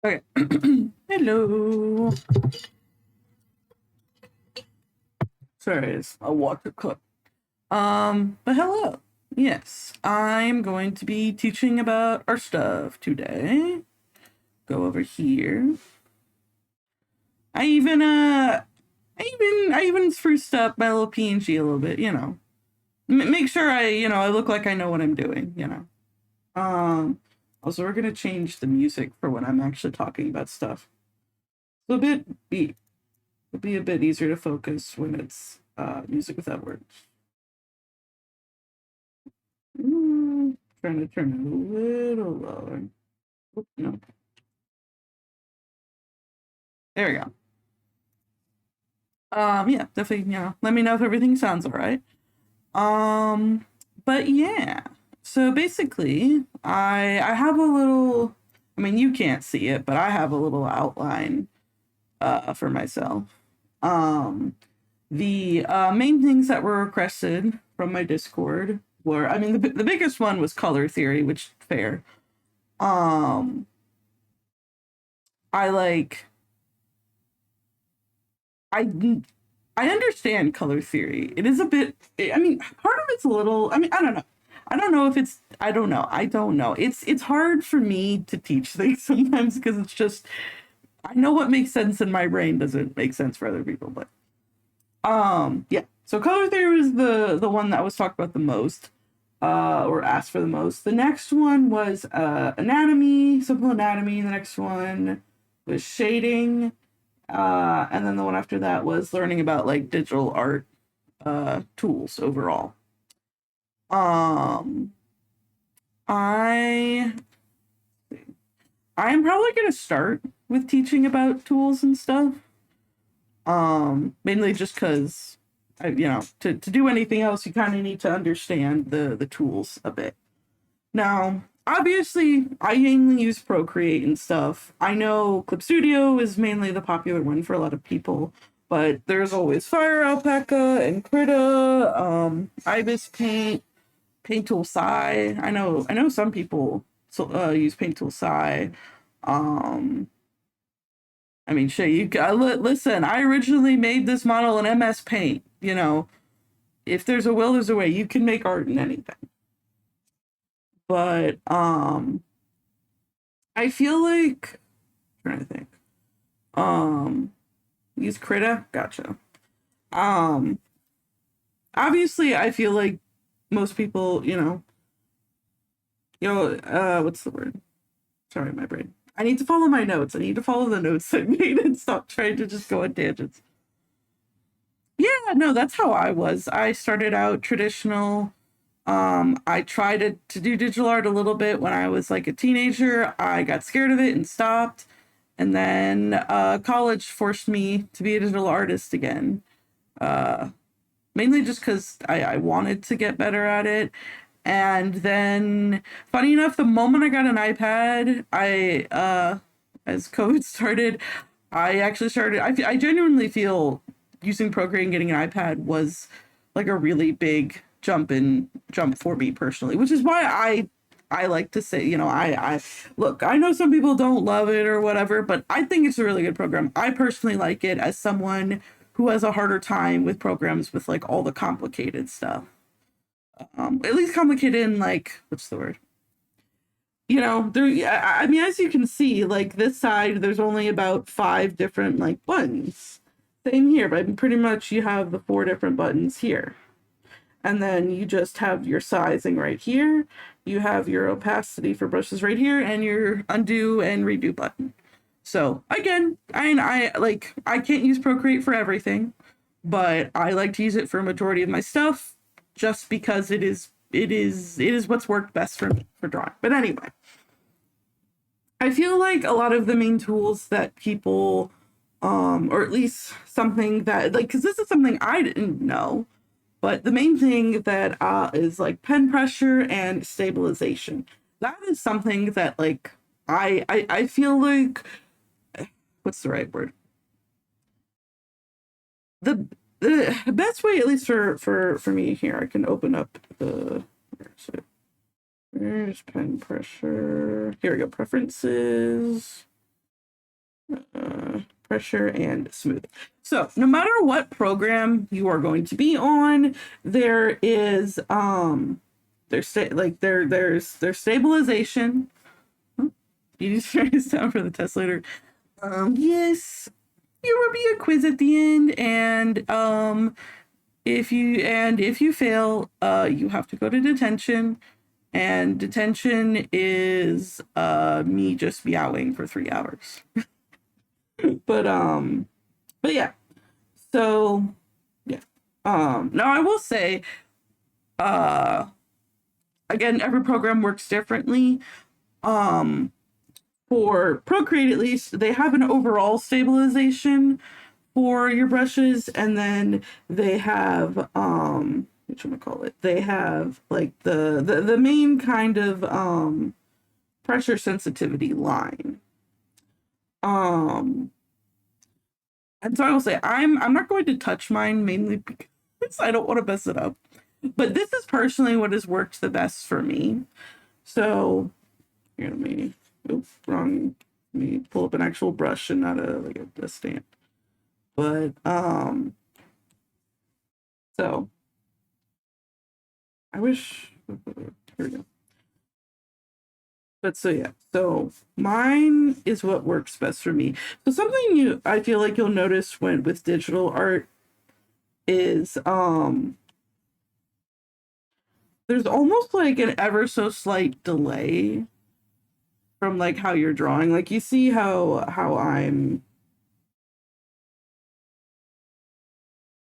Okay. Hello. Sorry, it's a water cup. But hello. Yes, I'm going to be teaching about our stuff today. Go over here. I even I even spruced up my little PNG a little bit, Make sure I look like I know what I'm doing. Also we're gonna change the music for when I'm actually talking about stuff. It'll be a bit easier to focus when it's music without words. Trying to turn it a little lower. No, there we go. Yeah, definitely. Let me know if everything sounds all right. Um, but yeah. So basically, I have a little. I mean, you can't see it, but I have a little outline for myself. Um, the main things that were requested from my Discord were, I mean, the biggest one was color theory, which fair. Um, I like I I understand color theory. It is a bit. I mean, part of it's a little. I mean, I don't know. I don't know if it's. I don't know. I don't know. It's hard for me to teach things sometimes because it's just. I know what makes sense in my brain doesn't make sense for other people, but yeah. So color theory was the one that was talked about the most, or asked for the most. The next one was anatomy, simple anatomy. The next one was shading. And then the one after that was learning about like digital art tools overall. Um, I I'm probably gonna start with teaching about tools and stuff. Mainly just because to do anything else, you kind of need to understand the tools a bit. Now, obviously, I mainly use Procreate and stuff. I know Clip Studio is mainly the popular one for a lot of people, but there's always Fire Alpaca and Krita, Ibis Paint, Paint Tool Sai. I know some people use Paint Tool Sai. Um, I mean, shit, you got listen. I originally made this model in MS Paint. If there's a will, there's a way. You can make art in anything, but I feel like I'm trying to think. Um, use Krita. Gotcha. Um, obviously, I feel like most people, what's the word? Sorry, my brain. I need to follow my notes. I need to follow the notes I made and stop trying to just go on tangents. Yeah, no, that's how I was. I started out traditional. I tried to do digital art a little bit when I was like a teenager. I got scared of it and stopped. And then college forced me to be a digital artist again. Uh, Mainly just because I wanted to get better at it. And then, funny enough, the moment I got an iPad, as COVID started, I actually started. I genuinely feel using Procreate and getting an iPad was like a really big jump for me personally, which is why I like to say, I look, I know some people don't love it or whatever, but I think it's a really good program. I personally like it as someone who has a harder time with programs with like all the complicated stuff. At least complicated in like what's the word? There. I mean, as you can see, like this side, there's only about 5 different like buttons. Same here, but pretty much you have the 4 different buttons here. And then you just have your sizing right here. You have your opacity for brushes right here, and your undo and redo button. So again, I can't use Procreate for everything, but I like to use it for a majority of my stuff, just because it is what's worked best for me for drawing. But anyway, I feel like a lot of the main tools that people, or at least something that like, because this is something I didn't know, but the main thing that is like pen pressure and stabilization. That is something that like I feel like what's the right word? The the best way, at least for me here, I can open up the where's it? Where's pen pressure? Here we go. Preferences. pressure, and smooth. So no matter what program you are going to be on, there is there's stabilization. You need to write this down for the test later. Yes, there will be a quiz at the end, and if you fail, you have to go to detention, and detention is me just meowing for 3 hours. But yeah. So yeah. Now I will say, again, every program works differently. For Procreate, at least, they have an overall stabilization for your brushes, and then they have they have like the main kind of pressure sensitivity line. And so I will say I'm not going to touch mine, mainly because I don't want to mess it up. But this is personally what has worked the best for me. So here, let me pull up an actual brush and not a stand. But so I wish, here we go. But so yeah, so mine is what works best for me. So something I feel like you'll notice with digital art is there's almost like an ever so slight delay from like how you're drawing. Like you see how I'm,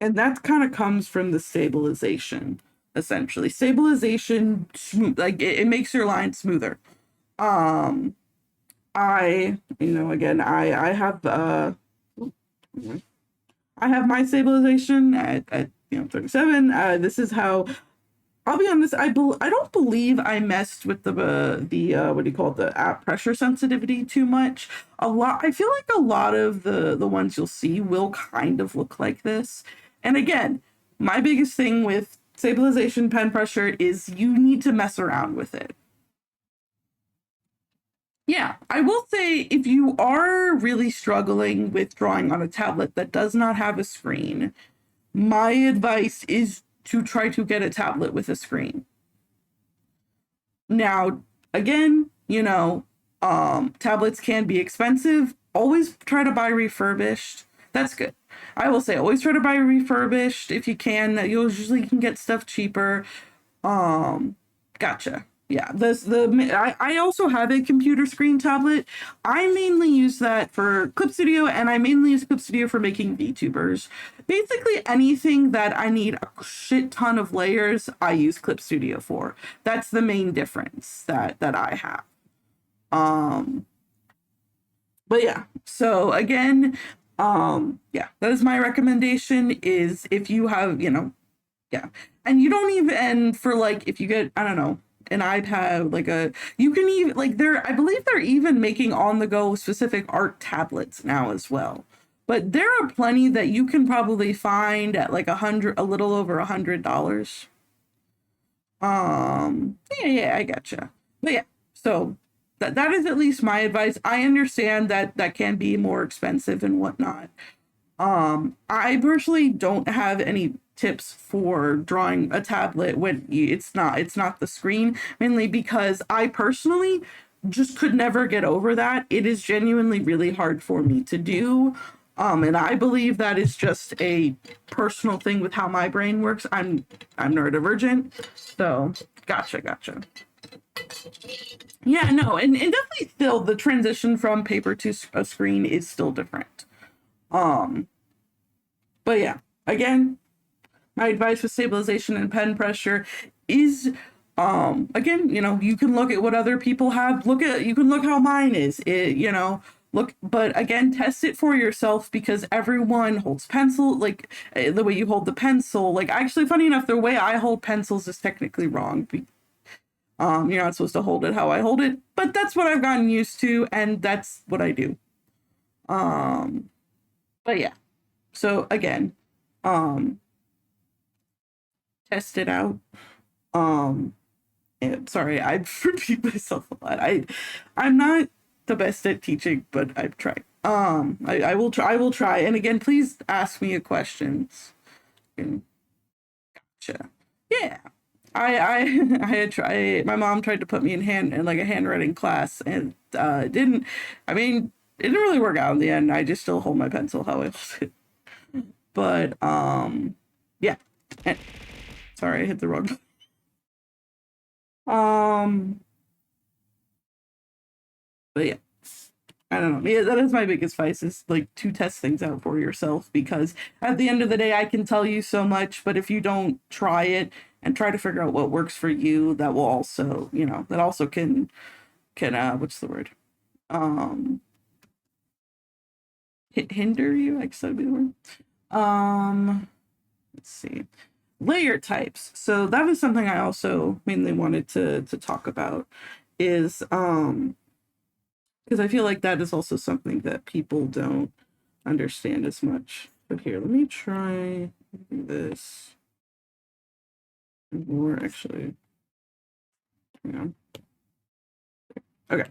and that kind of comes from the stabilization, essentially. Stabilization, like it makes your line smoother. Again, I have I have my stabilization at 37. This is how, I'll be honest, I don't believe I messed with the what do you call it, the app pressure sensitivity too much. I feel like a lot of the ones you'll see will kind of look like this. And again, my biggest thing with stabilization pen pressure is you need to mess around with it. Yeah, I will say if you are really struggling with drawing on a tablet that does not have a screen, my advice is to try to get a tablet with a screen. Now, again, tablets can be expensive. Always try to buy refurbished. That's good. I will say always try to buy refurbished if you can. You usually can get stuff cheaper. Gotcha. Yeah, I also have a computer screen tablet. I mainly use that for Clip Studio, and I mainly use Clip Studio for making VTubers. Basically anything that I need a shit ton of layers, I use Clip Studio for. That's the main difference that I have. But yeah, so again, yeah, that is my recommendation, is if you have, yeah. And you don't even, and for like, if you get, I don't know, an iPad, you can even, I believe they're even making on the go specific art tablets now as well. But there are plenty that you can probably find at like a little over $100. Yeah, I gotcha. But yeah, so that is at least my advice. I understand that can be more expensive and whatnot. I personally don't have any tips for drawing a tablet when it's not the screen, mainly because I personally just could never get over that. It is genuinely really hard for me to do. And I believe that is just a personal thing with how my brain works. I'm neurodivergent, so gotcha. Yeah, no, and definitely still the transition from paper to a screen is still different. But yeah, again, my advice with stabilization and pen pressure is, again, you can look at what other people have. You can look how mine is. But again, test it for yourself, because everyone holds pencil, the way you hold the pencil. Actually, funny enough, the way I hold pencils is technically wrong. You're not supposed to hold it how I hold it, but that's what I've gotten used to, and that's what I do. But yeah. So again, test it out. Sorry, I repeat myself a lot. I'm not the best at teaching, but I've tried. I will try. I will try. And again, please ask me a questions. Gotcha. Yeah. I I had tried. My mom tried to put me in like a handwriting class, and it didn't. I mean, it didn't really work out in the end. I just still hold my pencil how I hold it. But yeah. And, sorry, I hit the wrong. Um, but yeah. I don't know. Yeah, that is my biggest vice is like to test things out for yourself because at the end of the day, I can tell you so much, but if you don't try it and try to figure out what works for you, that will also, that also can what's the word? Um, hinder you. I guess that'd be the word. Let's see. Layer types. So that is something I also mainly wanted to talk about is because I feel like that is also something that people don't understand as much. But here, let me try this more actually. Yeah. Okay.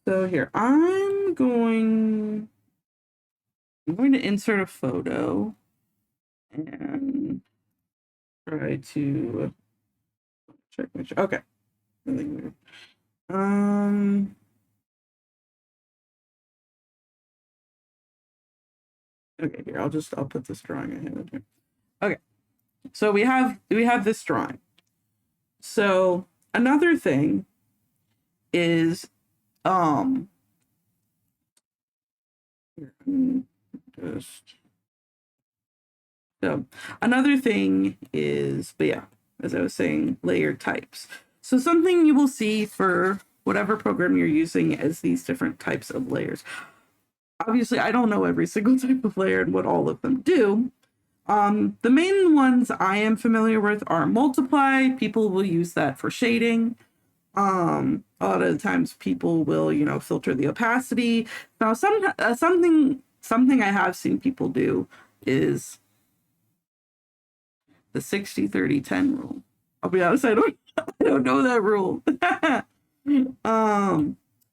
So here, I'm going to insert a photo and try to check my okay. Nothing weird. Okay, here, I'll put this drawing I have here. Okay. So we have this drawing. So another thing is just so another thing is, but yeah, as I was saying, layer types. So something you will see for whatever program you're using as these different types of layers. Obviously, I don't know every single type of layer and what all of them do. The main ones I am familiar with are multiply. People will use that for shading. A lot of the times people will, filter the opacity. Now, something I have seen people do is the 60-30-10 rule. I'll be honest, I don't know that rule. But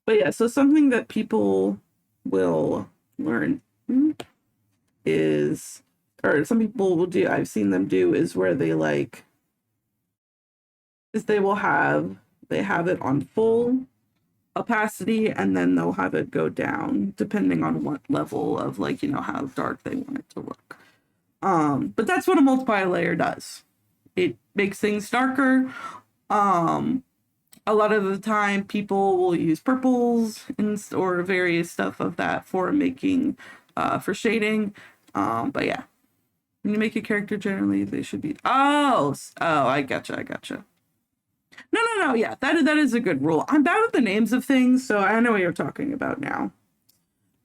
yeah, so something that people will learn is, or some people will do, I've seen them do, is where they they have it on full opacity and then they'll have it go down depending on what level of how dark they want it to look. But that's what a multiply layer does. It makes things darker. A lot of the time people will use purples or various stuff of that for making for shading. But yeah, when you make a character, generally they should be I gotcha. No, yeah, that is a good rule. I'm bad with the names of things, so I know what you're talking about now.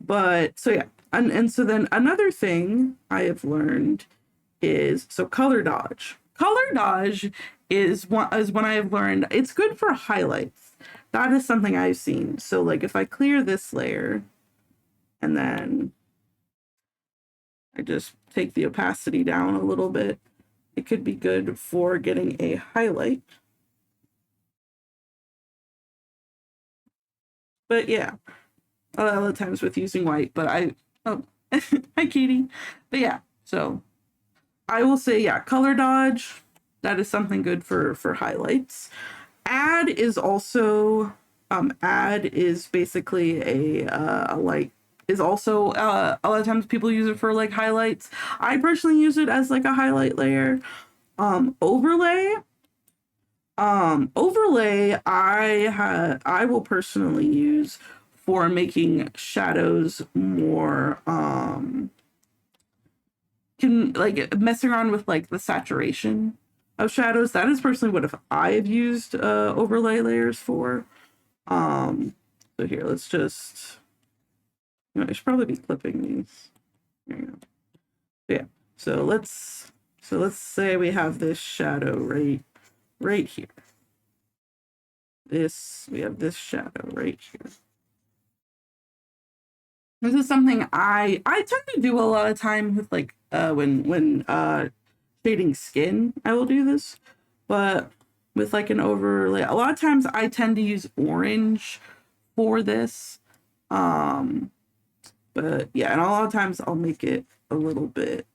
But so yeah, and so then another thing I have learned is color dodge. Color dodge is when I have learned it's good for highlights. That is something I've seen. So like if I clear this layer and then I just take the opacity down a little bit, it could be good for getting a highlight. But yeah, a lot of times with using white, but hi Katie. But yeah, so I will say, yeah, color dodge, that is something good for highlights. Add is also, add is basically a light, is also, a lot of times people use it for like highlights. I personally use it as like a highlight layer. Overlay, I will personally use for making shadows more, can like messing around with like the saturation of shadows. That is personally what if I've used overlay layers for. So here, let's just, I should probably be clipping these. There you go. Yeah. So let's say we have this shadow right here. We have this shadow right here. This is something I tend to do a lot of time with like when shading skin, I will do this. But with like an overlay, a lot of times I tend to use orange for this. But yeah, and a lot of times I'll make it a little bit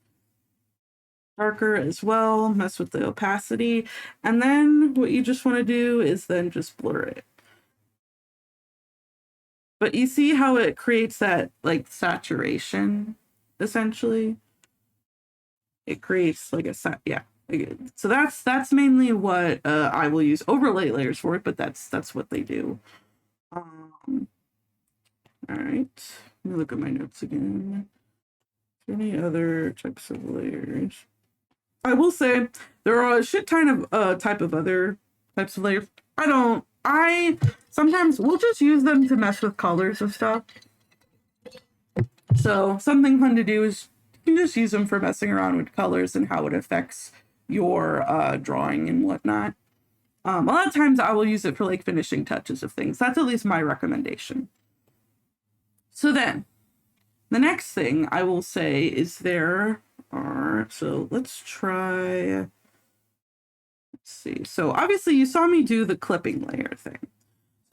darker as well, mess with the opacity. And then what you just want to do is then just blur it. But you see how it creates that like saturation, essentially? It creates like a yeah. So that's mainly what I will use overlay layers for it, but that's what they do. All right, let me look at my notes again. Is there any other types of layers? I will say there are a shit ton of type of other types of layers. I sometimes we'll just use them to mess with colors of stuff. So something fun to do is you can just use them for messing around with colors and how it affects your drawing and whatnot. A lot of times I will use it for like finishing touches of things. That's at least my recommendation. So then the next thing I will say is so let's try, let's see. So obviously you saw me do the clipping layer thing.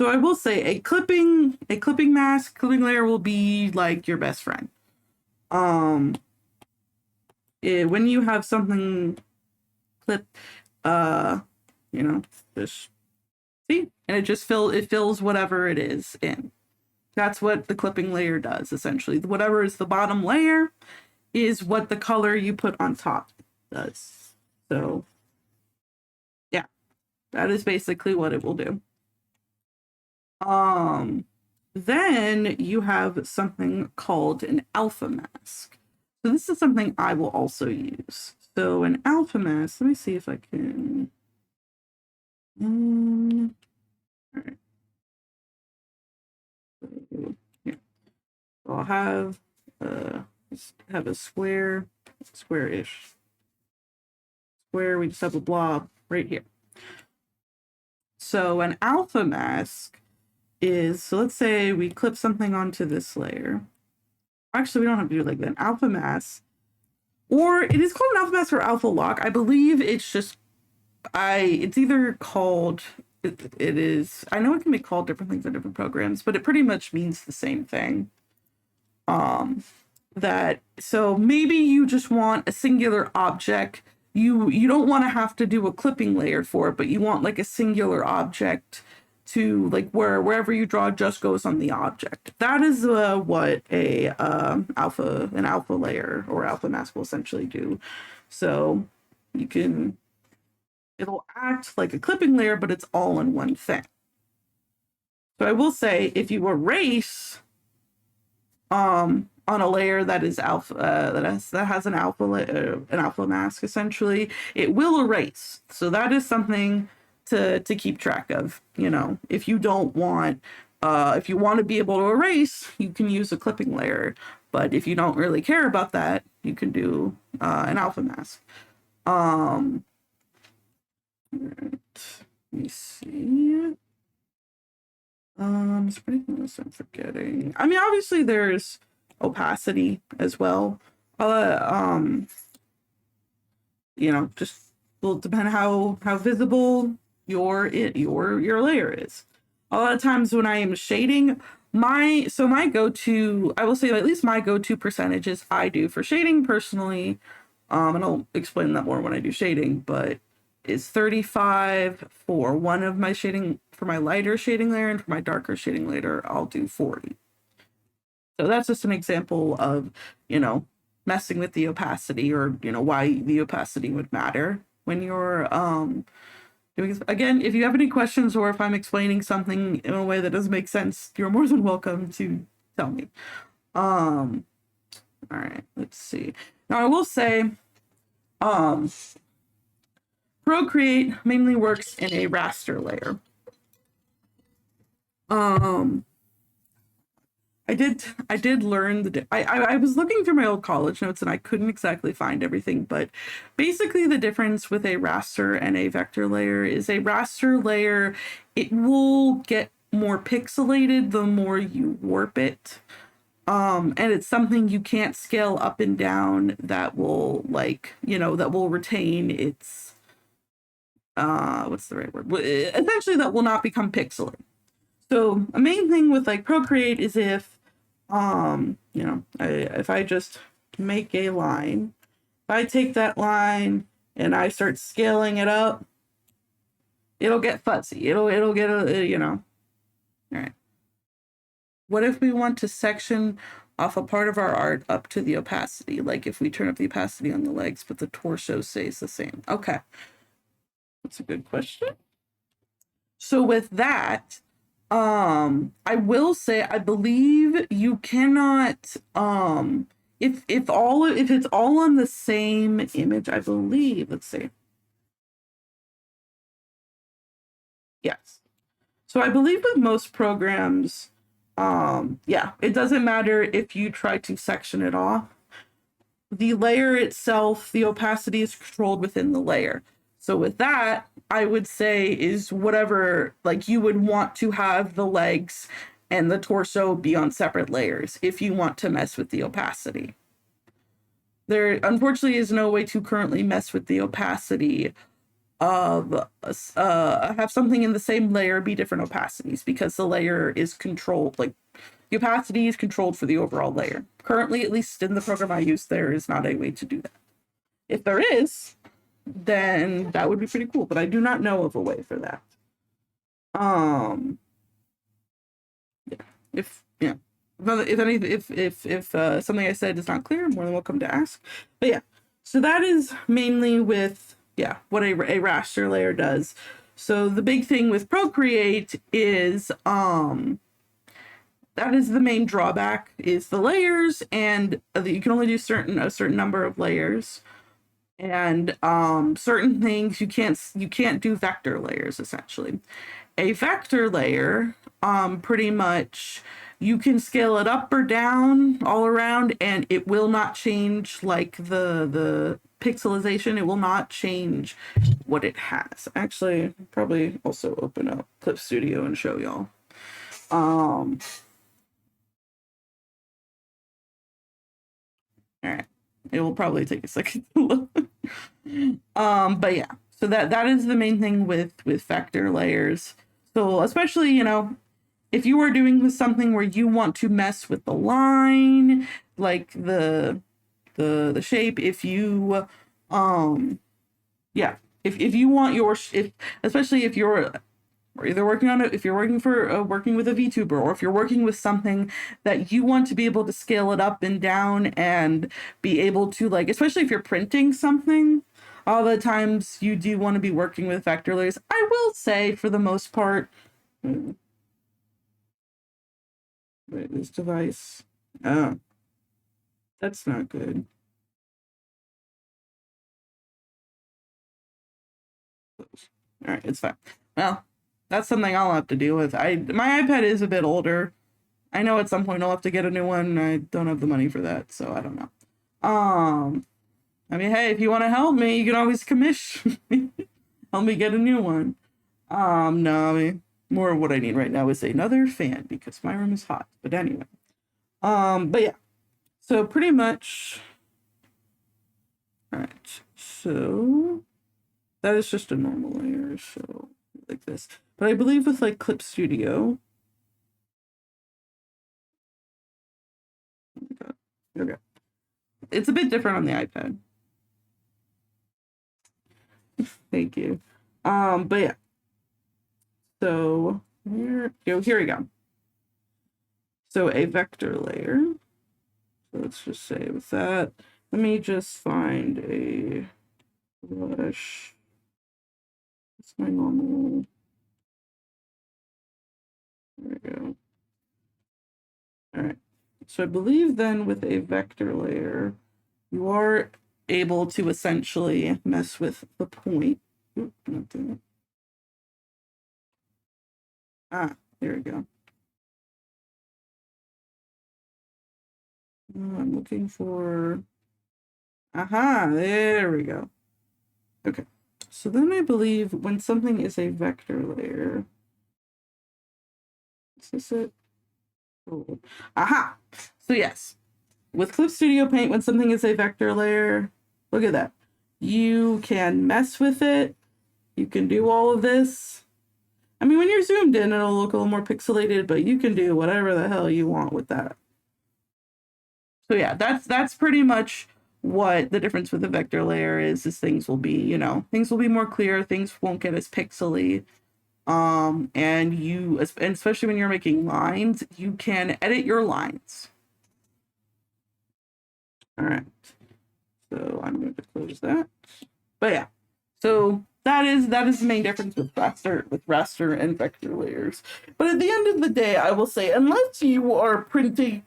So I will say a clipping clipping layer will be like your best friend. When you have something clip, just see, and it just fills whatever it is in. That's what the clipping layer does, essentially. Whatever is the bottom layer is what the color you put on top does. So yeah, that is basically what it will do. Then you have something called an alpha mask. So this is something I will also use. So an alpha mask, let me see if I can. All right. Yeah. So I'll have a square-ish square. We just have a blob right here. So an alpha mask is, so let's say we clip something onto this layer. Actually, we don't have to do it like that. An alpha mask, or it is called an alpha mask or alpha lock. I believe it's just, it's either called, it is, I know it can be called different things in different programs, but it pretty much means the same thing. So maybe you just want a singular object. You don't want to have to do a clipping layer for it, but you want like a singular object to like wherever you draw just goes on the object. That is what an alpha layer or alpha mask will essentially do. So it'll act like a clipping layer, but it's all in one thing. So I will say if you erase on a layer that is alpha that has an alpha mask, essentially it will erase. So that is something to keep track of. If you don't want if you want to be able to erase, you can use a clipping layer, but if you don't really care about that, you can do an alpha mask. Right. Let me see. Is there anything else I'm forgetting? I mean, obviously there's opacity as well. Just will depend how visible your layer is. A lot of times when I am shading, my go-to, I will say at least my go-to percentages I do for shading personally, and I'll explain that more when I do shading, but is 35 for one of my shading, for my lighter shading layer, and for my darker shading layer, I'll do 40. So that's just an example of, messing with the opacity, or, why the opacity would matter when you're doing this. Again, if you have any questions or if I'm explaining something in a way that doesn't make sense, you're more than welcome to tell me. All right, let's see. Now I will say, Procreate mainly works in a raster layer. I did learn I was looking through my old college notes and I couldn't exactly find everything, but basically the difference with a raster and a vector layer is a raster layer, it will get more pixelated the more you warp it. And it's something you can't scale up and down that will that will retain its what's the right word? Essentially that will not become pixelated. So a main thing with like Procreate is if You know, if I just make a line, if I take that line and I start scaling it up, it'll get fuzzy. It'll get a, you know. All right. What if we want to section off a part of our art up to the opacity? Like if we turn up the opacity on the legs, but the torso stays the same. Okay. That's a good question. So with that, I will say I believe you cannot if it's all on the same image, I believe, let's see. Yes. So I believe with most programs, yeah, it doesn't matter if you try to section it off. The layer itself, the opacity is controlled within the layer. So with that, I would say is whatever, like you would want to have the legs and the torso be on separate layers if you want to mess with the opacity. There unfortunately is no way to currently mess with the opacity of have something in the same layer be different opacities because the layer is controlled, like the opacity is controlled for the overall layer. Currently, at least in the program I use, there is not a way to do that. If there is, then that would be pretty cool, but I do not know of a way for that. Yeah. If something I said is not clear, I'm more than welcome to ask. But yeah, so that is mainly with what a raster layer does. So the big thing with Procreate is that is the main drawback is the layers, and you can only do a certain number of layers, and certain things you can't do vector layers. Essentially, a vector layer pretty much you can scale it up or down all around, and it will not change like the pixelization. It will not change what it has. Actually, probably also open up Clip Studio and show y'all. All right. It will probably take a second to look. But yeah. So that is the main thing with vector layers. So especially, you know, if you are doing something where you want to mess with the line, like the shape, if you if you want your especially if you're or either working on it, if you're working for working with a VTuber, or if you're working with something that you want to be able to scale it up and down and be able to, like, especially if you're printing something, all the times you do want to be working with vector layers. I will say for the most part, wait, this device, oh, that's not good. All right, it's fine. Well, that's something I'll have to deal with. My iPad is a bit older. I know at some point I'll have to get a new one. I don't have the money for that, so I don't know. I mean, hey, if you want to help me, you can always commission me. Help me get a new one. No, I mean, more of what I need right now is another fan because my room is hot. But anyway. But yeah. So pretty much. All right. So that is just a normal layer. So like this. But I believe with like Clip Studio. Oh my God. Okay. It's a bit different on the iPad. Thank you. But yeah. So here we go. So a vector layer. So let's just say with that, let me just find a brush. That's my normal. There we go. All right. So I believe then with a vector layer, you are able to essentially mess with the point. Oop, not doing it. Ah, there we go. I'm looking for. Aha, there we go. Okay. So then I believe when something is a vector layer. Is this it? Oh. Aha! So yes, with Clip Studio Paint, when something is a vector layer, look at that. You can mess with it. You can do all of this. I mean, when you're zoomed in, it'll look a little more pixelated, but you can do whatever the hell you want with that. So yeah, that's pretty much what the difference with the vector layer is things will be, you know, things will be more clear, things won't get as pixely. And and especially when you're making lines, you can edit your lines. All right. So I'm going to close that. But yeah. So that is the main difference with raster and vector layers. But at the end of the day, I will say, unless you are printing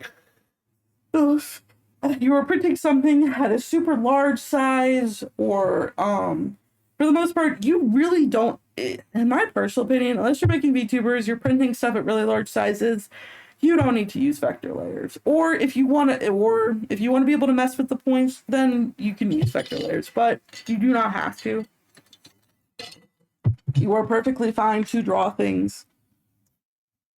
you are printing something at a super large size, or for the most part, you really don't, in my personal opinion, unless you're making VTubers, you're printing stuff at really large sizes, you don't need to use vector layers. Or if you want to be able to mess with the points, then you can use vector layers, but you do not have to. You are perfectly fine to draw things.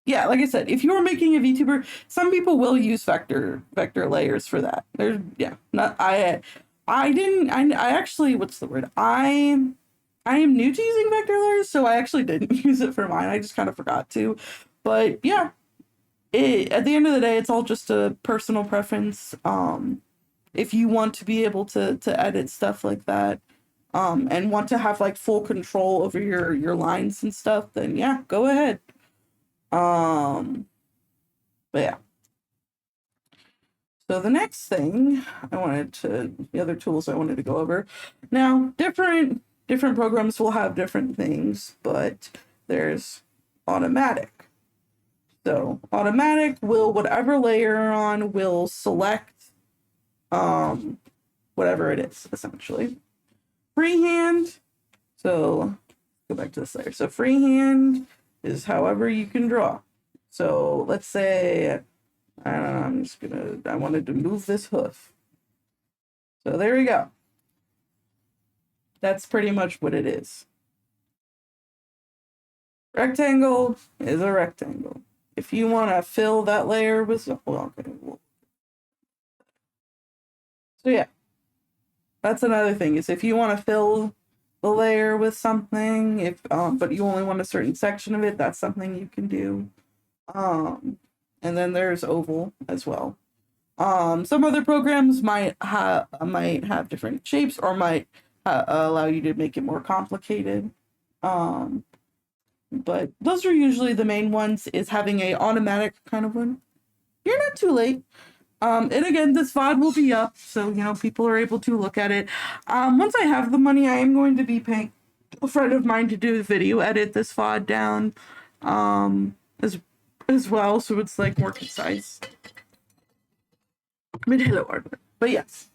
Yeah, like I said, if you're making a VTuber, some people will use vector layers for that. There's yeah, not I didn't I actually, what's the word? I am new to using vector layers, so I actually didn't use it for mine. I just kind of forgot to. But yeah, at the end of the day, it's all just a personal preference. If you want to be able to edit stuff like that, and want to have like full control over your lines and stuff, then yeah, go ahead. But yeah. So the next thing the other tools I wanted to go over. Now, different programs will have different things, but there's automatic. So automatic will, whatever layer you're on, will select whatever it is, essentially. Freehand, so go back to this layer. So freehand is however you can draw. So let's say I wanted to move this hoof. So there we go. That's pretty much what it is. Rectangle is a rectangle. If you want to fill that layer with, well, okay. So yeah, that's another thing, is if you want to fill the layer with something, but you only want a certain section of it, that's something you can do. And then there's oval as well. Some other programs might have different shapes, or might allow you to make it more complicated. But those are usually the main ones, is having a automatic kind of one. You're not too late. And again, this VOD will be up, so, you know, people are able to look at it. Once I have the money, I am going to be paying a friend of mine to do the video edit this VOD down, as well, so it's like more concise. I mean, hello, Arthur. But yes.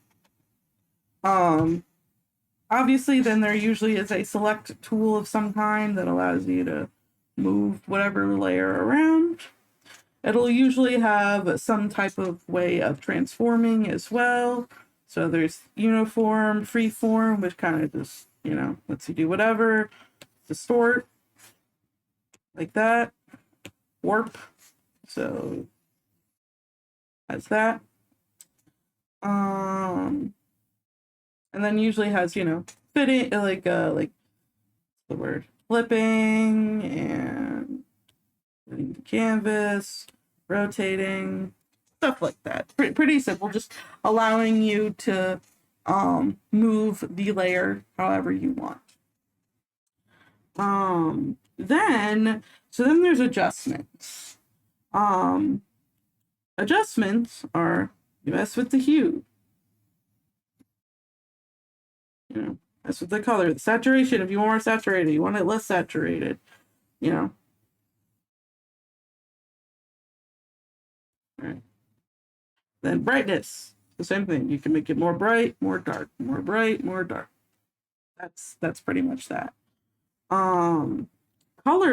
Obviously, then there usually is a select tool of some kind that allows you to move whatever layer around. It'll usually have some type of way of transforming as well. So there's uniform, freeform, which kind of just, you know, lets you do whatever. Distort, like that. Warp, so has that. And then usually has, you know, fitting, like the word, flipping, and fitting the canvas, rotating, stuff like that. Pretty simple, just allowing you to move the layer however you want. Then there's adjustments. Adjustments are, you mess with the hue, you know, mess with the color, the saturation. If you want more saturated, you want it less saturated, you know. All right. Then brightness, the same thing. You can make it more bright, more dark, more bright, more dark. That's pretty much that. Color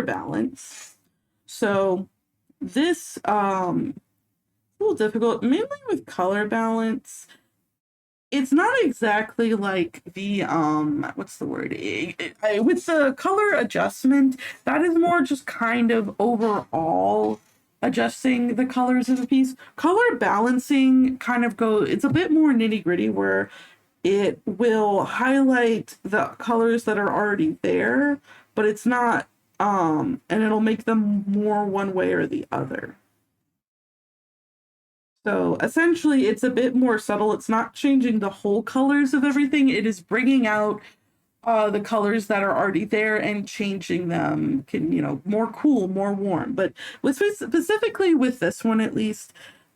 balance. So this a little difficult, mainly with color balance. It's not exactly like the what's the word? With the color adjustment, that is more just kind of overall adjusting the colors of the piece. Color balancing kind of it's a bit more nitty-gritty, where it will highlight the colors that are already there, but it's not and it'll make them more one way or the other. So essentially, it's a bit more subtle. It's not changing the whole colors of everything. It is bringing out the colors that are already there and changing them, more cool, more warm. But with specifically with this one, at least,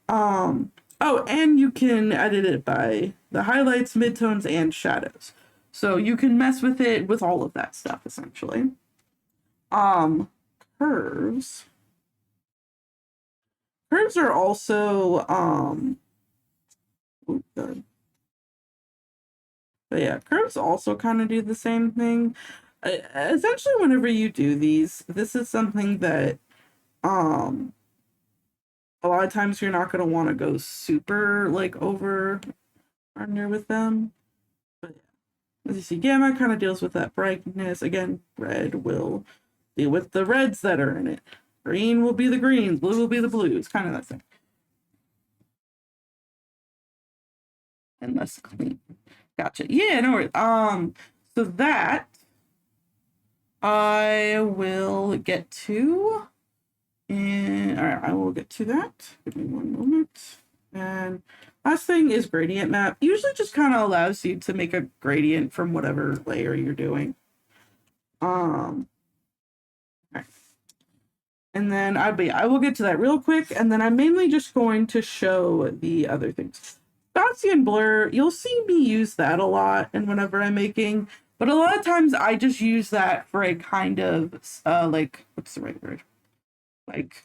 oh, and you can edit it by the highlights, midtones, and shadows. So you can mess with it with all of that stuff, essentially. Curves. Curves are also, oh, good. But yeah, curves also kind of do the same thing. Essentially, whenever you do these, this is something that, a lot of times you're not going to want to go super, like, over under with them. But yeah, as you see, gamma kind of deals with that brightness. Again, red will deal with the reds that are in it. Green will be the greens, blue will be the blues, kind of that thing. And less clean. Gotcha. Yeah, no worries. So that I will get to. And all right, I will get to that. Give me one moment. And last thing is gradient map. Usually just kind of allows you to make a gradient from whatever layer you're doing. All right. And then I will get to that real quick, and then I'm mainly just going to show the other things. Gaussian blur, you'll see me use that a lot and whenever I'm making, but a lot of times I just use that for a kind of like, what's the right word? Like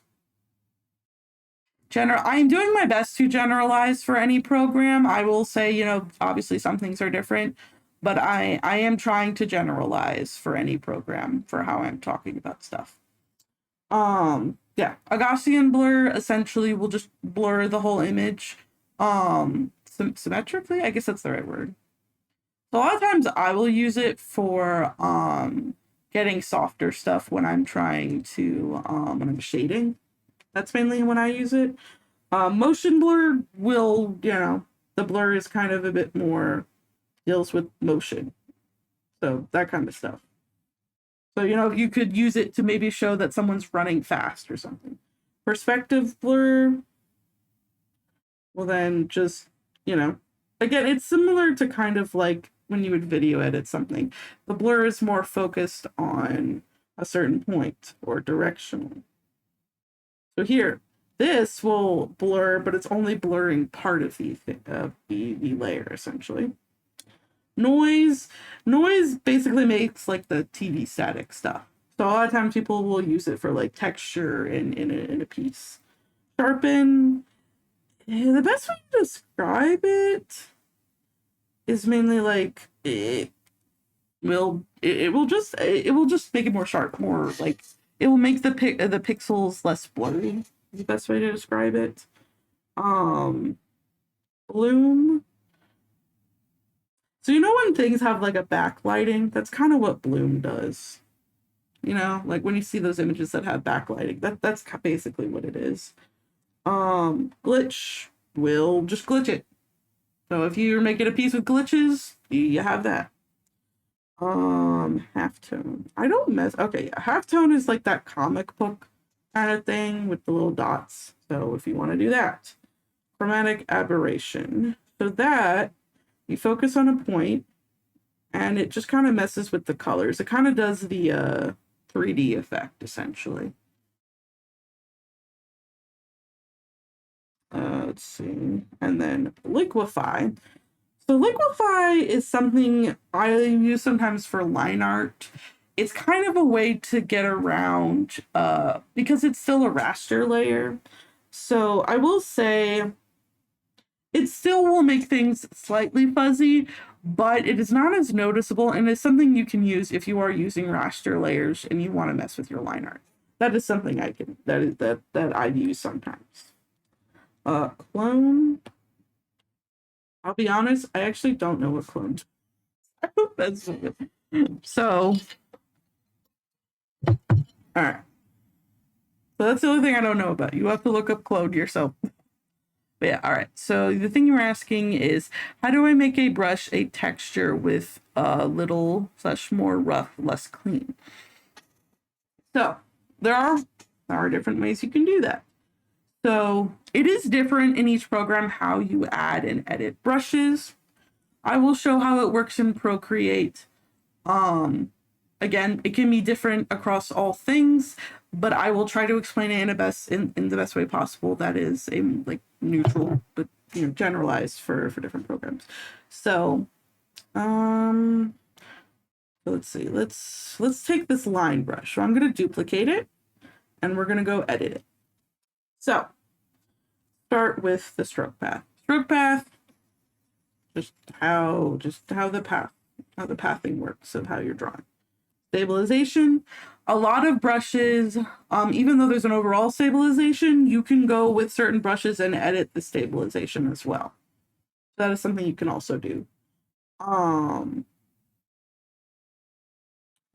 I'm doing my best to generalize for any program. I will say, obviously some things are different, but I am trying to generalize for any program for how I'm talking about stuff. Yeah, a Gaussian blur essentially will just blur the whole image symmetrically. I guess that's the right word. So a lot of times I will use it for getting softer stuff when I'm trying to when I'm shading. That's mainly when I use it. Motion blur will, the blur is kind of a bit more deals with motion. So that kind of stuff. So, you could use it to maybe show that someone's running fast or something. Perspective blur, well, then just, again, it's similar to kind of like when you would video edit something. The blur is more focused on a certain point or directional. So here, this will blur, but it's only blurring part of the layer, essentially. Noise basically makes like the TV static stuff. So a lot of times people will use it for like texture in a piece. Sharpen, the best way to describe it is mainly like it will just make it more sharp, more like it will make the pixels less blurry. Is the best way to describe it. Bloom. So when things have like a backlighting, that's kind of what bloom does. Like when you see those images that have backlighting, that's basically what it is. Glitch will just glitch it. So if you're making a piece with glitches, you have that. Halftone. I don't mess. Okay, yeah, halftone is like that comic book kind of thing with the little dots. So if you want to do that, chromatic aberration. So that you focus on a point, and it just kind of messes with the colors. It kind of does the 3D effect, essentially. Let's see. And then liquefy. So liquefy is something I use sometimes for line art. It's kind of a way to get around, because it's still a raster layer. So I will say it still will make things slightly fuzzy, but it is not as noticeable, and it's something you can use if you are using raster layers and you want to mess with your line art. That is something that I use sometimes. Clone. I'll be honest, I actually don't know what clone. I hope that's it. So, all right. So that's the only thing I don't know about. You have to look up clone yourself. But yeah, all right. So the thing you were asking is, how do I make a brush a texture with a little / more rough, less clean? So there are different ways you can do that. So it is different in each program how you add and edit brushes. I will show how it works in Procreate. Again, it can be different across all things, but I will try to explain it in the best way possible that is a like neutral but generalized for different programs. So let's see. Let's take this line brush. So I'm going to duplicate it and we're going to go edit it. So start with the stroke path. Stroke path, just how the pathing works of how you're drawing. Stabilization, a lot of brushes, even though there's an overall stabilization, you can go with certain brushes and edit the stabilization as well. That is something you can also do.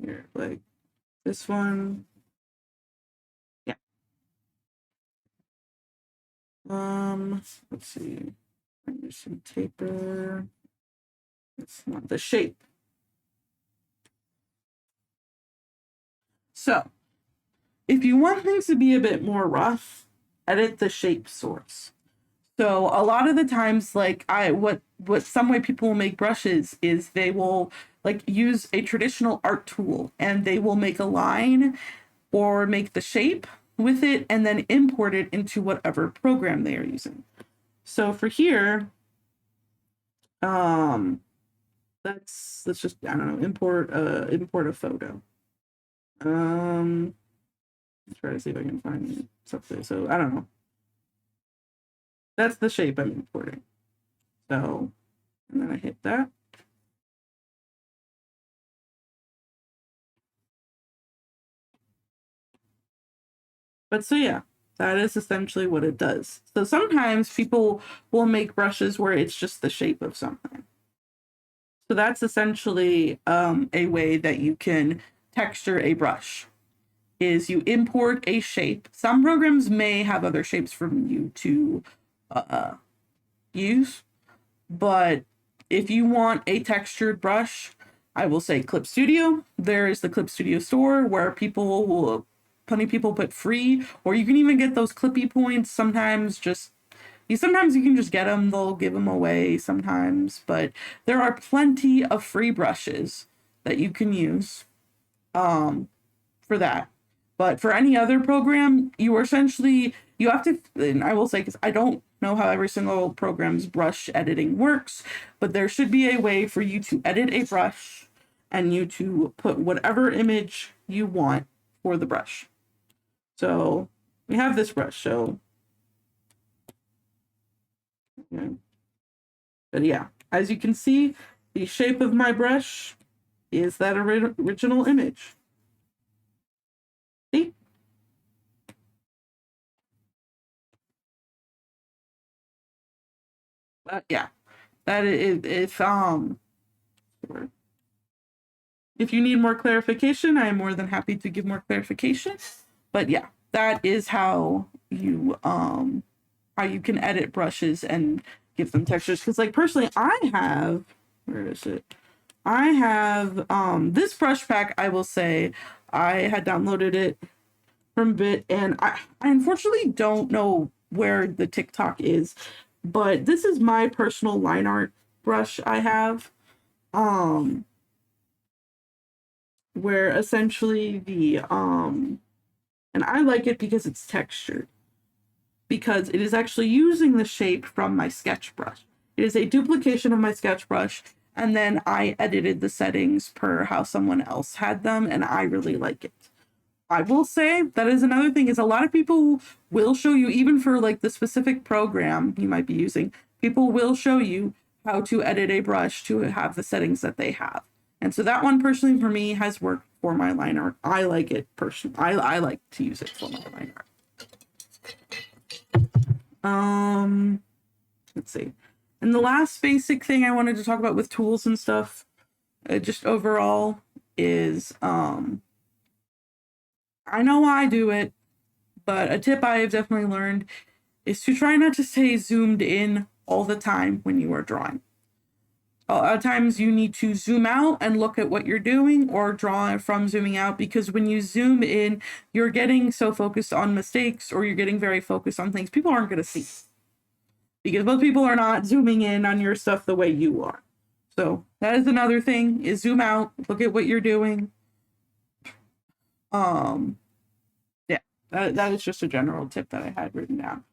Here, like this one. Yeah. Let's see. There's some taper. It's not the shape. So, if you want things to be a bit more rough, edit the shape source. So a lot of the times, like what some way people will make brushes is they will like use a traditional art tool and they will make a line or make the shape with it and then import it into whatever program they are using. So for here, let's just, I don't know, import a photo. Try to see if I can find something. So I don't know. That's the shape I'm importing. So, and then I hit that. But so yeah, that is essentially what it does. So sometimes people will make brushes where it's just the shape of something. So that's essentially a way that you can texture a brush is you import a shape. Some programs may have other shapes for you to use, but if you want a textured brush, I will say Clip Studio. There is the Clip Studio store where plenty of people put free, or you can even get those clippy points. Sometimes you can just get them. They'll give them away sometimes, but there are plenty of free brushes that you can use for that. But for any other program, you have to, and I will say, because I don't know how every single program's brush editing works, but there should be a way for you to edit a brush and you to put whatever image you want for the brush. So we have this brush, so yeah. But yeah, as you can see, the shape of my brush is that original image. See? Yeah, that is if you need more clarification, I am more than happy to give more clarification. But yeah, that is how you can edit brushes and give them textures. Because like personally, I have this brush pack. I will say I had downloaded it from Bit, and I unfortunately don't know where the TikTok is, but this is my personal line art brush I have. Where essentially and I like it because it's textured, because it is actually using the shape from my sketch brush. It is a duplication of my sketch brush, and then I edited the settings per how someone else had them, and I really like it. I will say that is another thing, is a lot of people will show you, even for like the specific program you might be using, people will show you how to edit a brush to have the settings that they have. And so that one personally for me has worked for my line art. I like it personally. I like to use it for my line art. Let's see. And the last basic thing I wanted to talk about with tools and stuff, just overall, is I know I do it, but a tip I have definitely learned is to try not to stay zoomed in all the time when you are drawing. A lot of times you need to zoom out and look at what you're doing or draw from zooming out, because when you zoom in, you're getting so focused on mistakes or you're getting very focused on things people aren't going to see, because most people are not zooming in on your stuff the way you are. So that is another thing, is zoom out, look at what you're doing. Yeah, that is just a general tip that I had written down.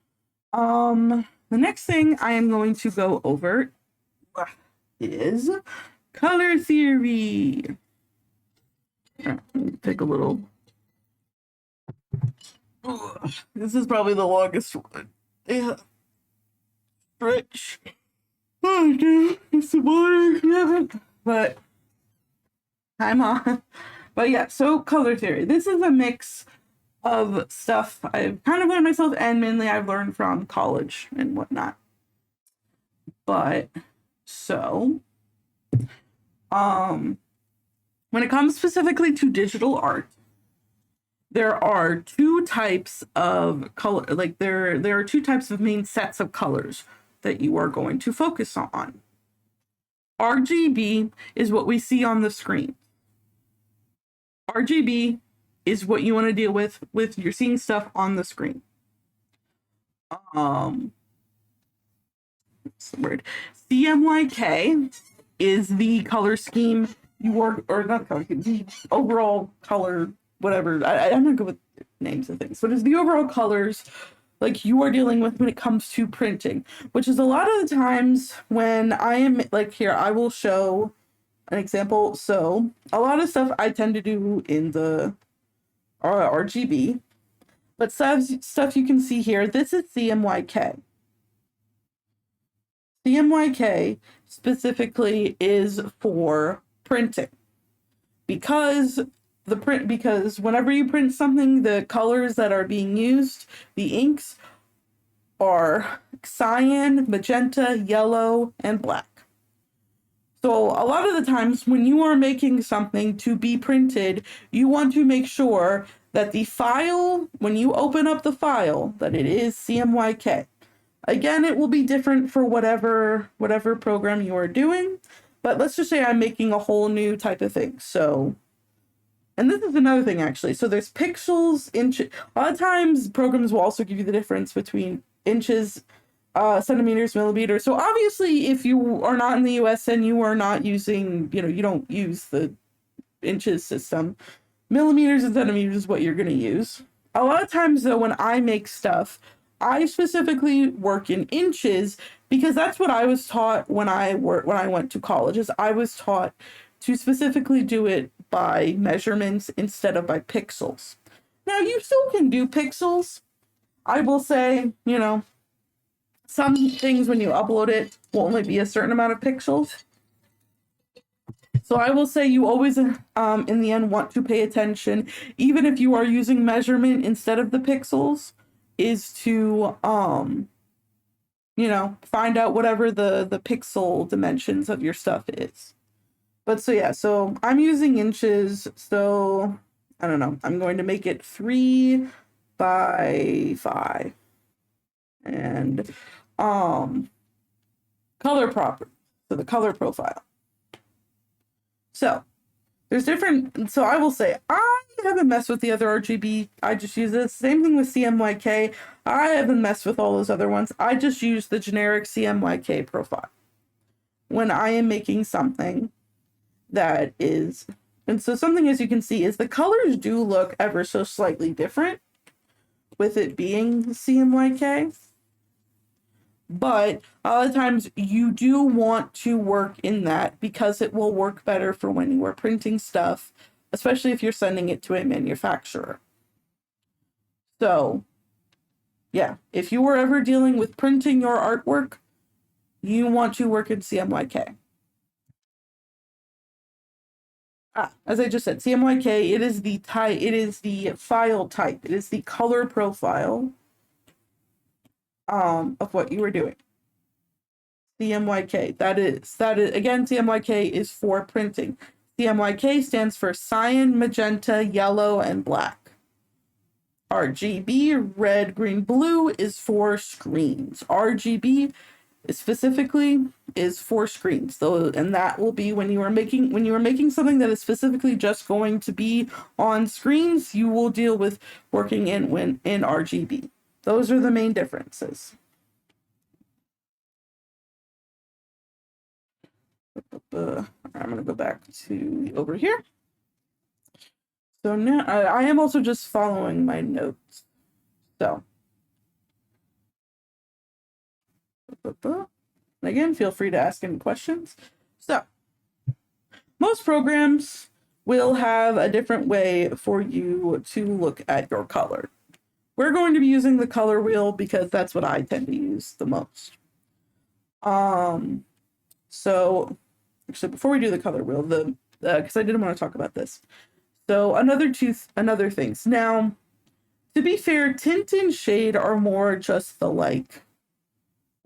The next thing I am going to go over is color theory. Right, let me take a little. This is probably the longest one. Yeah. Stretch. Oh, dude, it's the water. But I'm on. But yeah, so color theory. This is a mix of stuff I've kind of learned myself, and mainly I've learned from college and whatnot. But so, when it comes specifically to digital art, there are two types of color, like there are two types of main sets of colors that you are going to focus on. RGB is what we see on the screen. RGB is what you want to deal with you're seeing stuff on the screen. What's the word? CMYK is the color scheme you are, or not color scheme, the overall color, whatever. I'm not good with names of things, but it's the overall colors like you are dealing with when it comes to printing, which is a lot of the times when I am like here, I will show an example. So a lot of stuff I tend to do in the RGB, but stuff you can see here, this is CMYK. CMYK specifically is for printing, because whenever you print something, the colors that are being used, the inks, are cyan, magenta, yellow, and black. So a lot of the times when you are making something to be printed, you want to make sure that the file, when you open up the file, that it is CMYK. Again, it will be different for whatever program you are doing, but let's just say I'm making a whole new type of thing. So, and this is another thing actually. So there's pixels, inches. A lot of times programs will also give you the difference between inches, centimeters, millimeters. So obviously if you are not in the US and you are not using, you don't use the inches system, millimeters and centimeters is what you're going to use. A lot of times though, when I make stuff, I specifically work in inches because that's what I was taught when I went to college. Is I was taught to specifically do it by measurements instead of by pixels. Now you still can do pixels. I will say, some things when you upload it will only be a certain amount of pixels. So I will say you always, in the end, want to pay attention, even if you are using measurement instead of the pixels, is to, find out whatever the pixel dimensions of your stuff is. But so yeah, so I'm using inches. So I don't know. I'm going to make it 3 by 5. And color property. So the color profile. So there's different. So I will say I haven't messed with the other RGB. I just use it. Same thing with CMYK. I haven't messed with all those other ones. I just use the generic CMYK profile when I am making something that is. And so something, as you can see, is the colors do look ever so slightly different with it being CMYK. But a lot of times you do want to work in that because it will work better for when you are printing stuff, especially if you're sending it to a manufacturer. So, yeah, if you were ever dealing with printing your artwork, you want to work in CMYK. As I just said, CMYK, it is the type, it is the file type, it is the color profile of what you were doing. CMYK, that is again, CMYK is for printing. CMYK stands for cyan, magenta, yellow, and black. RGB, red, green, blue, is for screens. RGB specifically is for screens, though, and that will be when you are making something that is specifically just going to be on screens. You will deal with working in RGB. Those are the main differences. I'm going to go back to over here. So now I am also just following my notes. So again, feel free to ask any questions. So most programs will have a different way for you to look at your color. We're going to be using the color wheel because that's what I tend to use the most. So actually, before we do the color wheel, because I didn't want to talk about this. So another things. Now, to be fair, tint and shade are more just the like,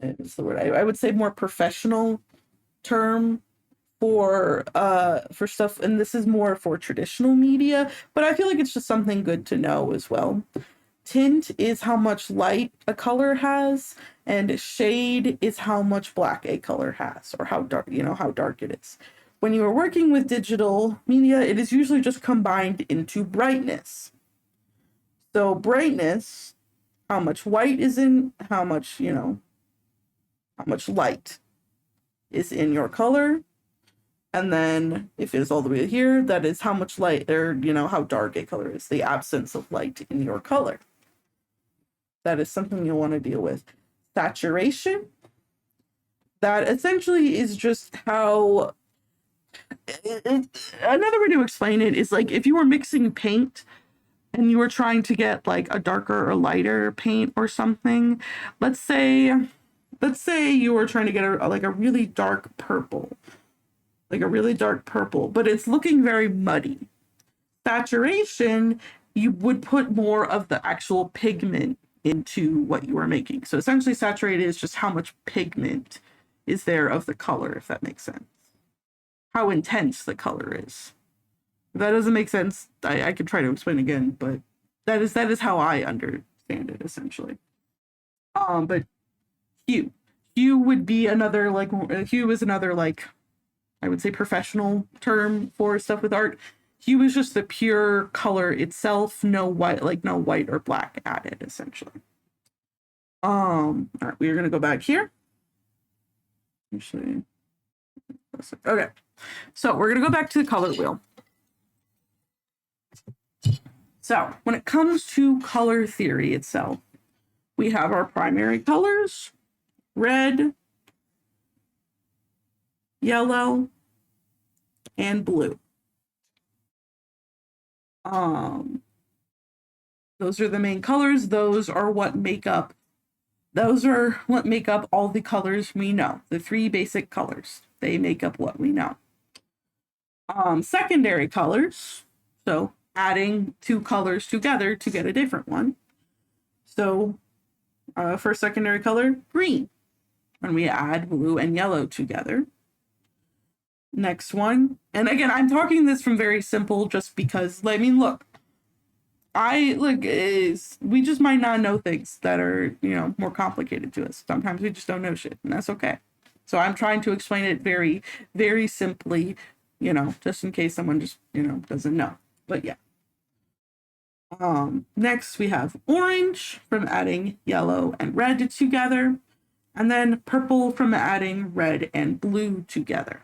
it's the word I would say more professional term for stuff, and this is more for traditional media, but I feel like it's just something good to know as well. Tint is how much light a color has, and shade is how much black a color has, or how dark, how dark it is. When you are working with digital media, it is usually just combined into brightness. So brightness, how much white is in, how much light is in your color. And then if it is all the way here, that is how much light, or how dark a color is, the absence of light in your color. That is something you'll want to deal with. Saturation, that essentially is just how, another way to explain it is like if you were mixing paint and you were trying to get like a darker or lighter paint or something, let's say you were trying to get a really dark purple, but it's looking very muddy. Saturation, you would put more of the actual pigment into what you are making. So essentially saturated is just how much pigment is there of the color, if that makes sense. How intense the color is. If that doesn't make sense, I could try to explain again, but that is how I understand it essentially. But hue. Hue would be another hue is another I would say professional term for stuff with art. Hue is just the pure color itself, no white or black added, essentially. All right, we are gonna go back here. Actually, okay. So we're gonna go back to the color wheel. So when it comes to color theory itself, we have our primary colors: red, yellow, and blue. Those are the main colors. Those are what make up all the colors we know. The three basic colors. They make up what we know. Secondary colors. So adding two colors together to get a different one. So for secondary color, green. When we add blue and yellow together. Next one, and again, I'm talking this from very simple just because, I mean, look, we just might not know things that are, more complicated to us. Sometimes we just don't know shit, and that's okay. So I'm trying to explain it very, very simply, just in case someone just, doesn't know. But yeah. Next we have orange from adding yellow and red together, and then purple from adding red and blue together.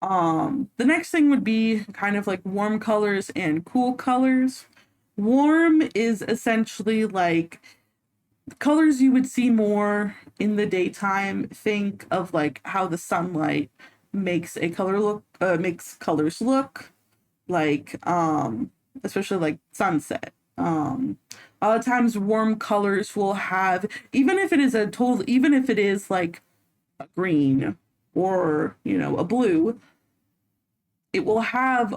The next thing would be kind of like warm colors and cool colors. Warm is essentially like colors you would see more in the daytime. Think of like how the sunlight makes colors look like, especially like sunset. A lot of times warm colors will have, even if it is like a green or, a blue, it will have,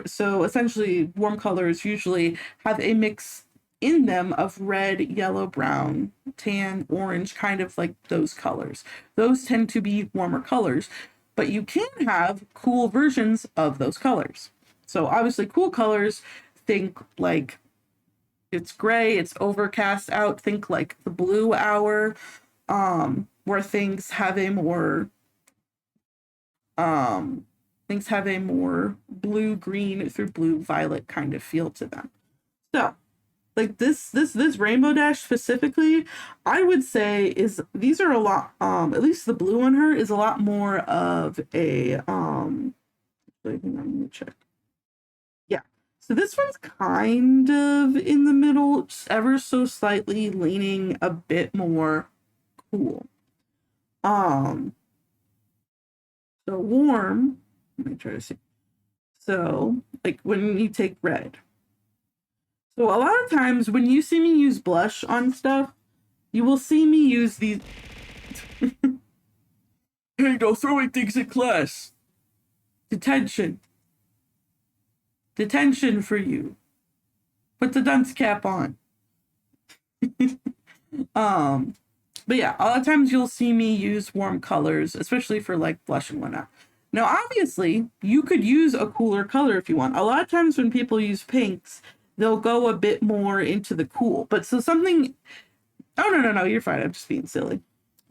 so essentially warm colors usually have a mix in them of red, yellow, brown, tan, orange, kind of like those colors. Those tend to be warmer colors, but you can have cool versions of those colors. So obviously cool colors, think like it's gray, it's overcast out, think like the blue hour. where things have a more blue green through blue violet kind of feel to them. So like this rainbow dash specifically, I would say is these are a lot at least the blue on her is a lot more of a actually, hang on, let me check. Yeah. So this one's kind of in the middle, just ever so slightly leaning a bit more cool. So warm, let me try to see. So like when you take red. So a lot of times when you see me use blush on stuff, you will see me use these. Hey, no throwing things in class. Detention. Detention for you. Put the dunce cap on. But yeah, a lot of times you'll see me use warm colors, especially for like blush and whatnot. Now, obviously, you could use a cooler color if you want. A lot of times when people use pinks, they'll go a bit more into the cool. But so something, oh, no, you're fine. I'm just being silly.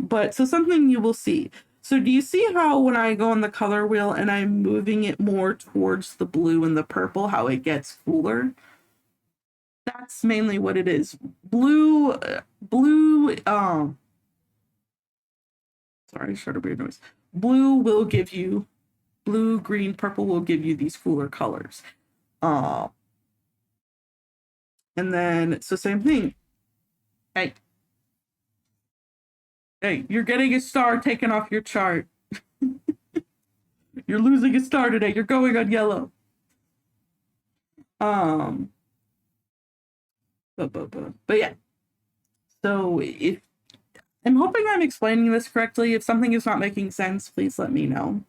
But so something you will see. So do you see how when I go on the color wheel and I'm moving it more towards the blue and the purple, how it gets cooler? That's mainly what it is. Blue, sorry, I just heard a weird noise. Blue, green, purple will give you these cooler colors. And then, so same thing. Hey, you're getting a star taken off your chart. You're losing a star today. You're going on yellow. But yeah. So if I'm hoping I'm explaining this correctly. If something is not making sense, please let me know.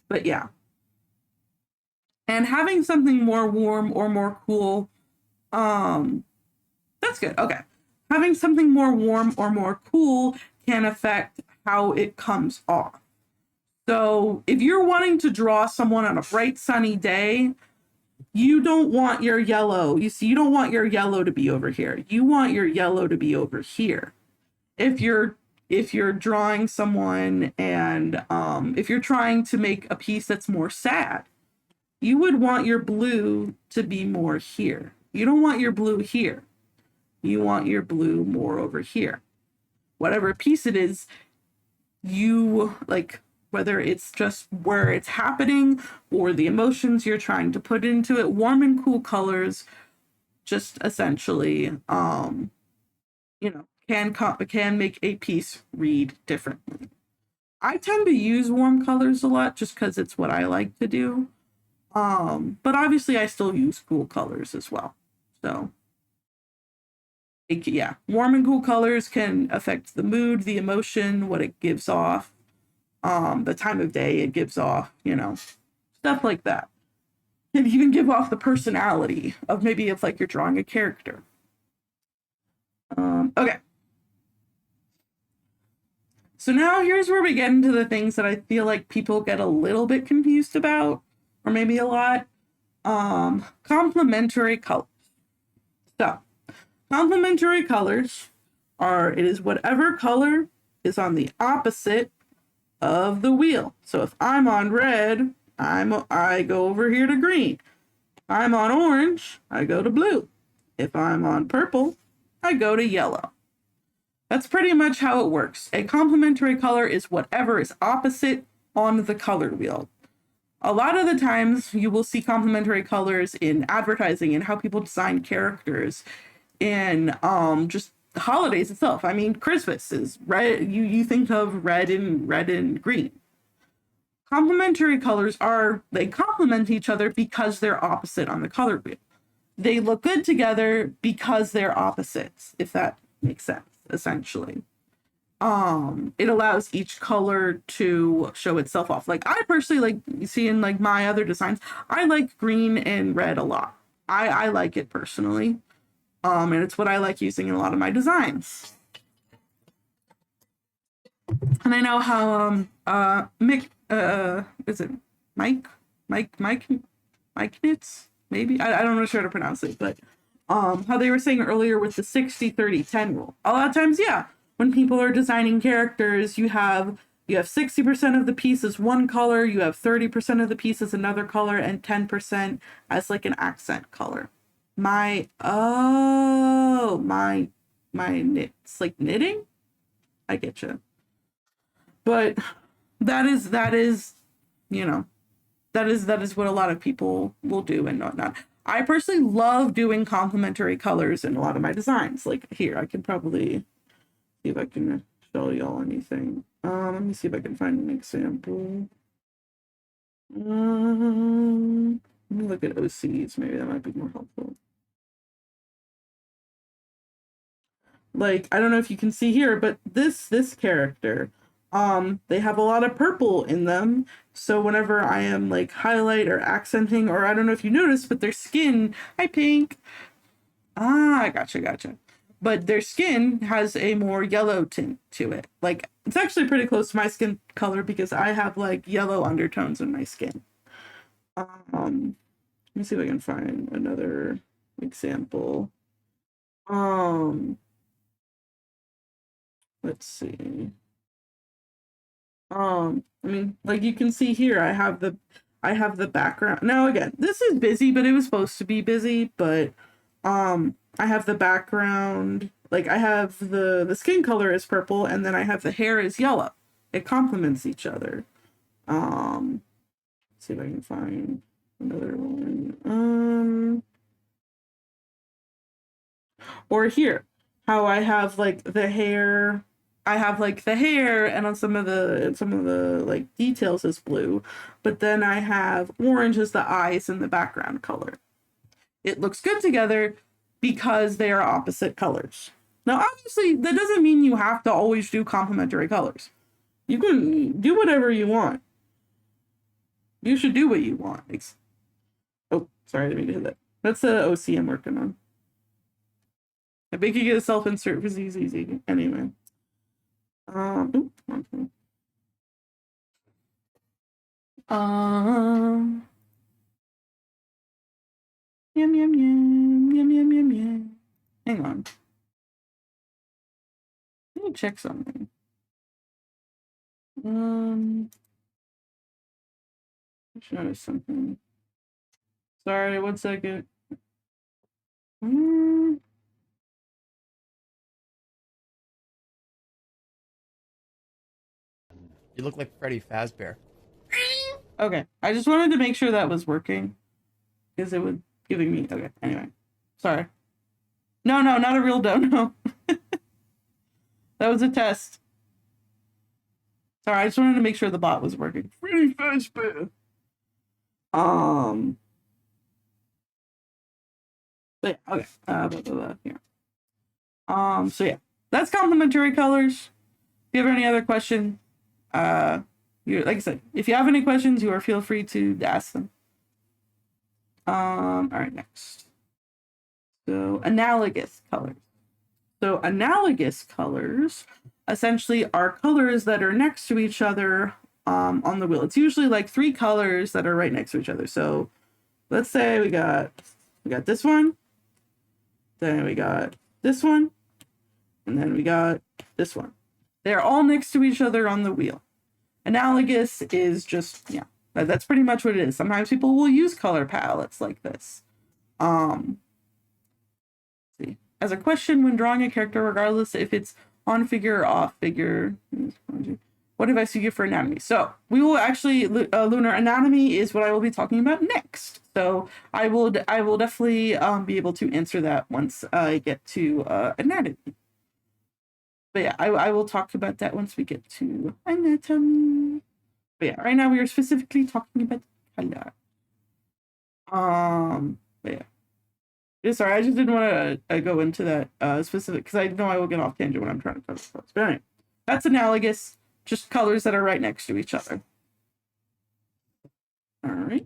But yeah. And having something more warm or more cool, that's good. Okay. Having something more warm or more cool can affect how it comes off. So if you're wanting to draw someone on a bright sunny day, you don't want your yellow. You don't want your yellow to be over here. You want your yellow to be over here. If you're drawing someone and if you're trying to make a piece that's more sad, you would want your blue to be more here. You don't want your blue here. You want your blue more over here. Whatever piece it is, you like, whether it's just where it's happening or the emotions you're trying to put into it, warm and cool colors just essentially, can make a piece read differently. I tend to use warm colors a lot just because it's what I like to do. But obviously I still use cool colors as well. So yeah, warm and cool colors can affect the mood, the emotion, what it gives off, the time of day it gives off, stuff like that. It can even give off the personality of maybe if like you're drawing a character. Okay. So now here's where we get into the things that I feel like people get a little bit confused about, or maybe a lot. Complementary colors. So, complementary colors it is whatever color is on the opposite of the wheel. So if I'm on red, I go over here to green. If I'm on orange, I go to blue. If I'm on purple, I go to yellow. That's pretty much how it works. A complementary color is whatever is opposite on the color wheel. A lot of the times you will see complementary colors in advertising and how people design characters in just the holidays itself. I mean, Christmas is red. You think of red and green. Complementary colors they complement each other because they're opposite on the color wheel. They look good together because they're opposites, if that makes sense, essentially. It allows each color to show itself off. Like I personally like, you see in like my other designs, I like green and red a lot. I like it personally. And it's what I like using in a lot of my designs. And I know how is it Mike? Knits, maybe. I don't know sure how to pronounce it, but how they were saying earlier with the 60-30-10 rule. A lot of times, yeah, when people are designing characters, you have 60% of the piece is one color, you have 30% of the piece is another color, and 10% as like an accent color. My knits, like knitting? I get you. But that is, you know, that is what a lot of people will do and whatnot. I personally love doing complementary colors in a lot of my designs. Like here, I could probably see if I can show y'all anything. Let me see if I can find an example. Let me look at OCs. Maybe that might be more helpful. Like, I don't know if you can see here, but this character, they have a lot of purple in them. So whenever I am like highlight or accenting, or I don't know if you noticed, but their skin, hi pink. Ah, gotcha. But their skin has a more yellow tint to it. Like, it's actually pretty close to my skin color because I have like yellow undertones in my skin. Let me see if I can find another example. Let's see. I mean, like you can see here, I have the background. Now again, this is busy, but it was supposed to be busy, but I have the background, like I have the skin color is purple, and then I have the hair is yellow. It complements each other. Let's see if I can find another one. Or here, how I have like the hair. I have like the hair, and on some of the like details is blue, but then I have orange as the eyes and the background color. It looks good together because they are opposite colors. Now, obviously, that doesn't mean you have to always do complementary colors. You can do whatever you want. You should do what you want. Oh, sorry, I didn't mean to hit that. That's the OC I'm working on. I think you get a self-insert for easy. Anyway. Okay. Yum. Hang on. Let me check something. Just noticed something. Sorry, 1 second. You look like Freddy Fazbear. Okay, I just wanted to make sure that was working because it was giving me. Okay, anyway, sorry. No, not a real dono. That was a test. Sorry, I just wanted to make sure the bot was working. Freddy Fazbear. But yeah, okay. Here. So yeah, that's complementary colors. If you have any other question, like I said, if you have any questions, you are feel free to ask them. All right, next. So analogous colors. So analogous colors essentially are colors that are next to each other on the wheel. It's usually like 3 colors that are right next to each other. So let's say we got this one, then we got this one, and then we got this one. They're all next to each other on the wheel. Analogous is just, yeah, that's pretty much what it is. Sometimes people will use color palettes like this. See, as a question when drawing a character, regardless if it's on figure or off figure, what advice do you give for anatomy? So we will actually, lunar anatomy is what I will be talking about next. So I will definitely be able to answer that once I get to anatomy. But yeah, I will talk about that once we get to anatomy. But yeah, right now we are specifically talking about color. But yeah. Sorry, I just didn't want to go into that specific because I know I will get off tangent when I'm trying to cover colors. But anyway, that's analogous, just colors that are right next to each other. All right.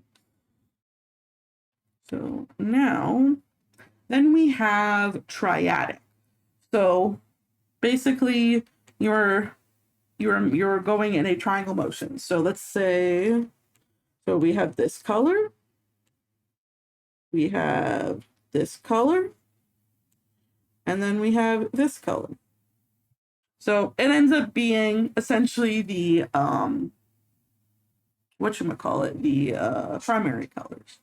So now, then we have triadic. So basically, you're going in a triangle motion. So let's say, so we have this color, we have this color, and then we have this color. So it ends up being essentially the whatchamacallit, the primary colors.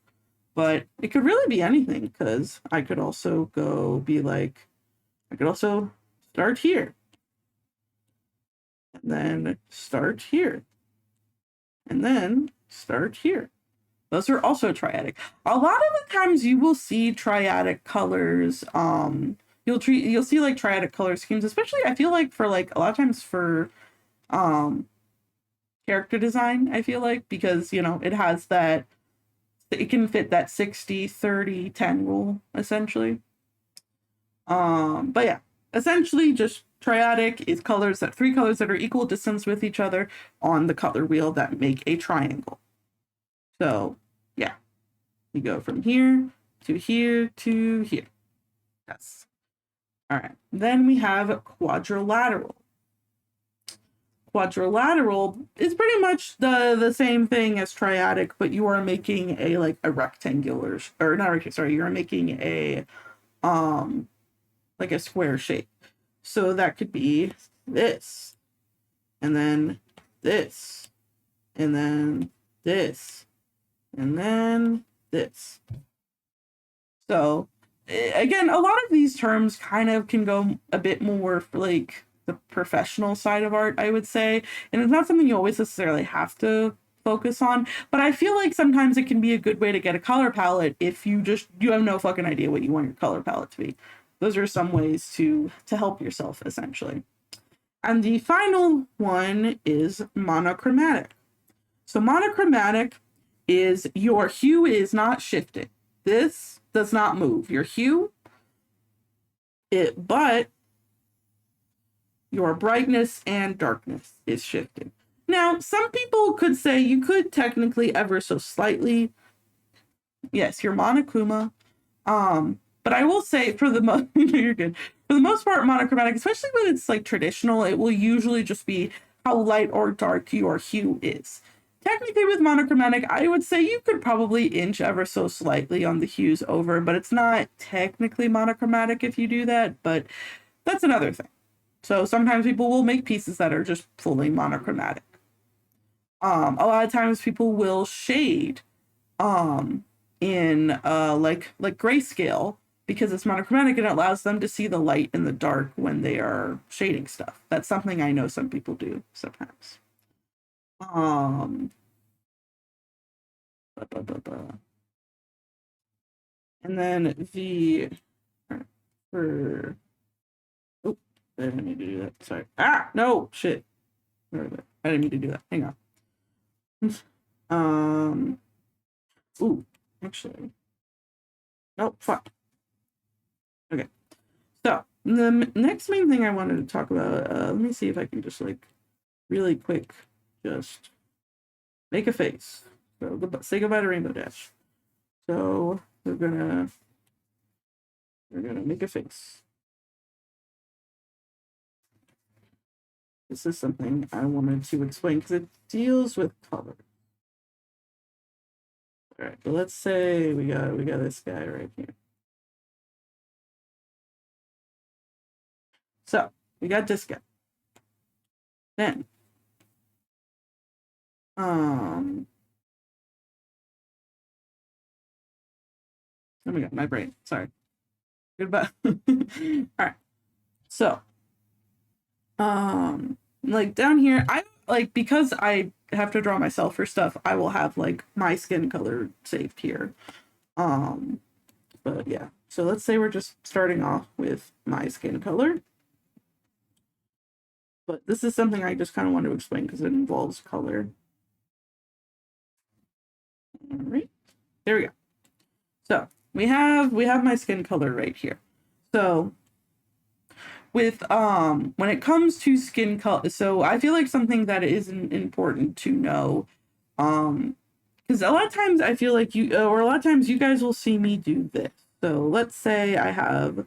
But it could really be anything, because I could also go be like, I could also start here, and then start here, and then start here. Those are also triadic. A lot of the times you will see triadic colors. You'll see like triadic color schemes, especially I feel like for like a lot of times for character design, I feel like, because it has that, it can fit that 60-30-10 rule essentially. But yeah, essentially just triadic is three colors that are equal distance with each other on the color wheel that make a triangle. So yeah, you go from here to here to here. Yes. All right. Then we have quadrilateral. Quadrilateral is pretty much the same thing as triadic, but you are making a rectangular, or not rectangular, sorry, you're making a like a square shape. So that could be this, and then this, and then this, and then this. So again, a lot of these terms kind of can go a bit more for like the professional side of art, I would say. And it's not something you always necessarily have to focus on, but I feel like sometimes it can be a good way to get a color palette if you have no fucking idea what you want your color palette to be. Those are some ways to help yourself essentially. And the final one is monochromatic. So monochromatic is your hue is not shifting. This does not move. Your hue, but your brightness and darkness is shifting. Now, some people could say you could technically ever so slightly, yes, you're monochroma. But I will say for the most, you're good. For the most part, monochromatic, especially when it's like traditional, it will usually just be how light or dark your hue is. Technically with monochromatic, I would say you could probably inch ever so slightly on the hues over, but it's not technically monochromatic if you do that, but that's another thing. So sometimes people will make pieces that are just fully monochromatic. A lot of times people will shade in like grayscale because it's monochromatic and it allows them to see the light and the dark when they are shading stuff. That's something I know some people do sometimes. And then for oh, I didn't need to do that. Sorry. No shit. I didn't mean to do that. Hang on. Ooh, actually. Nope. Fuck. Okay. So the next main thing I wanted to talk about. Let me see if I can just like really quick just make a face. So say goodbye to Rainbow Dash. So we're gonna make a face. This is something I wanted to explain because it deals with color. All right, but let's say we got this guy right here. So we got this guy. Then oh my god, my brain. Sorry. Goodbye. All right. So like down here, I like, because I have to draw myself for stuff, I will have like my skin color saved here. But yeah, so let's say we're just starting off with my skin color. But this is something I just kind of want to explain because it involves color. All right, there we go. So we have my skin color right here. So with when it comes to skin color, so I feel like something that is important to know, because a lot of times I feel like a lot of times you guys will see me do this. So let's say I have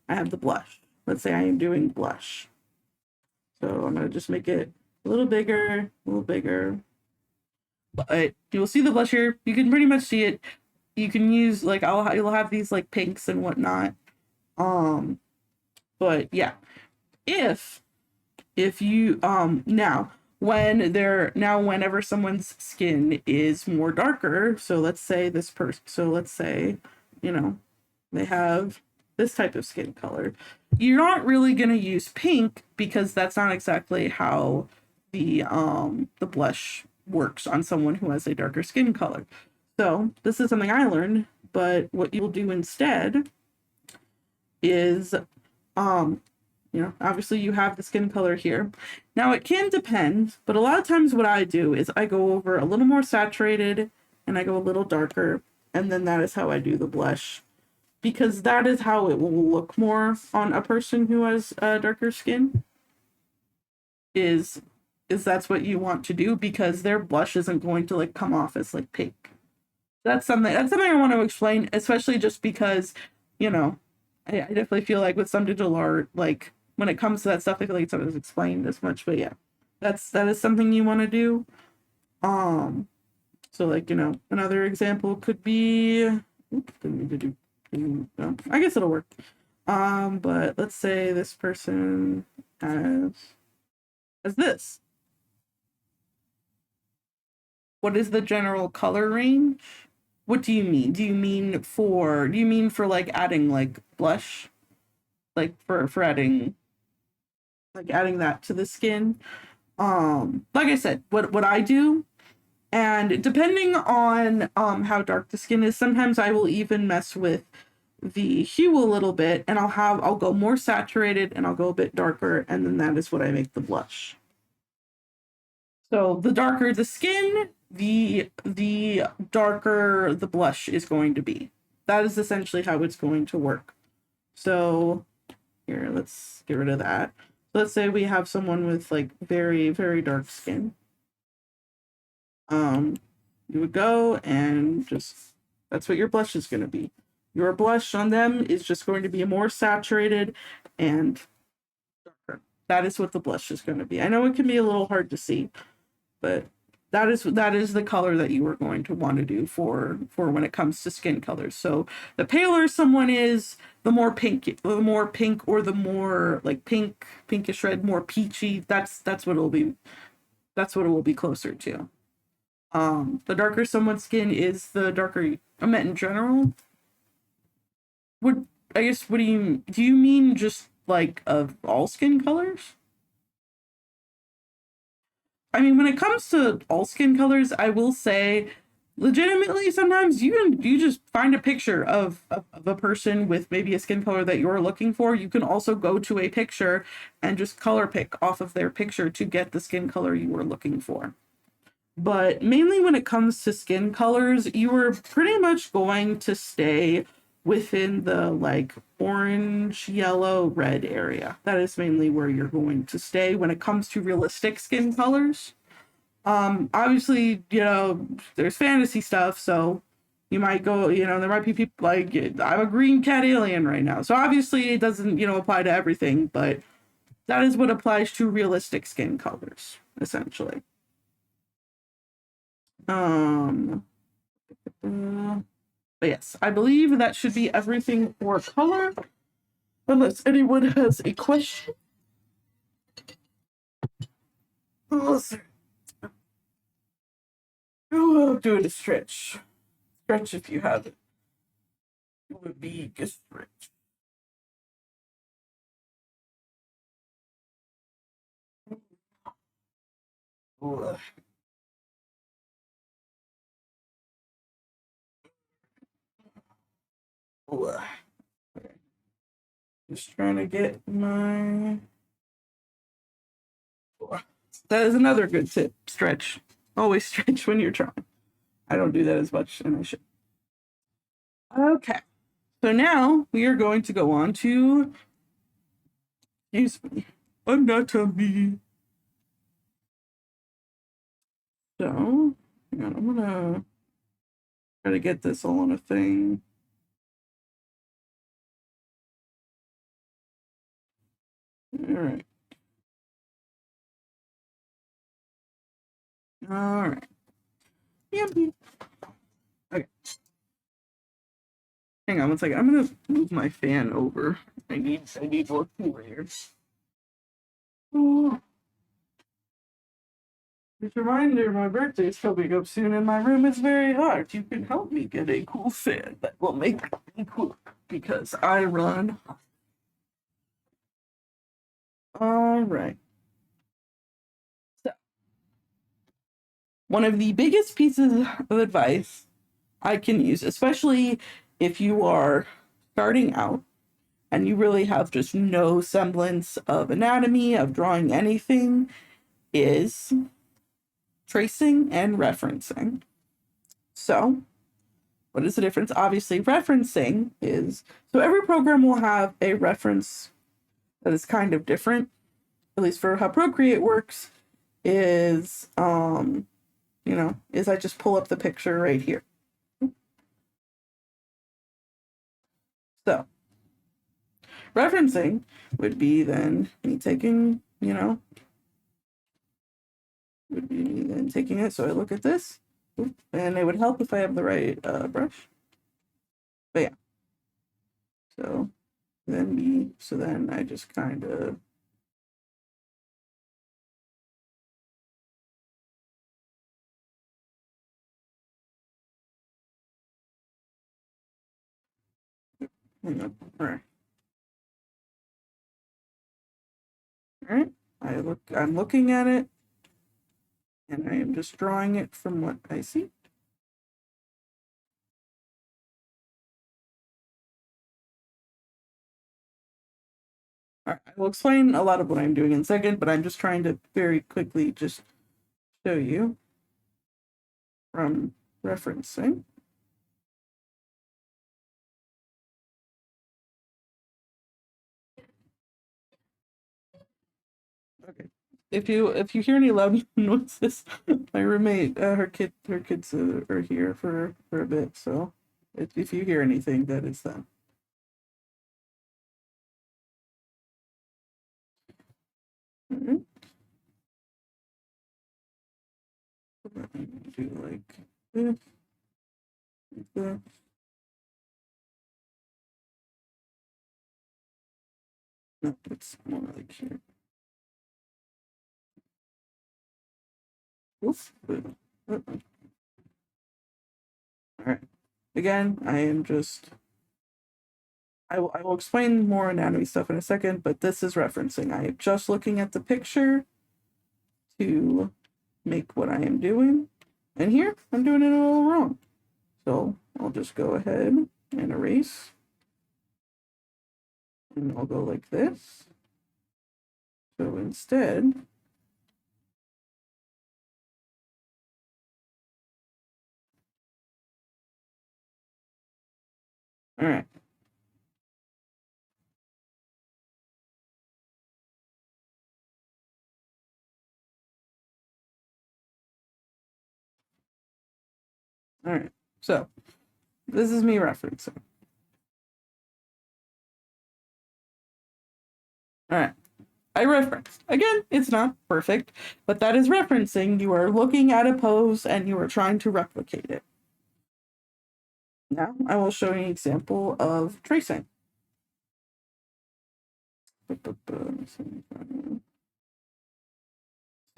the blush. Let's say I am doing blush. So I'm gonna just make it a little bigger, But you'll see the blush here. You can pretty much see it. you can use like you'll have these like pinks and whatnot. But yeah, if you whenever someone's skin is more darker, so let's say you know they have this type of skin color, you're not really going to use pink because that's not exactly how the blush works on someone who has a darker skin color. So this is something I learned, but what you'll do instead is obviously you have the skin color here. Now it can depend, but a lot of times what I do is I go over a little more saturated and I go a little darker, and then that is how I do the blush, because that is how it will look more on a person who has darker skin. Is that's what you want to do, because their blush isn't going to like come off as like pink. That's something I want to explain, especially just because, I definitely feel like with some digital art, like when it comes to that stuff, I feel like it's not explained as much. But yeah, that is something you want to do. So like, another example could be, oops, didn't mean to do, no, I guess it'll work. But let's say this person has this. What is the general color range? What do you mean? Do you mean for like adding like blush? Like for adding that to the skin? Like I said, what I do, and depending on how dark the skin is, sometimes I will even mess with the hue a little bit, and I'll go more saturated and I'll go a bit darker, and then that is what I make the blush. So the darker the skin, the darker the blush is going to be. That is essentially how it's going to work. So here, let's get rid of that. Let's say we have someone with like very, very dark skin. You would go and that's what your blush is going to be. Your blush on them is just going to be more saturated and darker. That is what the blush is going to be. I know it can be a little hard to see, but that is the color that you are going to want to do for when it comes to skin colors. So the paler someone is, the more pink, or the more like pinkish red, more peachy. That's what it will be. That's what it will be closer to. The darker someone's skin is, the darker I meant in general. What do you mean just like of all skin colors? I mean, when it comes to all skin colors, I will say, legitimately, sometimes you just find a picture of a person with maybe a skin color that you're looking for. You can also go to a picture and just color pick off of their picture to get the skin color you were looking for. But mainly when it comes to skin colors, you are pretty much going to stay within the like orange, yellow, red area. That is mainly where you're going to stay when it comes to realistic skin colors. Obviously, there's fantasy stuff, so you might go, there might be people like, I'm a green cat alien right now. So obviously it doesn't, apply to everything, but that is what applies to realistic skin colors, essentially. But yes, I believe that should be everything for color. Unless anyone has a question. Oh, do it a stretch. Stretch if you have it. It would be a stretch. Ooh. Ooh. Okay. Just trying to get my. That is another good tip. Stretch. Always stretch when you're trying. I don't do that as much, and I should. Okay. So now we are going to go on to, excuse me, anatomy. So, hang on, I'm gonna try to get this all on a thing. All right. All right. Yep. Okay. Hang on one second. I'm gonna move my fan over. I need more cool air. Oh. Just a reminder, my birthday's coming up soon and my room is very hot. You can help me get a cool fan that will make me cool because I run hot. Alright. So, one of the biggest pieces of advice I can use, especially if you are starting out and you really have just no semblance of anatomy, of drawing anything, is tracing and referencing. So, what is the difference? Obviously, referencing is, so every program will have a reference that is kind of different, at least for how Procreate works, is, is I just pull up the picture right here. So, referencing would be then me taking, would be me then taking it. So I look at this, and it would help if I have the right brush. But yeah. So then I just kind of hang on. All right. All right. I'm looking at it and I am just drawing it from what I see. All right. I will explain a lot of what I'm doing in a second, but I'm just trying to very quickly just show you from referencing. Okay. If you hear any loud noises, my roommate, her kids are here for a bit. So if you hear anything, that is them. Mm-hmm. Do like this, like this. No, it's more like here. Oops. All right. Again, I am just. I will explain more anatomy stuff in a second, but this is referencing. I am just looking at the picture to make what I am doing. And here, I'm doing it all wrong. So I'll just go ahead and erase. And I'll go like this. So instead, all right. All right. So this is me referencing. All right. I referenced. Again, it's not perfect, but that is referencing. You are looking at a pose and you are trying to replicate it. Now I will show you an example of tracing.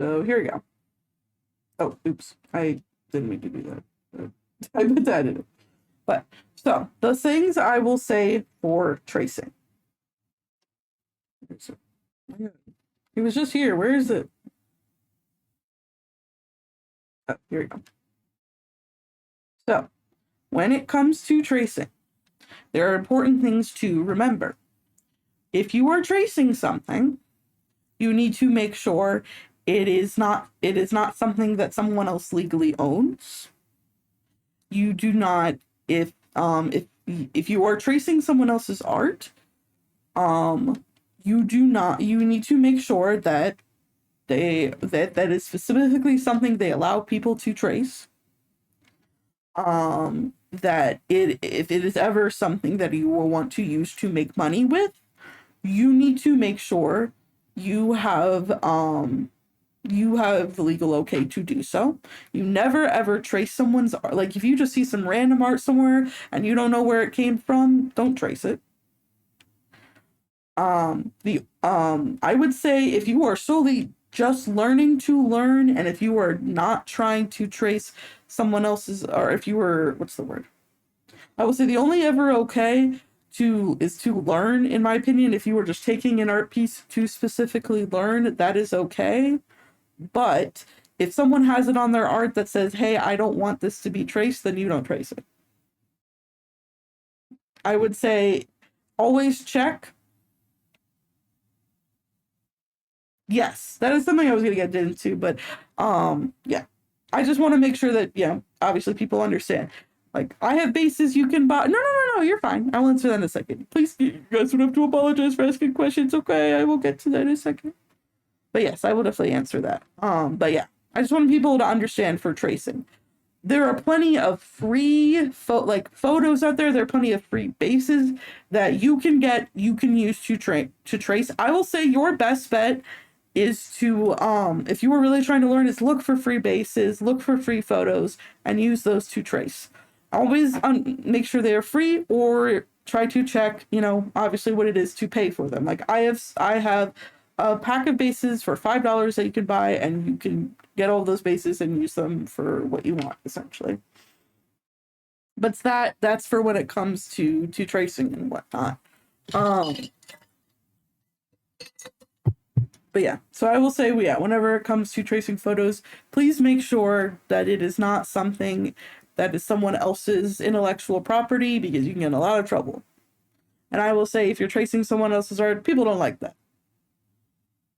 So here we go. Oh, oops. I didn't mean to do that. I put that in it. But so the things I will say for tracing. He was just here. Where is it? Oh, here we go. So when it comes to tracing, there are important things to remember. If you are tracing something, you need to make sure it is not something that someone else legally owns. You do not if you are tracing someone else's art, you need to make sure that that is specifically something they allow people to trace. That if it is ever something that you will want to use to make money with, you need to make sure you have you have the legal okay to do so. You never ever trace someone's art. Like if you just see some random art somewhere and you don't know where it came from, don't trace it. The I would say if you are solely just learning to learn, and if you are not trying to trace someone else's, or if you were, what's the word? I will say the only ever okay to is to learn, in my opinion. If you were just taking an art piece to specifically learn, that is okay. But if someone has it on their art that says, hey, I don't want this to be traced, then you don't trace it. I would say always check. Yes, that is something I was going to get into, but yeah. I just want to make sure that, yeah, obviously people understand. Like, I have bases you can buy. No, you're fine. I'll answer that in a second. Please, you guys don't have to apologize for asking questions. Okay, I will get to that in a second. But yes, I will definitely answer that. But yeah, I just want people to understand for tracing. There are plenty of free photos out there. There are plenty of free bases that you can get, you can use to trace. I will say your best bet is to if you were really trying to learn, is look for free bases, look for free photos, and use those to trace. Always make sure they are free, or try to check, obviously what it is to pay for them. Like I have a pack of bases for $5 that you can buy, and you can get all those bases and use them for what you want, essentially. But that's for when it comes to tracing and whatnot. But yeah, so I will say, yeah, whenever it comes to tracing photos, please make sure that it is not something that is someone else's intellectual property, because you can get in a lot of trouble. And I will say, if you're tracing someone else's art, people don't like that.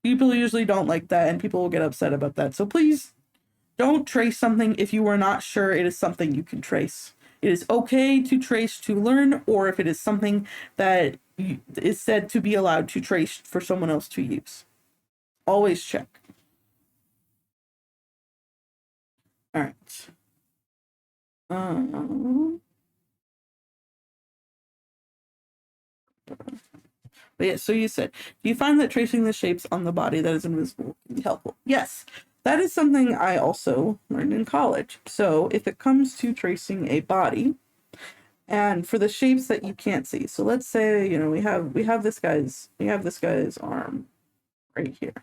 People usually don't like that, and people will get upset about that. So please don't trace something if you are not sure it is something you can trace. It is okay to trace to learn, or if it is something that is said to be allowed to trace for someone else to use. Always check. All right. But yeah, so you said, do you find that tracing the shapes on the body that is invisible can be helpful? Yes, that is something I also learned in college. So if it comes to tracing a body, and for the shapes that you can't see, so let's say, we have this guy's arm right here.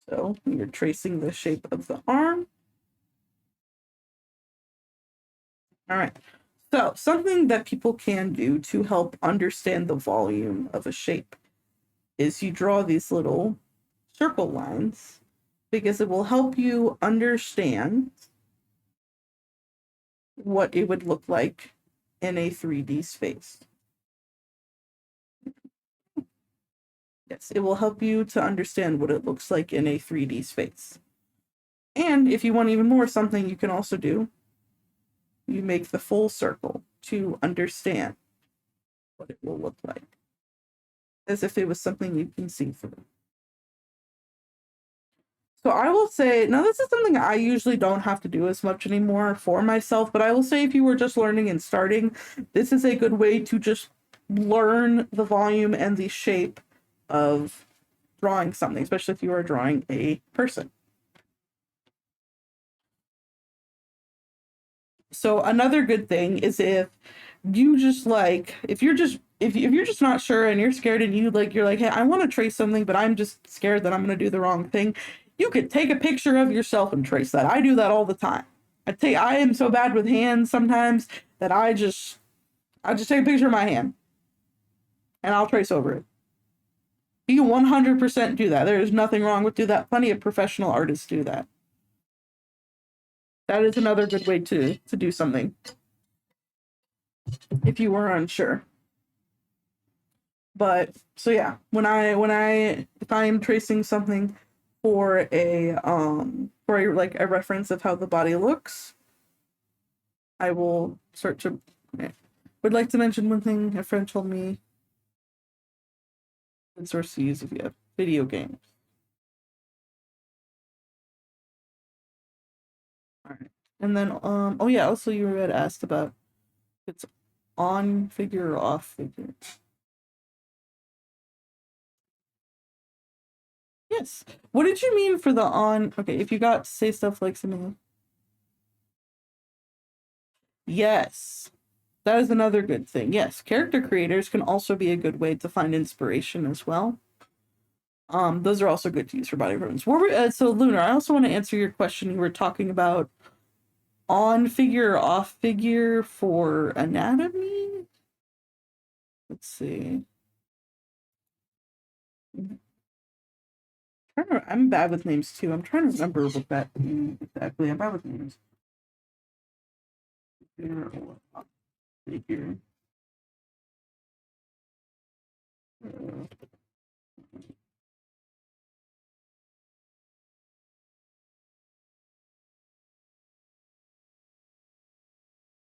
So you're tracing the shape of the arm. All right. So something that people can do to help understand the volume of a shape is you draw these little circle lines, because it will help you understand what it would look like in a 3D space. Yes, it will help you to understand what it looks like in a 3D space. And if you want even more, something you can also do, you make the full circle to understand what it will look like, as if it was something you can see through. So I will say, now this is something I usually don't have to do as much anymore for myself, but I will say if you were just learning and starting, this is a good way to just learn the volume and the shape of drawing something, especially if you are drawing a person. So another good thing is if you just if you're just not sure and you're scared, and you're like, hey, I want to trace something, but I'm just scared that I'm going to do the wrong thing. You could take a picture of yourself and trace that. I do that all the time. I am so bad with hands sometimes that I just take a picture of my hand and I'll trace over it. You can 100% do that. There is nothing wrong with do that. Plenty of professional artists do that. That is another good way to do something if you were unsure. But so yeah, if I am tracing something for a a reference of how the body looks, I will start to would like to mention one thing a friend told me. Good source to use if you have video games. All right. And then oh yeah, also you had asked about it's on figure or off figure. Yeah, Yes. What did you mean for the on? Okay, if you got to say stuff like similar. Yes. That is another good thing. Yes, character creators can also be a good way to find inspiration as well. Those are also good to use for body rooms. So Lunar, I also want to answer your question. You were talking about on figure or off figure for anatomy. Let's see. I'm bad with names too. I'm trying to remember what that means exactly. I'm bad with names. Figure or off figure.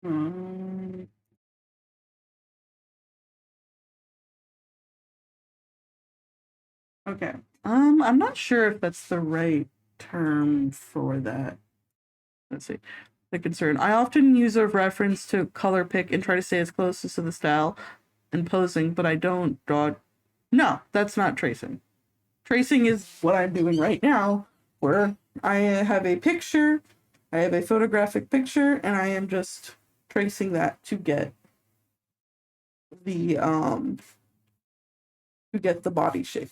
Um, okay. I'm not sure if that's the right term for that. Let's see. The concern. I often use a reference to color pick and try to stay as close to the style and posing, but I don't draw. No, that's not tracing. Tracing is what I'm doing right now, where I have a picture, I have a photographic picture, and I am just tracing that to get the body shape.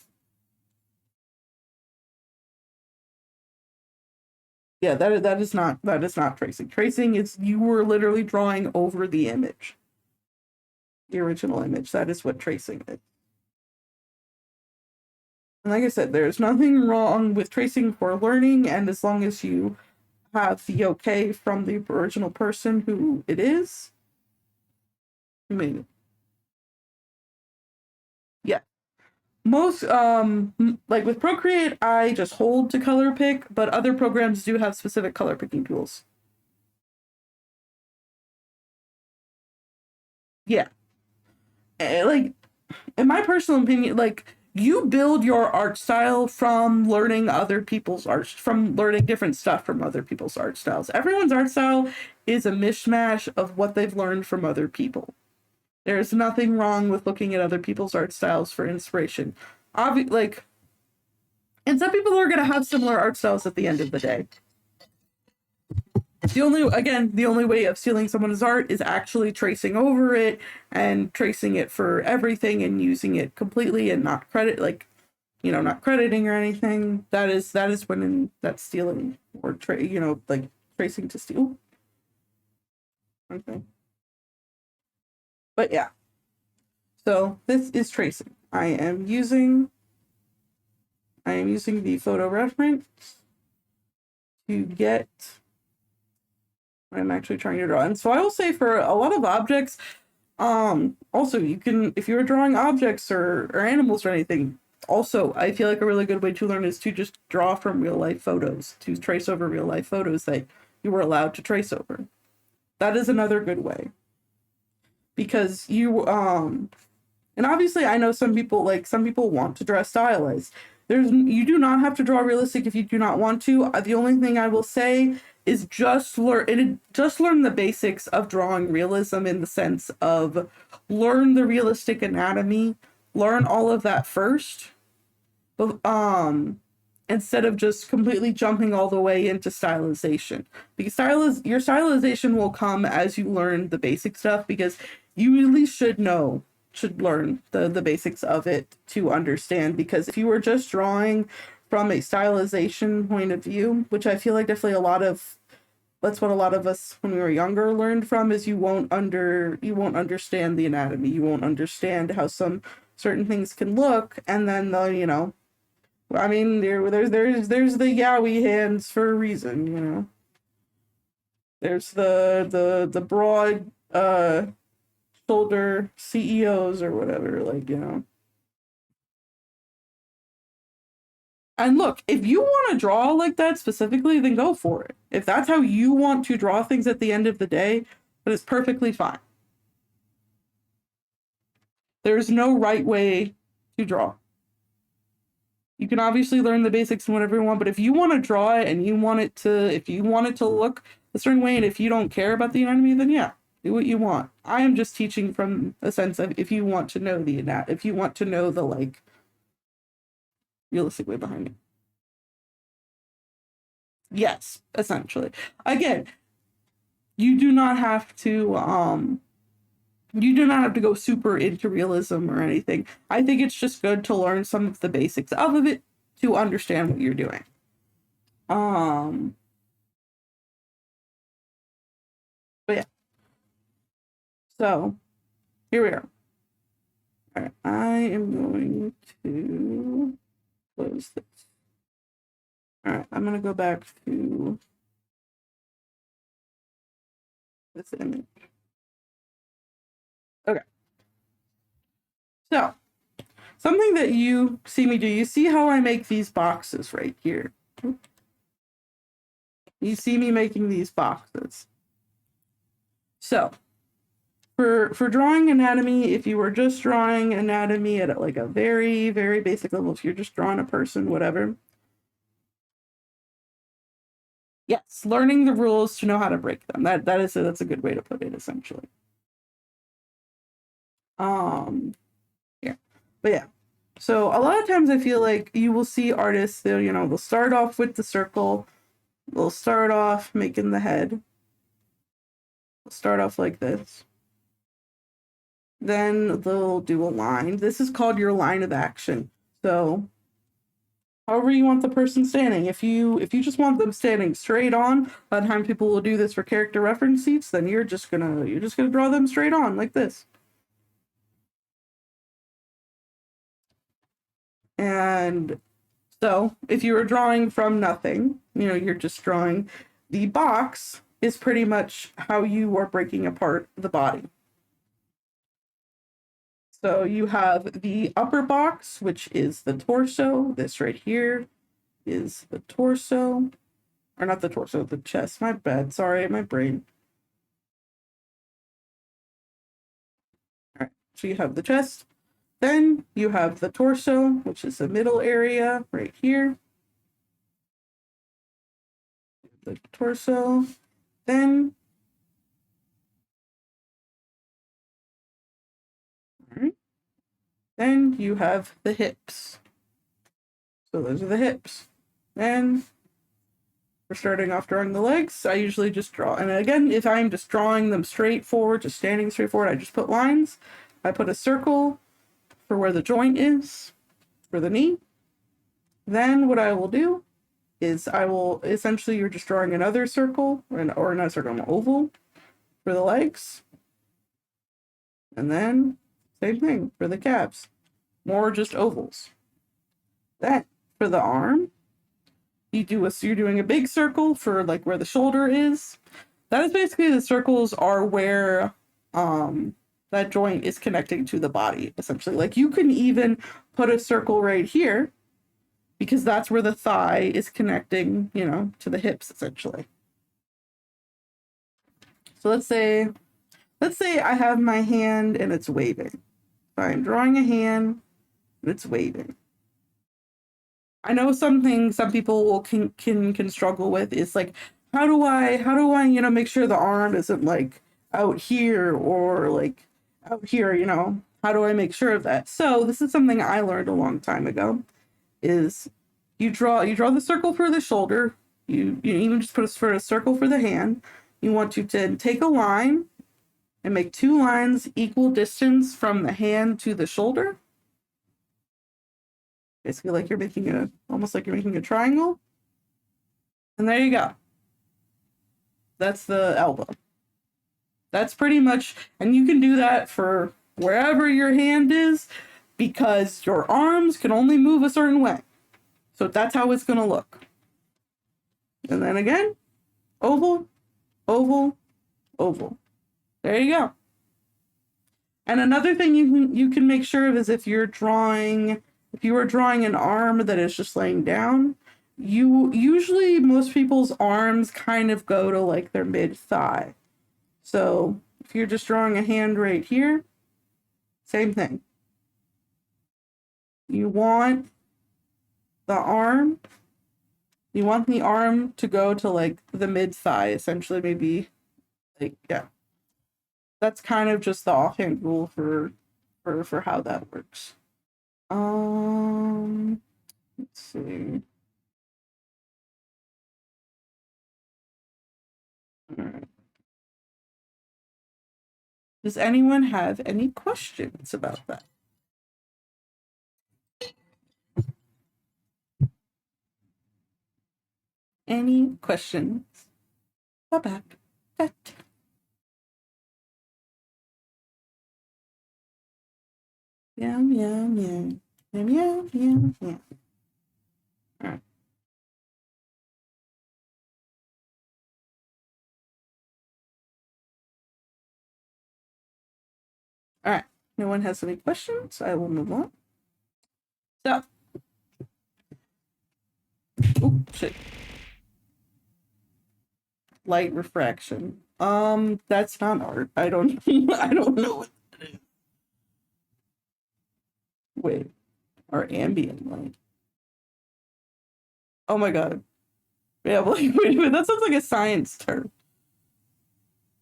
Yeah, that is not tracing. Tracing is you were literally drawing over the image, the original image. That is what tracing is. And like I said, there's nothing wrong with tracing for learning, and as long as you have the okay from the original person who it is, you made it. Yeah. Most like with Procreate, I just hold to color pick, but other programs do have specific color picking tools. Yeah. Like in my personal opinion, like you build your art style from learning other people's art, from learning different stuff from other people's art styles. Everyone's art style is a mishmash of what they've learned from other people. There's nothing wrong with looking at other people's art styles for inspiration. Like, and some people are going to have similar art styles at the end of the day. The only way of stealing someone's art is actually tracing over it and tracing it for everything and using it completely and not not crediting or anything. That is when that's stealing or like tracing to steal. Okay. But yeah. So this is tracing. I am using the photo reference to get what I'm actually trying to draw. And so I will say for a lot of objects, also you can, if you're drawing objects or animals or anything, also I feel like a really good way to learn is to just draw from real life photos, to trace over real life photos that you were allowed to trace over. That is another good way. Because and obviously I know some people want to draw stylized. You do not have to draw realistic if you do not want to. The only thing I will say is just learn the basics of drawing realism, in the sense of learn the realistic anatomy, learn all of that first. But instead of just completely jumping all the way into stylization. Because your stylization will come as you learn the basic stuff, because you really should learn the basics of it to understand. Because if you were just drawing from a stylization point of view, which I feel like definitely that's what a lot of us when we were younger learned from, is you won't understand the anatomy, you won't understand how some certain things can look, and then I mean, there's the yaoi hands for a reason, There's the broad shoulder CEOs or whatever, And look, if you want to draw like that specifically, then go for it. If that's how you want to draw things at the end of the day, that is perfectly fine. There's no right way to draw. You can obviously learn the basics and whatever you want, but if you want to draw it and if you want it to look a certain way, and if you don't care about the anatomy, then yeah, do what you want. I am just teaching from a sense of, if you want to know the realistic way behind it. Yes, essentially. Again, you do not have to go super into realism or anything. I think it's just good to learn some of the basics of it to understand what you're doing. Um but yeah. So here we are. All right, I am going to close this. All right, I'm gonna go back to this image. Okay. So something that you see me do, you see how I make these boxes right here. You see me making these boxes. So for drawing anatomy, if you were just drawing anatomy at like a very, very basic level, if you're just drawing a person, whatever. Yes, learning the rules to know how to break them. That's a good way to put it, essentially. Yeah. But yeah. So a lot of times I feel like you will see artists, they'll start off with the circle, they'll start off making the head. They'll start off like this. Then they'll do a line. This is called your line of action. So however you want the person standing. If you just want them standing straight on, by the time people will do this for character reference sheets, then you're just gonna draw them straight on like this. And so if you were drawing from nothing, you're just drawing, the box is pretty much how you are breaking apart the body. So you have the upper box, which is the torso. This right here is the torso. Or not the torso, the chest. My bad. Sorry, my brain. All right. So you have the chest. Then you have the torso, which is the middle area right here. The torso. Then Then you have the hips. So those are the hips. Then for starting off drawing the legs, I usually just draw. And again, if I'm just drawing them straight forward, just standing straight forward, I just put lines. I put a circle for where the joint is for the knee. Then what I will do is essentially, you're just drawing another circle, or not a circle, an oval for the legs. And then same thing for the calves. More just ovals. Then for the arm, you're doing a big circle for like where the shoulder is. That is basically, the circles are where that joint is connecting to the body, essentially. Like you can even put a circle right here because that's where the thigh is connecting, to the hips, essentially. So let's say I have my hand and it's waving. So I'm drawing a hand and it's waving. I know some people can struggle with is like, how do I make sure the arm isn't like out here or like out here, how do I make sure of that? So this is something I learned a long time ago, is you draw the circle for the shoulder, you even just put a circle for the hand. You want to then take a line and make two lines equal distance from the hand to the shoulder. Basically, like almost like you're making a triangle. And there you go. That's the elbow. That's pretty much, and you can do that for wherever your hand is because your arms can only move a certain way. So that's how it's going to look. And then again, oval, oval, oval. There you go. And another thing you can make sure of is if you are drawing an arm that is just laying down, most people's arms kind of go to like their mid thigh. So if you're just drawing a hand right here, same thing. You want the arm to go to like the mid thigh, essentially, maybe like, yeah. That's kind of just the offhand rule for how that works. Let's see. All right. Does anyone have any questions about that? Any questions about that? Meow, meow, meow. Meow, meow, meow, meow. All right. All right. No one has any questions. I will move on. So, oh shit. Light refraction. That's not art. I don't. I don't know what that is. Wait, or ambient light. Oh my god. Yeah. Wait. That sounds like a science term.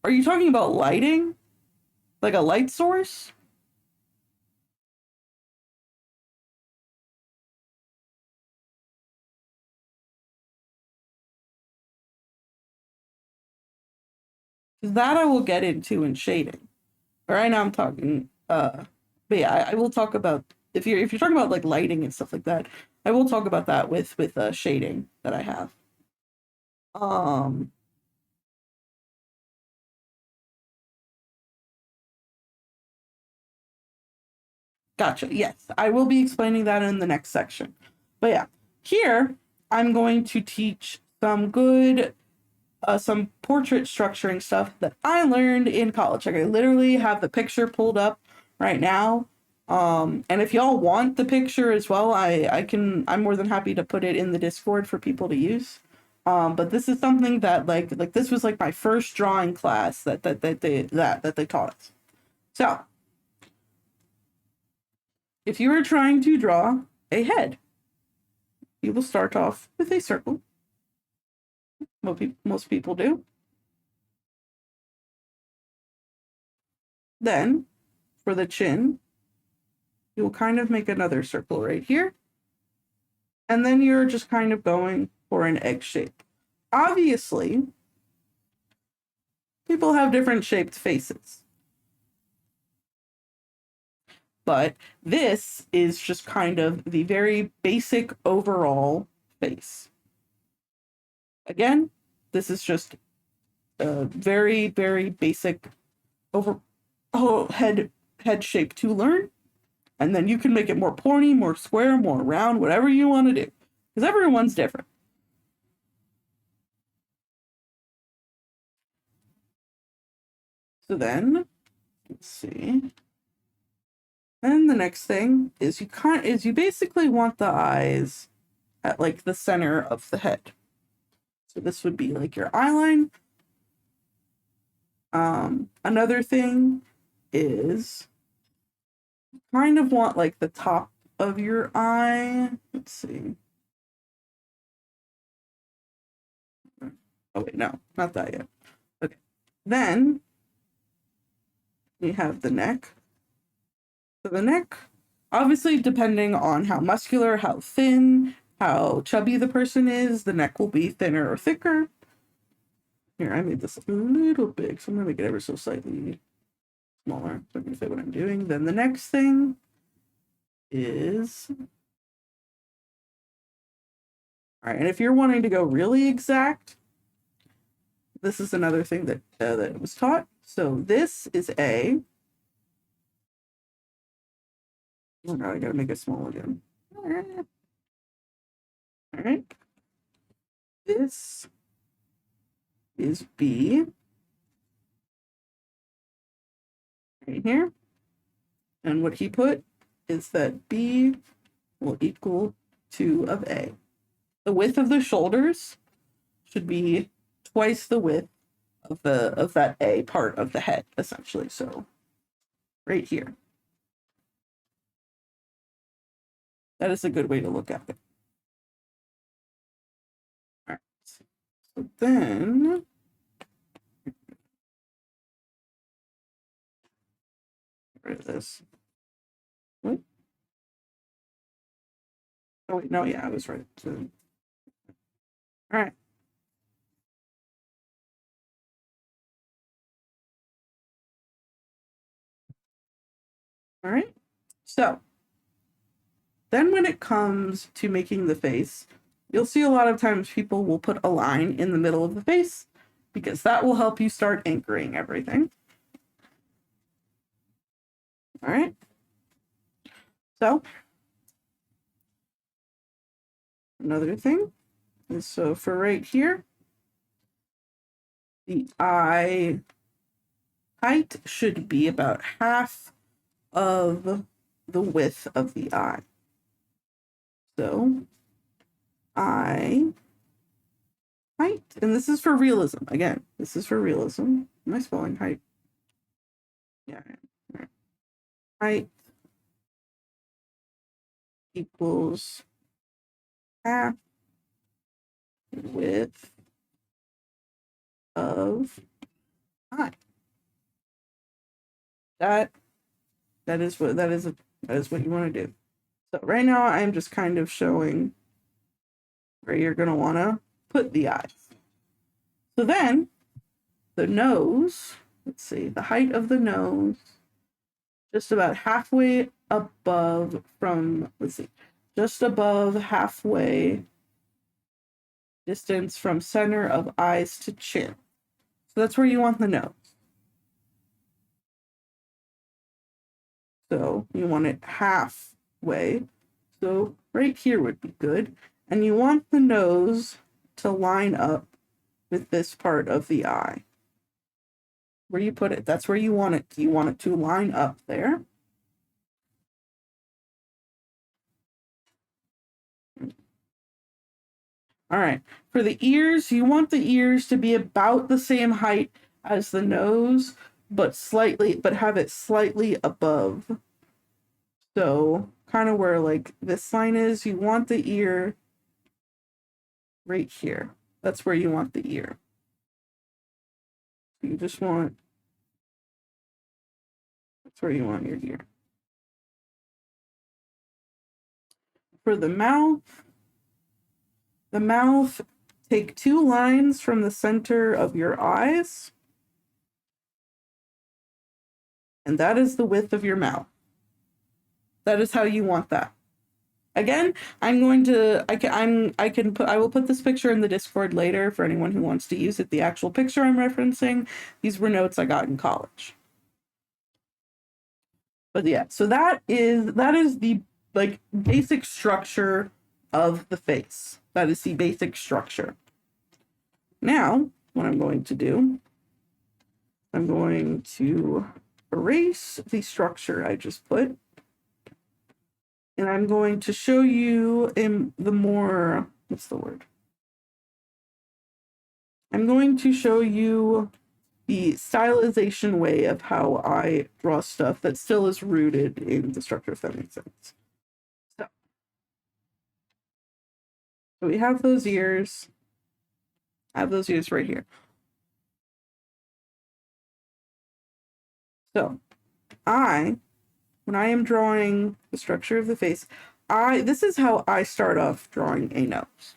Are you talking about lighting? Like a light source? That I will get into in shading. Right now I'm talking but yeah, I will talk about if you're talking about like lighting and stuff like that, I will talk about that with shading that I have. Um Gotcha. Yes, I will be explaining that in the next section. But yeah, here I'm going to teach some portrait structuring stuff that I learned in college. Like I literally have the picture pulled up right now. And if y'all want the picture as well, I'm more than happy to put it in the Discord for people to use. But this is something that like this was like my first drawing class that they taught us. So if you are trying to draw a head, you will start off with a circle. Most people do. Then, for the chin, you'll kind of make another circle right here. And then you're just kind of going for an egg shape. Obviously, people have different shaped faces. But this is just kind of the very basic overall face. Again, this is just a very, very basic head shape to learn. And then you can make it more pointy, more square, more round, whatever you want to do. Because everyone's different. So then, let's see. And the next thing is you basically want the eyes at like the center of the head. So this would be like your eye line. Another thing is kind of want like the top of your eye. Let's see. Oh wait, no, not that yet. Okay. Then we have the neck. So the neck, obviously depending on how muscular, how thin, how chubby the person is, the neck will be thinner or thicker. Here, I made this a little big, so I'm gonna make it ever so slightly smaller. So I'm gonna say what I'm doing. Then the next thing is, all right, and if you're wanting to go really exact, this is another thing that was taught. So this is a, oh god, I gotta make it small again. All right, this is B right here. And what he put is that B will equal 2 of A. The width of the shoulders should be twice the width of that A part of the head, essentially. So right here. That is a good way to look at it. All right. So then get rid of this. What? Oh wait, no, yeah, I was right. So, all right. All right. So then when it comes to making the face, you'll see a lot of times people will put a line in the middle of the face because that will help you start anchoring everything. All right. So another thing is, so for right here, the eye height should be about half of the width of the eye. So eye height, and this is for realism. Again, this is for realism. Am I spelling height? Yeah. Height equals half width of eye. That is what you want to do. So right now I'm just kind of showing where you're going to want to put the eyes. So then the nose, let's see, the height of the nose, just about halfway above from, let's see, just above halfway distance from center of eyes to chin. So that's where you want the nose. So you want it halfway. So right here would be good. And you want the nose to line up with this part of the eye. Where you put it, that's where you want it. You want it to line up there. All right. For the ears, you want the ears to be about the same height as the nose, but have it slightly above. So kind of where like this line is, you want the ear right here. That's where you want the ear. You just want, that's where you want your ear. For the mouth, take 2 lines from the center of your eyes, and that is the width of your mouth. That is how you want that. Again, I will put this picture in the Discord later for anyone who wants to use it. The actual picture I'm referencing, these were notes I got in college. But yeah, so that is the like basic structure of the face. That is the basic structure. Now, what I'm going to do, I'm going to erase the structure I just put. And I'm going to show you in the more, what's the word? I'm going to show you the stylization way of how I draw stuff that still is rooted in the structure, if that makes sense. So we have those ears. I have those ears right here. So when I am drawing the structure of the face, this is how I start off drawing a nose.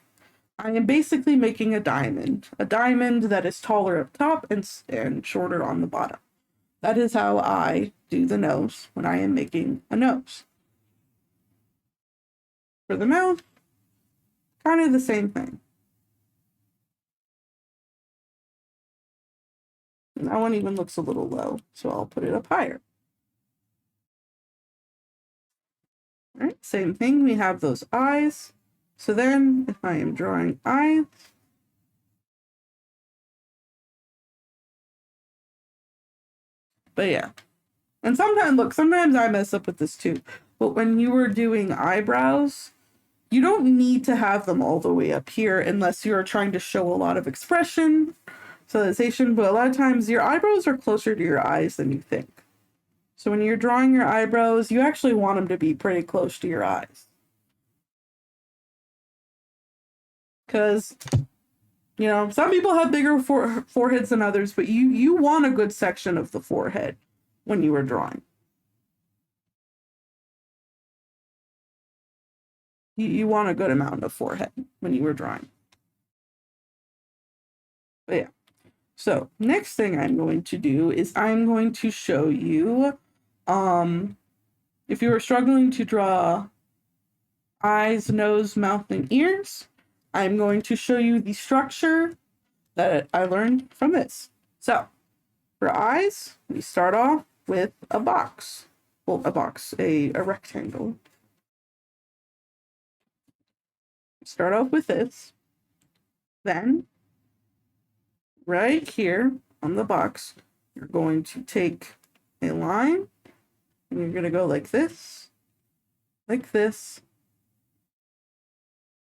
I am basically making a diamond that is taller up top and shorter on the bottom. That is how I do the nose when I am making a nose. For the mouth, kind of the same thing. And that one even looks a little low, so I'll put it up higher. All right, same thing, we have those eyes. So then, if I am drawing eyes, but yeah. And sometimes I mess up with this too. But when you were doing eyebrows, you don't need to have them all the way up here unless you're trying to show a lot of expression, stylization, but a lot of times your eyebrows are closer to your eyes than you think. So when you're drawing your eyebrows, you actually want them to be pretty close to your eyes. Because, you know, some people have bigger foreheads than others, but you want a good section of the forehead when you are drawing. You want a good amount of forehead when you were drawing. But yeah. So next thing I'm going to do is I'm going to show you if you are struggling to draw eyes, nose, mouth, and ears, I'm going to show you the structure that I learned from this. So, for eyes, we start off with a box. Well, a rectangle. Start off with this. Then, right here on the box, you're going to take a line and you're going to go like this,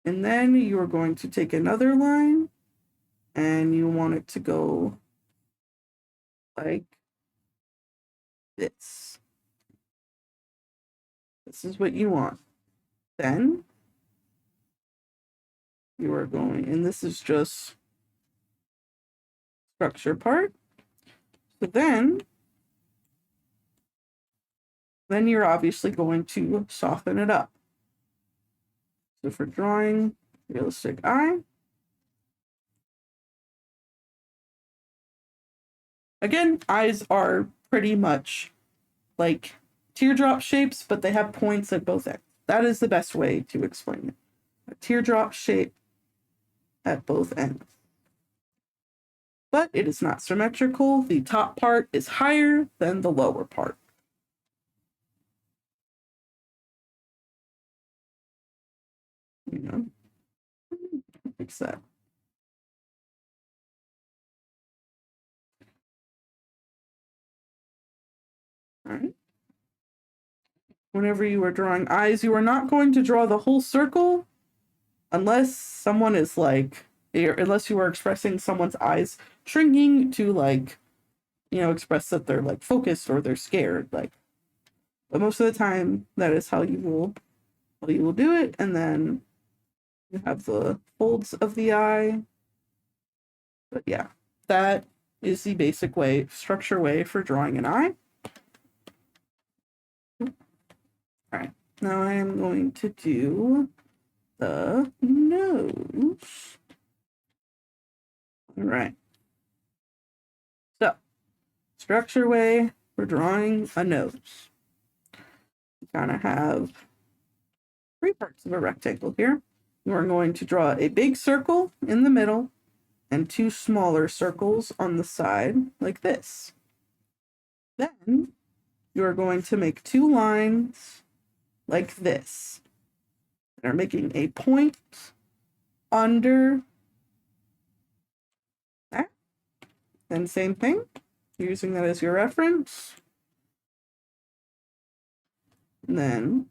and then you are going to take another line and you want it to go like this. This is what you want. Then you are going, and this is just structure part. So then you're obviously going to soften it up. So for drawing realistic eye, again, eyes are pretty much like teardrop shapes, but they have points at both ends. That is the best way to explain it. A teardrop shape at both ends. But it is not symmetrical. The top part is higher than the lower part. You know, fix that. All right. Whenever you are drawing eyes, you are not going to draw the whole circle unless someone is like, unless you are expressing someone's eyes shrinking to like, express that they're like focused or they're scared. Like, but most of the time, that is how you will do it. And then you have the folds of the eye. But yeah, that is the basic structure way for drawing an eye. All right, now I am going to do the nose. All right. So, structure way for drawing a nose. You kind of have 3 parts of a rectangle here. You are going to draw a big circle in the middle and 2 smaller circles on the side, like this. Then you are going to make 2 lines like this that are making a point under that. Then same thing, using that as your reference. And then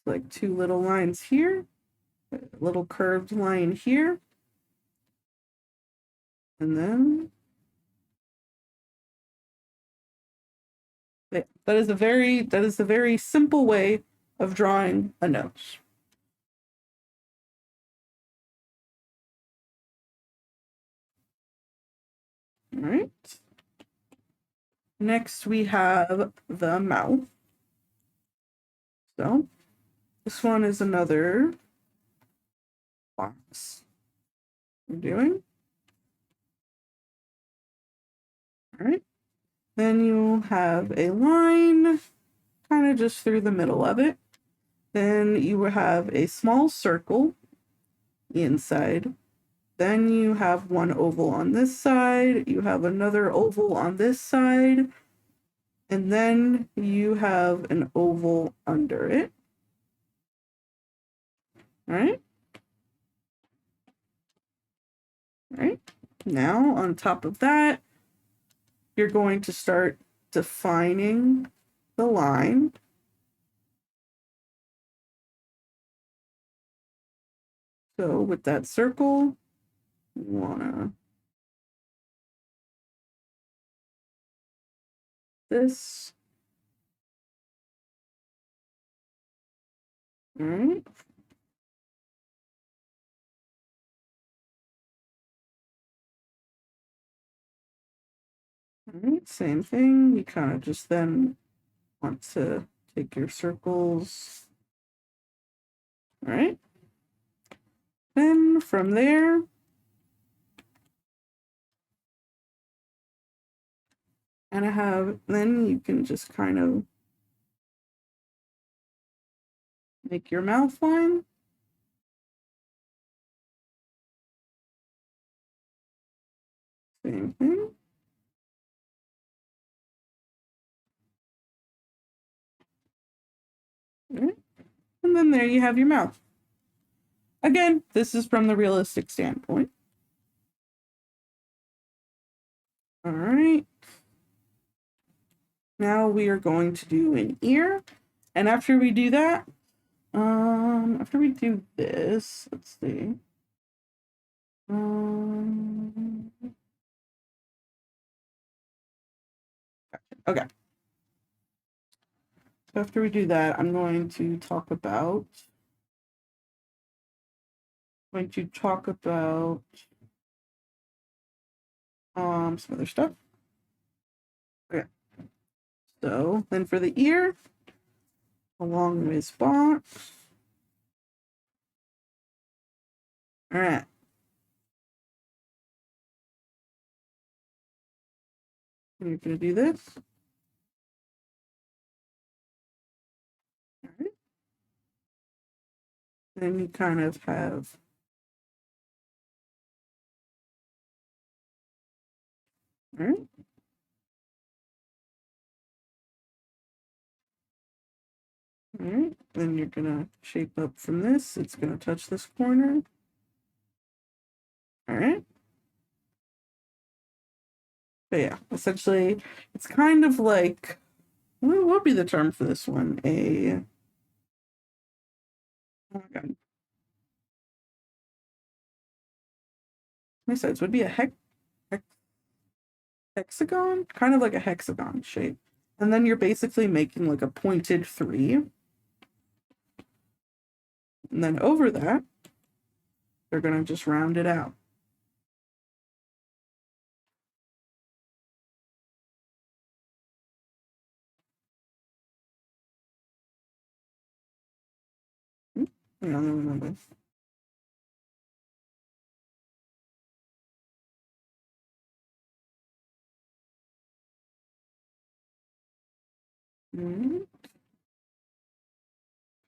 like 2 little lines here, a little curved line here, and then that is a very simple way of drawing a nose. All right. Next we have the mouth. So this one is another box we're doing. All right. Then you have a line kind of just through the middle of it. Then you will have a small circle inside. Then you have one oval on this side. You have another oval on this side. And then you have an oval under it. All right. All right. Now, on top of that, you're going to start defining the line. So with that circle, you want to this. All right. All right, same thing. You kind of just then want to take your circles. All right. Then from there, and then you can just kind of Make your mouth line. Same thing. Right. And then there you have your mouth. Again, this is from the realistic standpoint. All right. Now we are going to do an ear. And after we do that, after we do this, let's see. Okay. So after we do that, I'm going to talk about some other stuff. Okay. So then for the ear, along with box. All right. You're gonna do this. All right. Then you kind of have all right. All right. Then you're gonna shape up from this. It's gonna touch this corner. All right. But yeah, essentially, it's kind of like what would be the term for this one? Oh my god. My sides would be a hexagon, kind of like a hexagon shape. And then you're basically making like a pointed 3. And then over that, they're going to just round it out. I don't remember.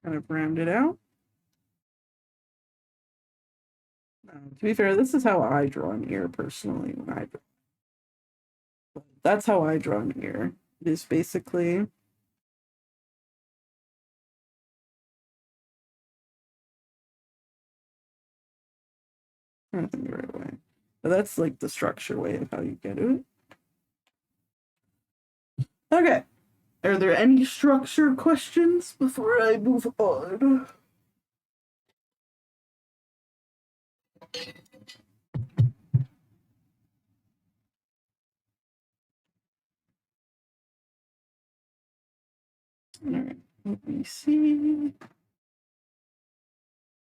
Kind of round it out. To be fair, this is how I draw an ear personally. That's how I draw an ear. It is basically I don't think the right way. But that's like the structure way of how you get it. Okay. Are there any structure questions before I move on? All right, let me see.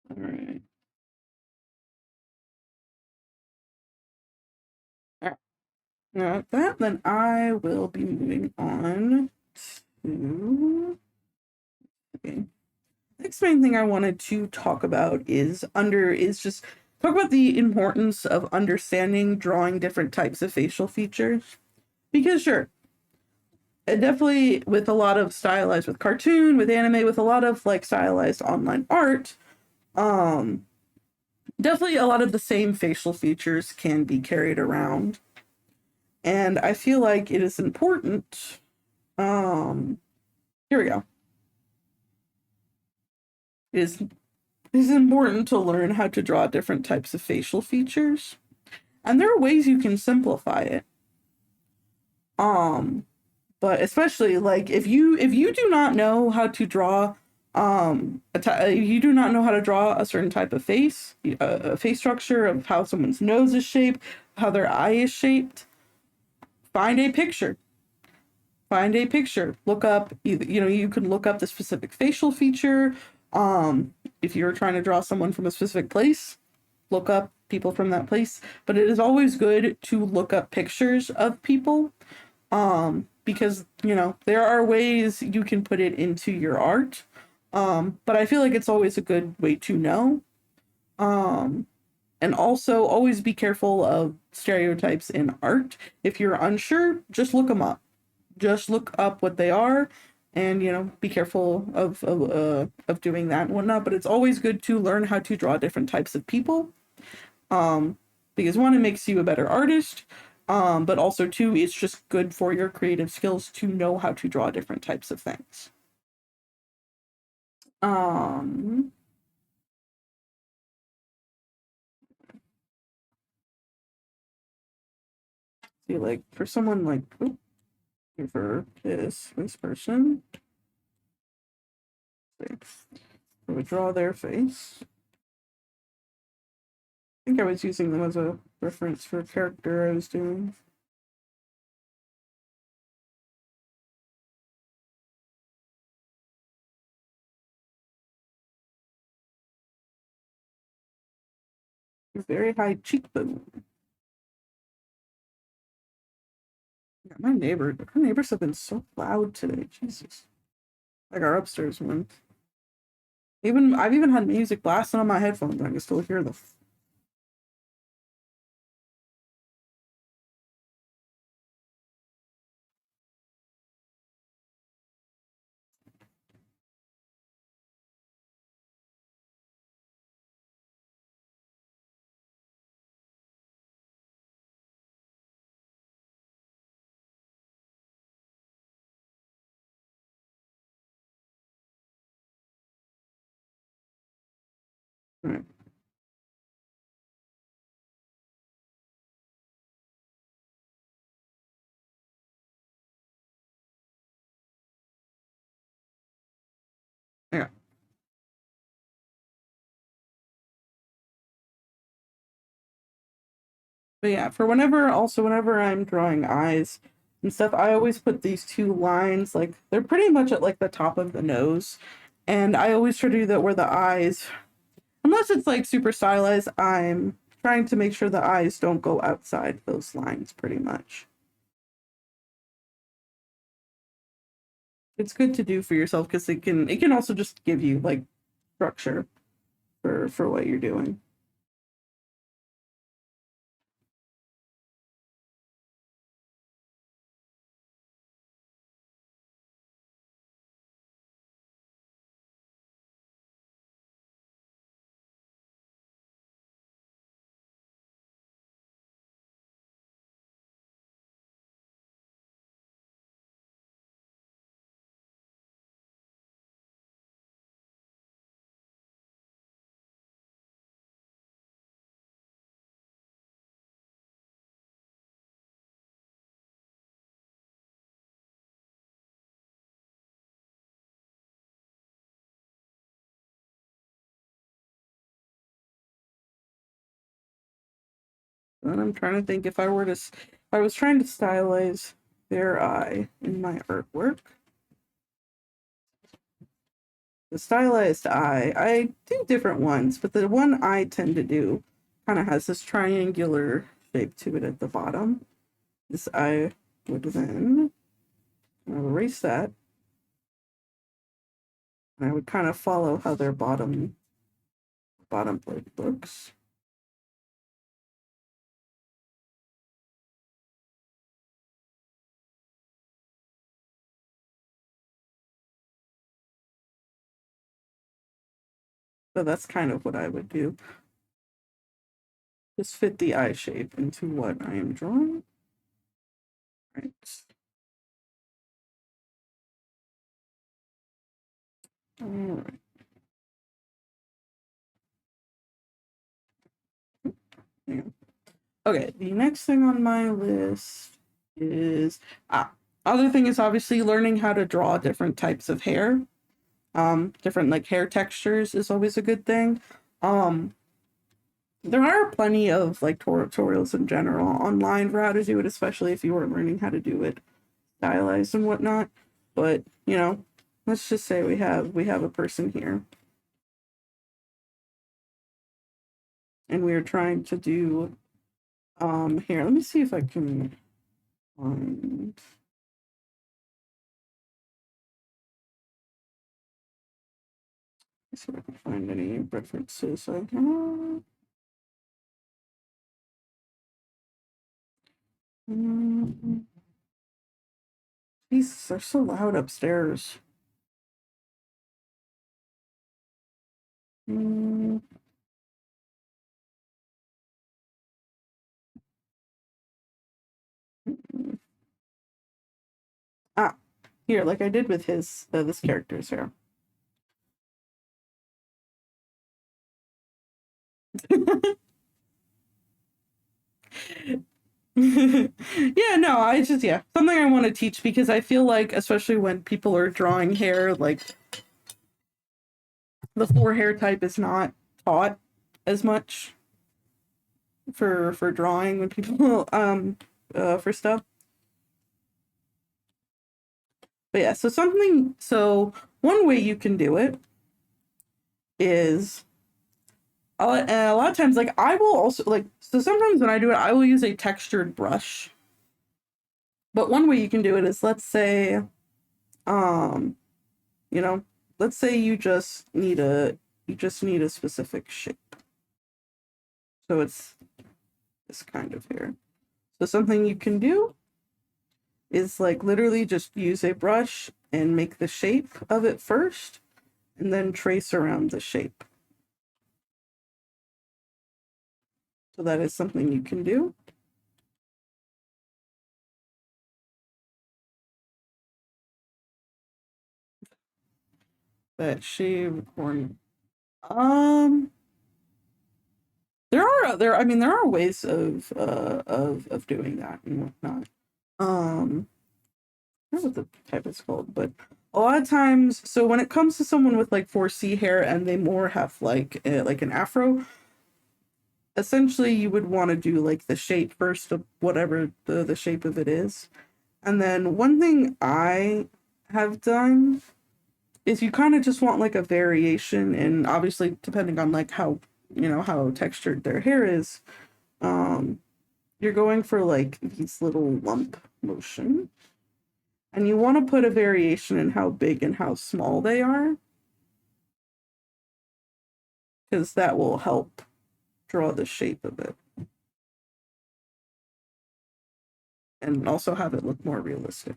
All right. All right. Now that, then I will be moving on to. Okay. Next main thing I wanted to talk about is just talk about the importance of understanding drawing different types of facial features. Because sure, and definitely with a lot of stylized with cartoon, with anime, with a lot of like stylized online art, definitely a lot of the same facial features can be carried around. And I feel like it is important. Here we go. It is important to learn how to draw different types of facial features. And there are ways you can simplify it. But especially like if you do not know how to draw you do not know how to draw a certain type of face, a face structure of how someone's nose is shaped, how their eye is shaped, find a picture. Look up either, you can look up the specific facial feature. If you're trying to draw someone from a specific place, look up people from that place. But it is always good to look up pictures of people. Because there are ways you can put it into your art, but I feel like it's always a good way to know, and also always be careful of stereotypes in art. If you're unsure, just look them up. Just look up what they are, and be careful of doing that and whatnot. But it's always good to learn how to draw different types of people, um, because one, it makes you a better artist, but also two, it's just good for your creative skills to know how to draw different types of things. See, like for someone like for this person, I would draw their face. I think I was using them as a reference for a character I was doing. Very high cheekbone. Yeah, my neighbor, our neighbors have been so loud today. Jesus, like our upstairs one. I've even had music blasting on my headphones. I can still hear the. Right. Yeah. But yeah, for whenever I'm drawing eyes and stuff, I always put these two lines, like they're pretty much at like the top of the nose. And I always try to do that where the eyes, unless it's like super stylized, I'm trying to make sure the eyes don't go outside those lines pretty much. It's good to do for yourself because it can also just give you like structure for what you're doing. And I'm trying to think if I was trying to stylize their eye in my artwork. The stylized eye, I do different ones, but the one I tend to do kind of has this triangular shape to it at the bottom. This I would then erase that, and I would kind of follow how their bottom plate looks. So that's kind of what I would do. Just fit the eye shape into what I am drawing. Right. All right. Yeah. Okay, the next thing on my list is other thing is obviously learning how to draw different types of hair. Different like hair textures is always a good thing. Um, there are plenty of like tutorials in general online for how to do it, especially if you were learning how to do it stylized and whatnot. But let's just say we have a person here, and we are trying to do here. Let me see if I can find. See if I can find any references I have. Jesus, they're so loud upstairs. Mm. Ah, here, like I did with his this character's hair. Yeah, no, something I want to teach because I feel like, especially when people are drawing hair, like the four hair type is not taught as much for drawing when people for stuff. But yeah, so one way you can do it is and a lot of times, like I will also like, so sometimes when I do it, I will use a textured brush. But one way you can do it is, let's say, um, you know, let's say you just need a specific shape. So it's this kind of hair. So something you can do is like literally just use a brush and make the shape of it first, and then trace around the shape. So that is something you can do. That shaved corn. There are ways of doing that and whatnot. I don't know what the type is called, but a lot of times, so when it comes to someone with like 4C hair and they more have like an afro, essentially you would want to do like the shape first of whatever the shape of it is. And then one thing I have done is you kind of just want like a variation, and obviously depending on like how, how textured their hair is, um you're going for like these little lump motion, and you want to put a variation in how big and how small they are, because that will help draw the shape of it and also have it look more realistic.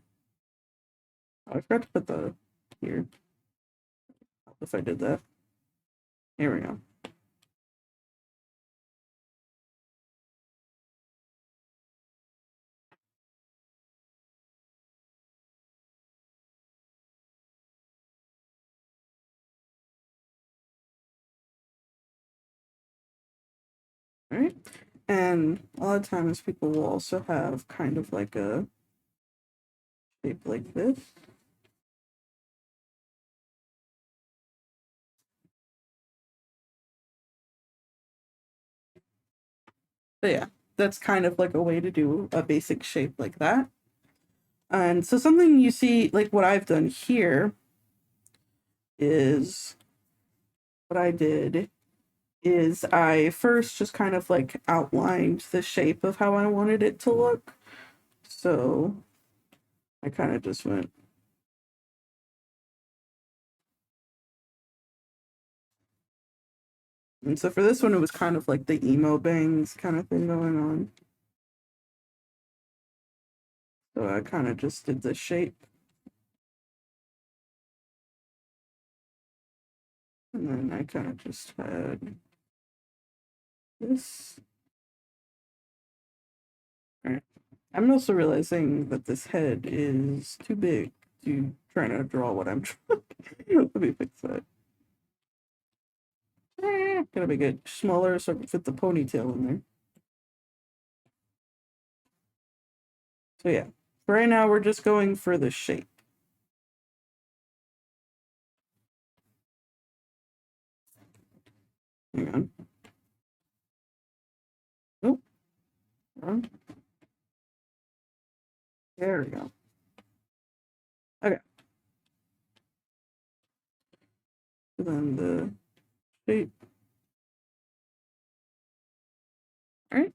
Oh, I forgot to put the here. If I did that, here we go. All right, and a lot of times people will also have kind of like a shape like this. But yeah, that's kind of like a way to do a basic shape like that. And so something you see, like what I've done here, is what I did is I first just kind of like outlined the shape of how I wanted it to look. So I kind of just went. And so for this one, it was kind of like the emo bangs kind of thing going on. So I kind of just did the shape. And then I kind of just had this. All right. I'm also realizing that this head is too big to try to draw what I'm trying. Let me fix that. Gotta make it smaller so I can fit the ponytail in there. So yeah, for right now we're just going for the shape. Hang on. Nope. Wrong. There we go. Okay. So then the shape. All right.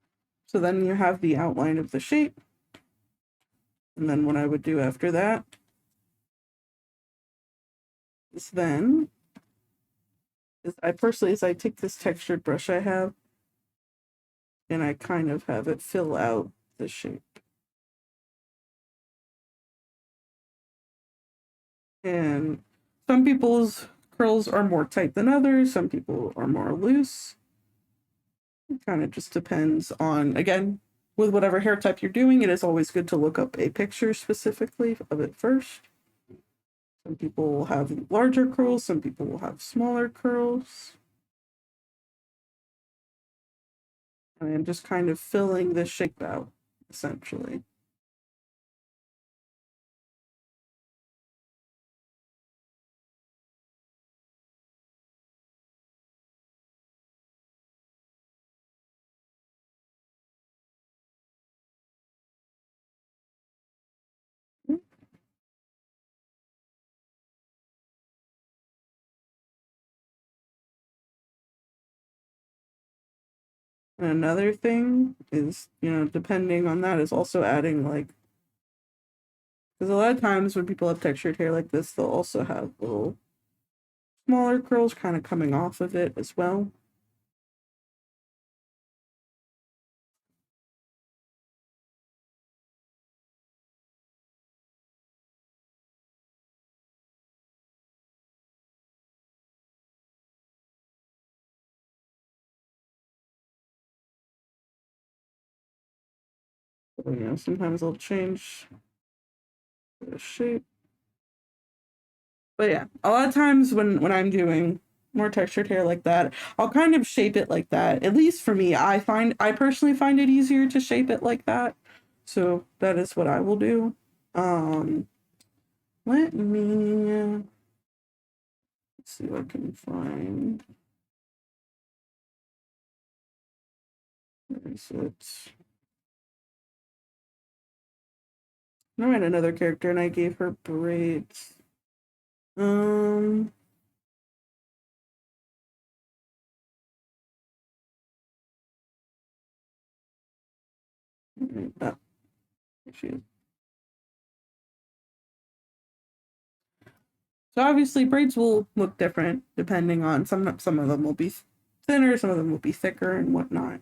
So then you have the outline of the shape. And then what I would do after that is I take this textured brush I have and I kind of have it fill out the shape. And some people's curls are more tight than others. Some people are more loose. It kind of just depends on, again, with whatever hair type you're doing, it is always good to look up a picture specifically of it first. Some people will have larger curls, some people will have smaller curls. And I'm just kind of filling the shape out, essentially. And another thing is, depending on that, is also adding like, because a lot of times when people have textured hair like this, they'll also have little smaller curls kind of coming off of it as well. So, sometimes they'll change the shape. But yeah, a lot of times when I'm doing more textured hair like that, I'll kind of shape it like that. At least for me, I personally find it easier to shape it like that. So that is what I will do. Let me see what I can find. Where is it? I had another character and I gave her braids. Um, oh, she is. So obviously braids will look different depending on some of them will be thinner, some of them will be thicker and whatnot.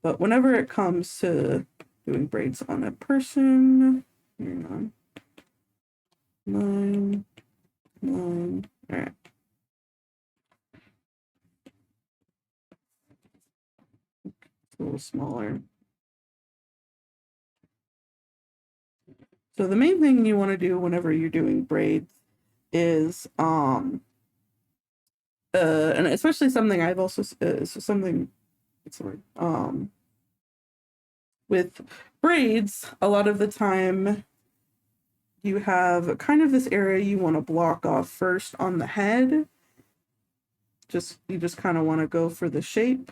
But whenever it comes to doing braids on a person, hang on. Line. All right. It's a little smaller. So the main thing you want to do whenever you're doing braids is and especially something I've also something what's the word with braids a lot of the time you have kind of this area you want to block off first on the head. You just kind of want to go for the shape,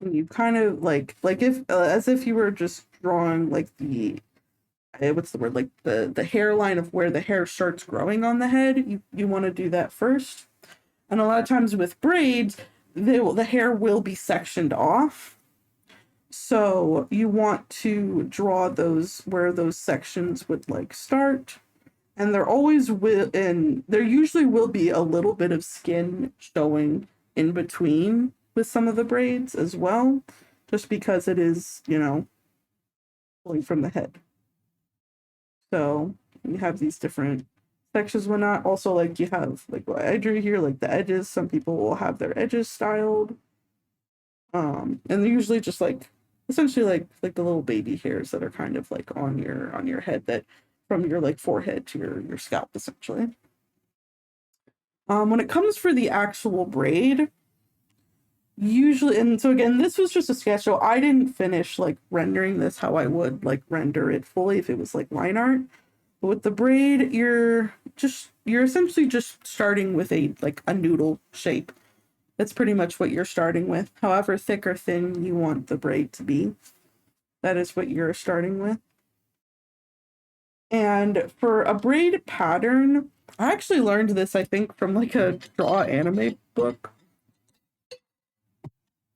and you kind of like if as if you were just drawing like the what's the word, like the hairline of where the hair starts growing on the head. You want to do that first. And a lot of times with braids, the hair will be sectioned off. So you want to draw those where those sections would like start. And there usually will be a little bit of skin showing in between with some of the braids as well, just because it is, pulling from the head. So you have these different sections, whatnot. Also, like you have like what I drew here, like the edges. Some people will have their edges styled, and they're usually just like essentially like the little baby hairs that are kind of like on your head, that from your like forehead to your scalp, essentially. When it comes for the actual braid, usually, and so again, this was just a sketch, so I didn't finish like rendering this how I would like render it fully if it was like line art. But with the braid, you're essentially just starting with a noodle shape. That's pretty much what you're starting with. However thick or thin you want the braid to be, that is what you're starting with. And for a braid pattern, I actually learned this, I think, from like a draw anime book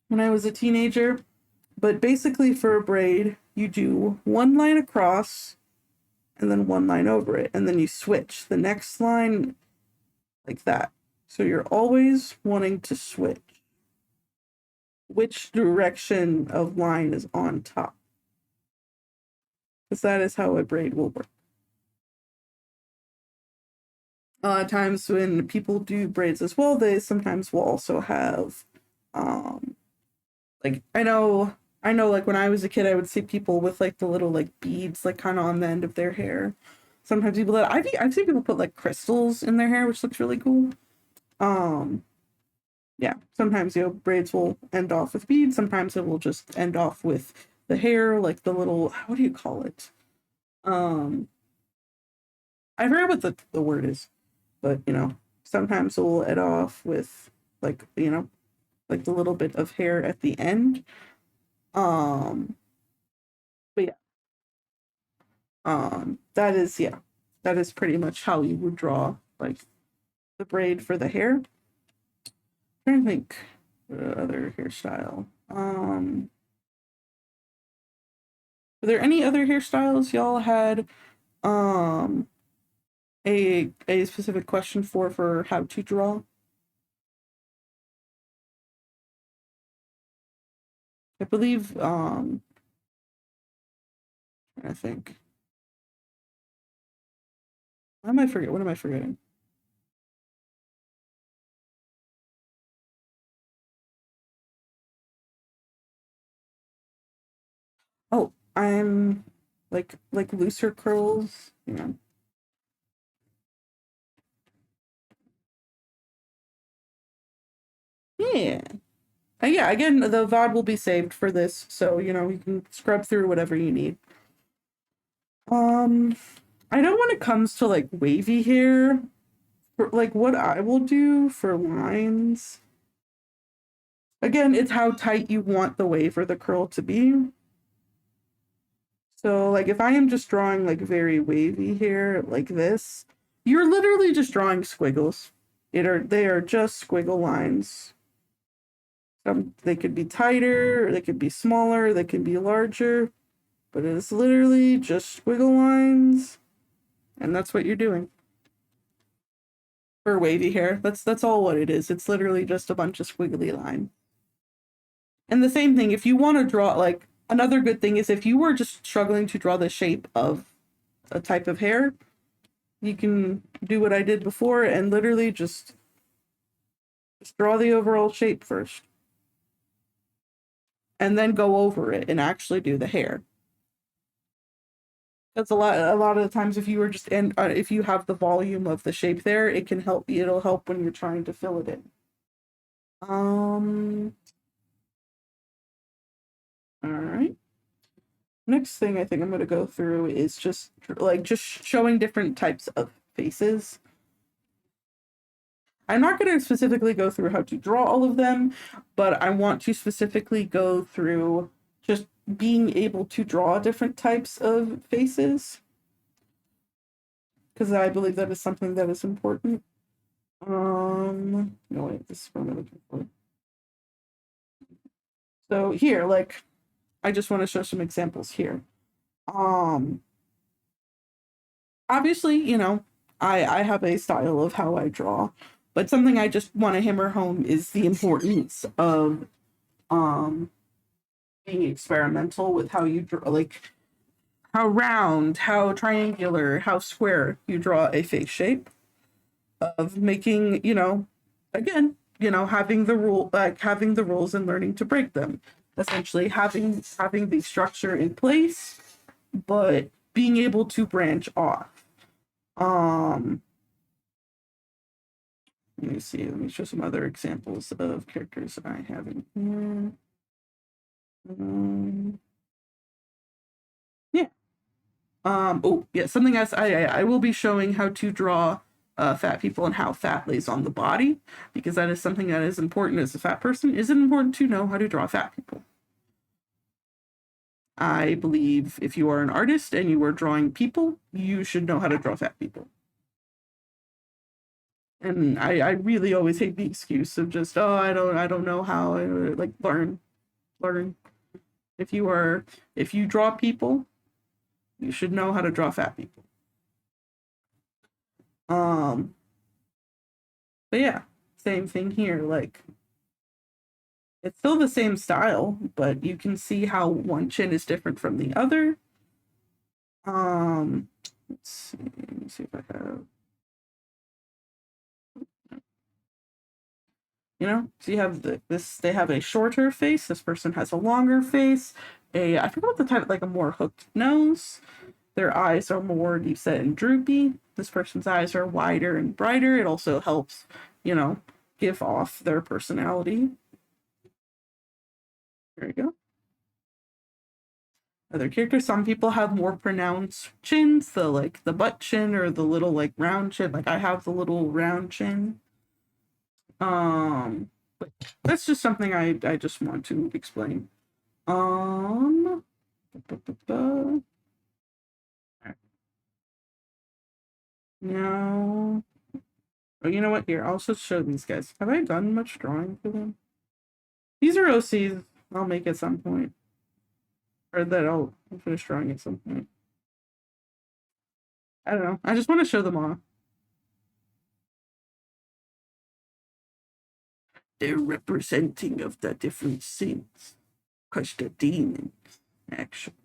when I was a teenager. But basically, for a braid, you do one line across and then one line over it, and then you switch the next line like that. So you're always wanting to switch which direction of line is on top, because that is how a braid will work. Times when people do braids as well, they sometimes will also have, um, like I know, like when I was a kid, I would see people with like the little like beads, like kind of on the end of their hair. Sometimes people that I've seen people put like crystals in their hair, which looks really cool. Um, yeah, sometimes braids will end off with beads. Sometimes it will just end off with the hair, like the little, what do you call it? Um, I forget what the word is, but sometimes it will end off with like like the little bit of hair at the end. Um, but yeah, that is that is pretty much how you would draw like the braid for the hair. I'm trying to think other hairstyle. Were there any other hairstyles y'all had um a specific question for how to draw? I believe I think. Why am I forget? What am I forgetting? Oh, I'm like looser curls. Yeah. Yeah, again, the VOD will be saved for this, so you can scrub through whatever you need. Um, I know when it comes to like wavy hair, like what I will do for lines. Again, it's how tight you want the wave or the curl to be. So, like, if I am just drawing like very wavy hair like this, you're literally just drawing squiggles. They are just squiggle lines. They could be tighter, or they could be smaller, they can be larger, but it's literally just squiggle lines, and that's what you're doing for wavy hair. That's all what it is. It's literally just a bunch of squiggly lines. And the same thing, if you want to draw, like, another good thing is if you were just struggling to draw the shape of a type of hair, you can do what I did before and literally just draw the overall shape first. And then go over it and actually do the hair. That's a lot of the times if you were just and if you have the volume of the shape there, it can help. It'll help when you're trying to fill it in. Um. All right. Next thing I think I'm gonna go through is just showing different types of faces. I'm not going to specifically go through how to draw all of them, but I want to specifically go through just being able to draw different types of faces because I believe that is something that is important. No wait, this is what I'm looking for. So here, like, I just want to show some examples here. Um, Obviously, I have a style of how I draw, but something I just want to hammer home is the importance of um being experimental with how you draw, like how round, how triangular, how square you draw a face shape, of making, again, having the rules and learning to break them. Essentially having the structure in place, but being able to branch off. Um Let me see. Let me show some other examples of characters I have in here. Yeah. Oh, yeah. Something else. I will be showing how to draw fat people and how fat lays on the body, because that is something that is important as a fat person. Is it important to know how to draw fat people? I believe if you are an artist and you are drawing people, you should know how to draw fat people. And I really always hate the excuse of just, oh, I don't know how. Like, learn. If you draw people, you should know how to draw fat people. Um, but yeah, same thing here. Like, it's still the same style, but you can see how one chin is different from the other. Let's see if I have. You know, so you have this. They have a shorter face. This person has a longer face. I forget what the type, like a more hooked nose. Their eyes are more deep set and droopy. This person's eyes are wider and brighter. It also helps, you know, give off their personality. There you go. Other characters. Some people have more pronounced chins, the butt chin or the little like round chin. Like I have the little round chin. But that's just something I just want to explain. Um, Now, oh, you know what? Here, I'll just show these guys. Have I done much drawing for them? These are OCs I'll make at some point, or that I'll finish drawing at some point. I don't know. I just want to show them all. They're representing of the different sins, cause the demons, actually.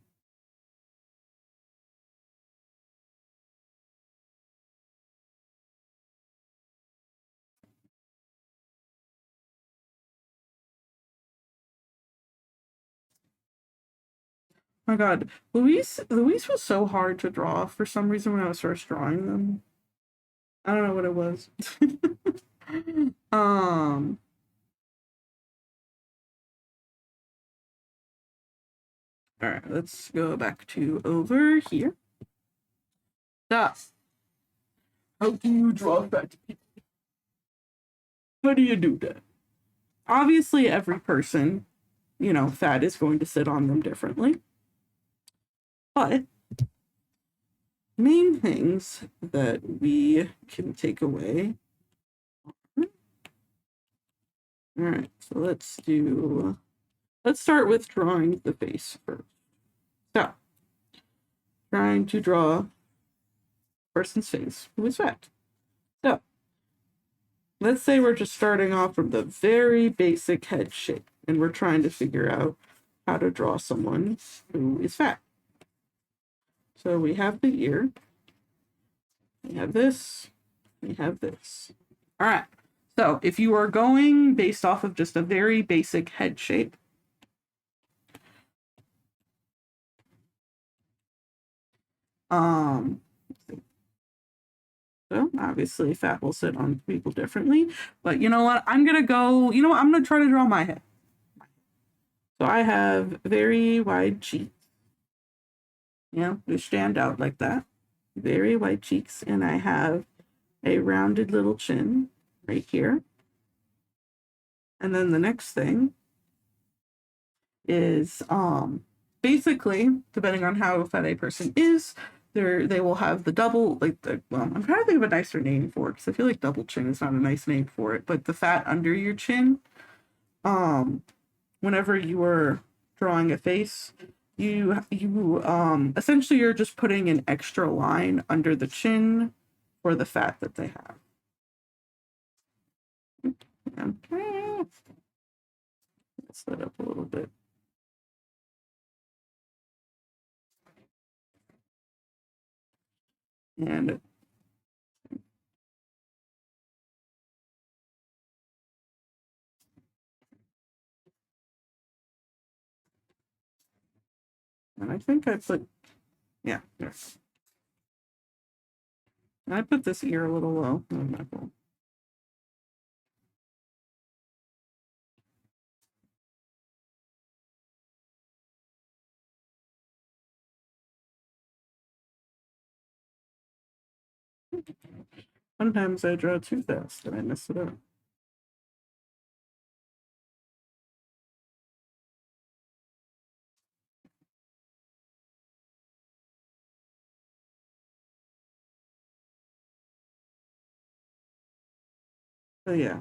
My God, Louise was so hard to draw for some reason when I was first drawing them. I don't know what it was. um. All right, let's go back to over here. Stop. How do you draw fat people? How do you do that? Obviously, every person, you know, fat is going to sit on them differently. But main things that we can take away. All right, so let's start with drawing the face first. So, trying to draw a person's face who is fat. So, let's say we're just starting off from the very basic head shape and we're trying to figure out how to draw someone who is fat. So we have the ear, we have this, we have this. All right. So if you are going based off of just a very basic head shape, so obviously fat will sit on people differently, but you know what? I'm gonna go, you know what? I'm gonna try to draw my head. So I have very wide cheeks. You know, they stand out like that. Very wide cheeks, and I have a rounded little chin right here. And then the next thing is basically, depending on how fat a person is, they will have the double, like the, well, I'm trying to think of a nicer name for it because I feel like double chin is not a nice name for it, but the fat under your chin. Whenever you are drawing a face, you essentially you're just putting an extra line under the chin for the fat that they have. Okay. Let's set up a little bit. And I think I put, yeah, there. I put this ear a little low. I'm not going. Sometimes I draw too fast and I mess it up. So yeah,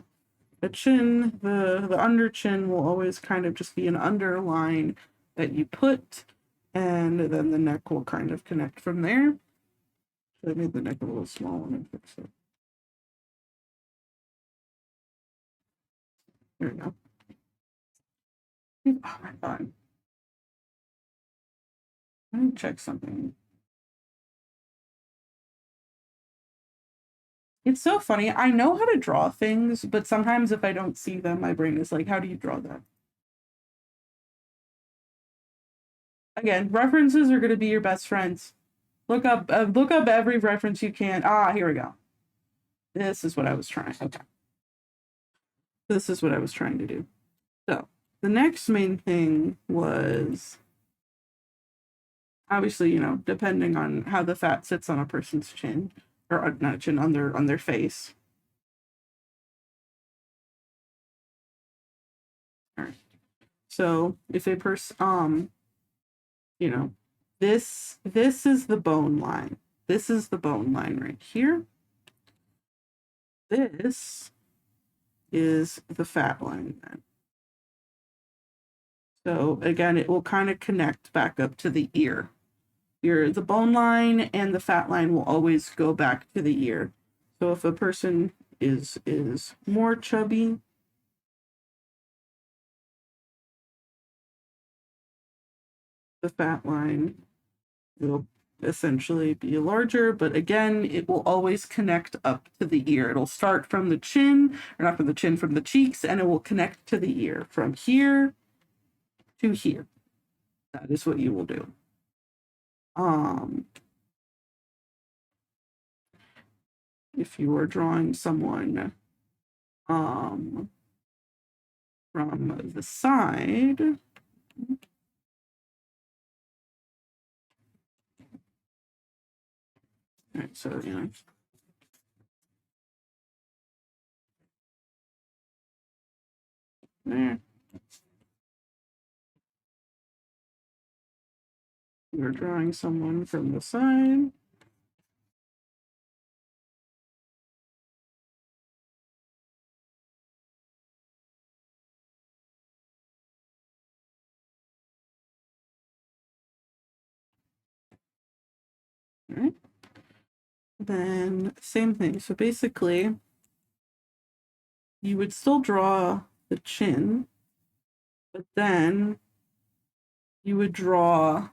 the chin, the under chin will always kind of just be an underline that you put, and then the neck will kind of connect from there. So I made the neck a little small and fix it. There we go. Oh my God. Let me check something. It's so funny. I know how to draw things, but sometimes if I don't see them, my brain is like, how do you draw that? Again, references are going to be your best friends. Look up every reference you can. Ah, here we go. This is what I was trying. Okay. This is what I was trying to do. So the next main thing was obviously, depending on how the fat sits on a person's chin, or not chin, on their face. All right. So if a person, this is the bone line. This is the bone line right here. This is the fat line then. So again, it will kind of connect back up to the ear. The bone line and the fat line will always go back to the ear. So if a person is more chubby, the fat line will essentially be larger, but again, it will always connect up to the ear. It'll start from the chin, or not from the chin, from the cheeks, and it will connect to the ear from here to here. That is what you will do. If you are drawing someone from the side, all right, so there. We're drawing someone from the side. All right. Then same thing. So basically, you would still draw the chin, but then you would draw,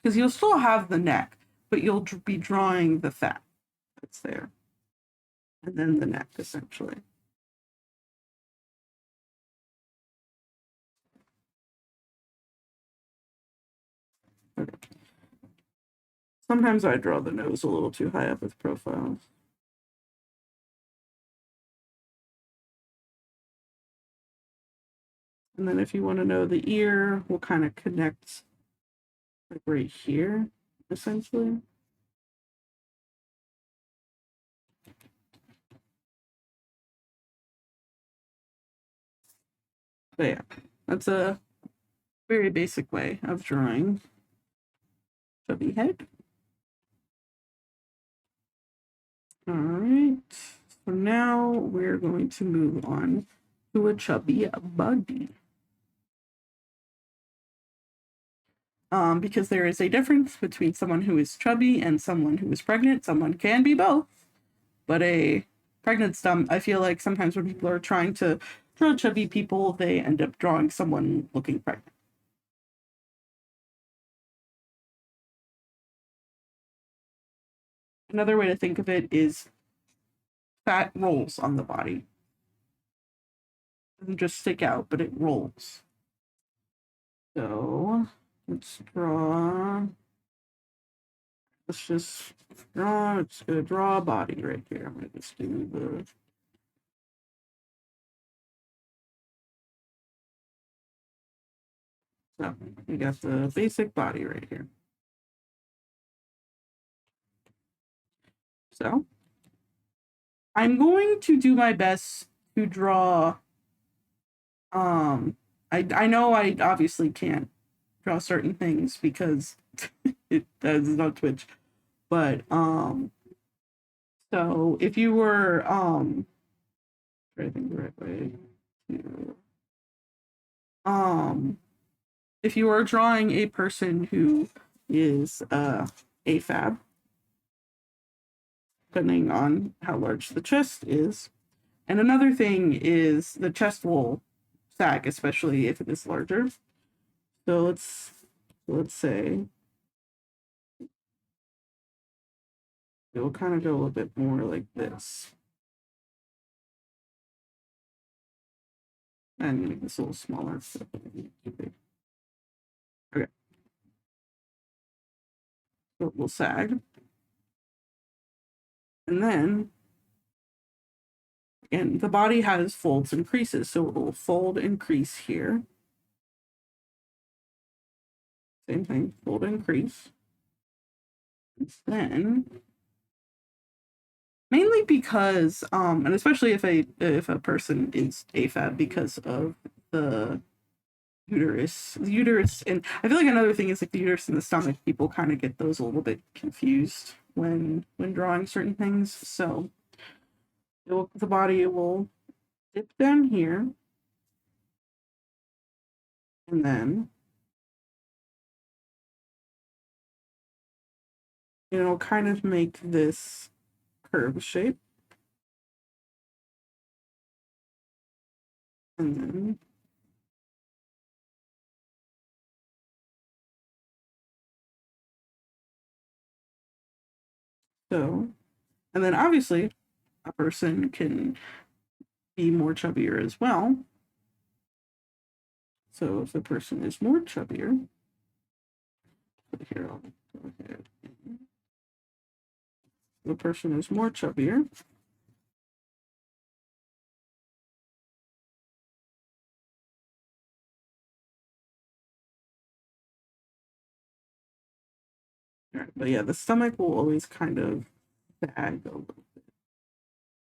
because you'll still have the neck, but you'll be drawing the fat that's there. And then the neck, essentially. Okay. Sometimes I draw the nose a little too high up with profiles. And then if you want to know the ear, we'll kind of connect like right here, essentially. But yeah, that's a very basic way of drawing chubby head. All right, so now we're going to move on to a chubby body. Because there is a difference between someone who is chubby and someone who is pregnant. Someone can be both, but a pregnant stomach, I feel like sometimes when people are trying to draw chubby people, they end up drawing someone looking pregnant. Another way to think of it is fat rolls on the body. It doesn't just stick out, but it rolls. So let's draw. Let's just draw. It's gonna draw a body right here. I'm gonna just do the. So we got the basic body right here. So I'm going to do my best to draw. I know I obviously can't draw certain things because it does not Twitch, but so if you were trying to think the right way to if you are drawing a person who is AFAB, depending on how large the chest is. And another thing is the chest will sag, especially if it is larger. So let's say it will kind of go a bit more like this. I'm gonna make this a little smaller. So okay. So it will sag. And then, again, the body has folds and creases, so it will fold and crease here. Same thing, fold and crease. And then, mainly because, and especially if a person is AFAB because of the uterus, and I feel like another thing is like the uterus and the stomach. People kind of get those a little bit confused when drawing certain things. So the body will dip down here, and then it'll kind of make this curve shape, and then so, and then obviously a person can be more chubbier as well. So if the person is more chubbier, here I'll go ahead. The person is more chubbier. All right, but yeah, the stomach will always kind of sag a little bit.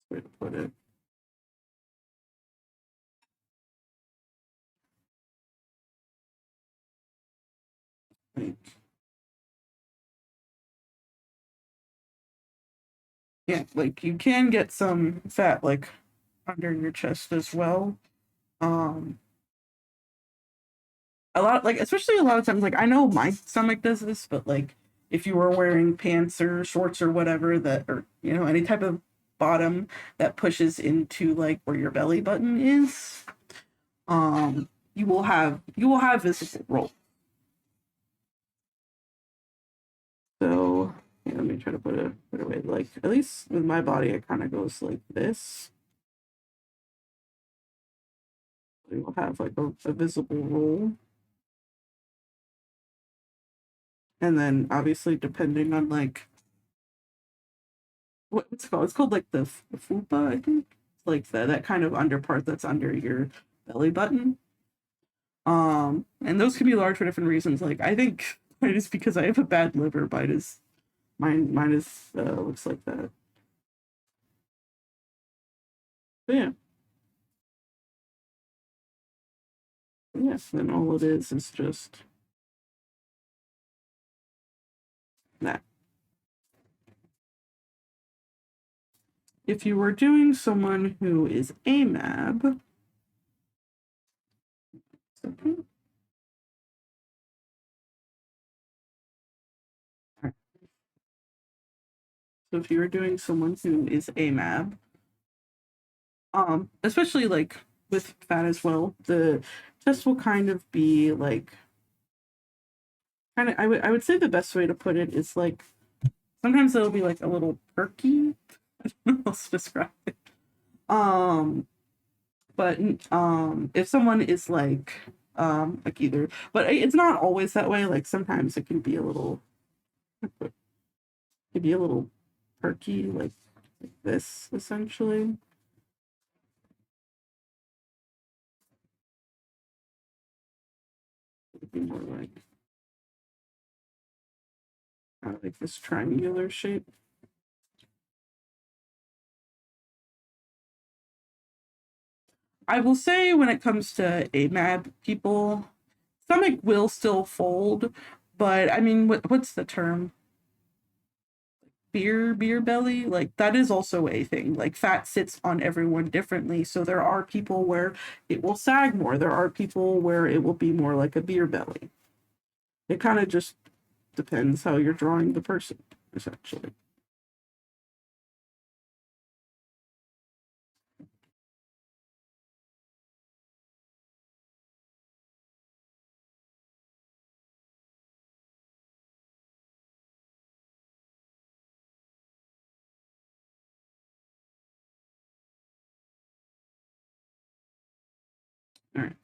Way to put it. Like, yeah, like you can get some fat like under your chest as well. Um, a lot like especially a lot of times like I know my stomach does this, but like if you were wearing pants or shorts or whatever that or any type of bottom that pushes into like where your belly button is, you will have visible roll. So yeah, let me try to put it away. Like at least with my body, it kind of goes like this. So you'll have like a visible roll. And then obviously depending on like what's it called? It's called like the fupa, I think. It's like that kind of under part that's under your belly button. And those can be large for different reasons. Like I think it is because I have a bad liver. Mine is looks like that. But yeah. Yes, then all it is just that. If you were doing someone who is AMAB, so if you were doing someone who is AMAB, especially like with fat as well, the chest will kind of be like kind of I would say the best way to put it is like sometimes it'll be like a little perky. I don't know how else to describe it. Um, but if someone is like either, but it's not always that way. Like sometimes it can be a little perky, like this essentially. It'd be more like this triangular shape. I will say when it comes to AMAB people, stomach will still fold, but I mean, what's the term? Beer belly, like that is also a thing. Like fat sits on everyone differently, so there are people where it will sag more. There are people where it will be more like a beer belly. It kind of just depends how you're drawing the person, essentially. All right.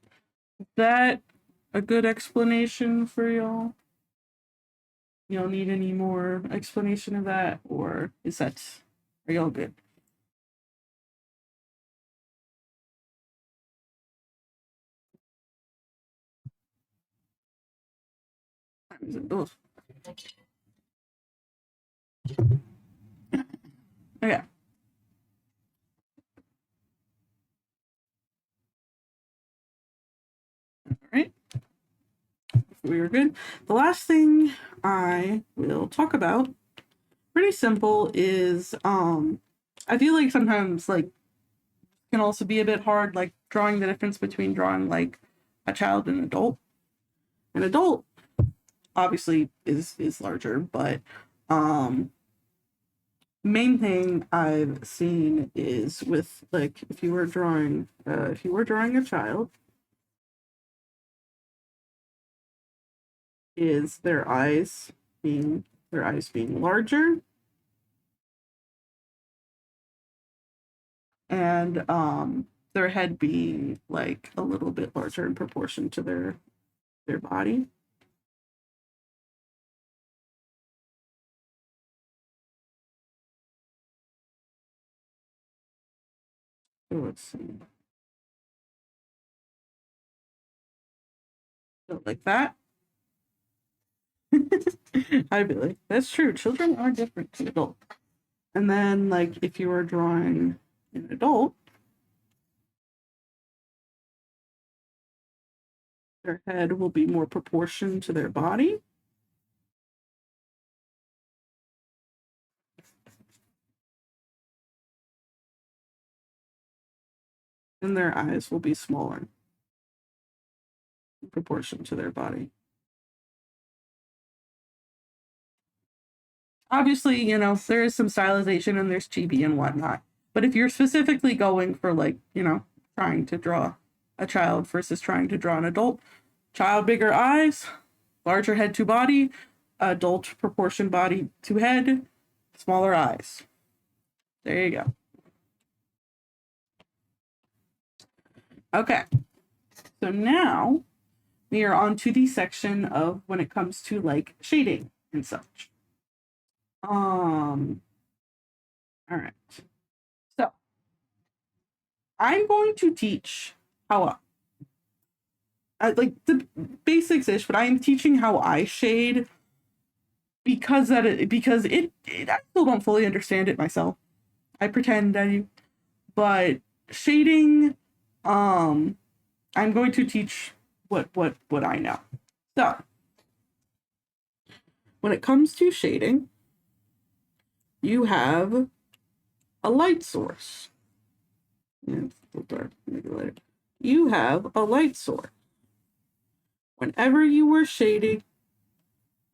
Is that a good explanation for y'all? Y'all need any more explanation of that, or are y'all good? Oh, okay. All right. We were good. The last thing I will talk about, pretty simple, is I feel like sometimes like can also be a bit hard, like drawing the difference between drawing like a child and an adult. An adult obviously is larger, but um main thing I've seen is with like if you were drawing a child, is their eyes being larger, and their head being like a little bit larger in proportion to their body. So let's see. So like that. I believe that's true. Children are different to adults. And then like if you were drawing an adult, their head will be more proportioned to their body. And their eyes will be smaller in proportion to their body. Obviously, there is some stylization and there's chibi and whatnot. But if you're specifically going for like, trying to draw a child versus trying to draw an adult, child bigger eyes, larger head to body, adult proportion body to head, smaller eyes. There you go. Okay. So now we are on to the section of when it comes to like shading and such. All right. So I'm going to teach how like the basics ish, but I am teaching how I shade because I still don't fully understand it myself. I pretend I do, but shading, I'm going to teach what I know. So when it comes to shading, you have a light source. You have a light source. Whenever you were shading,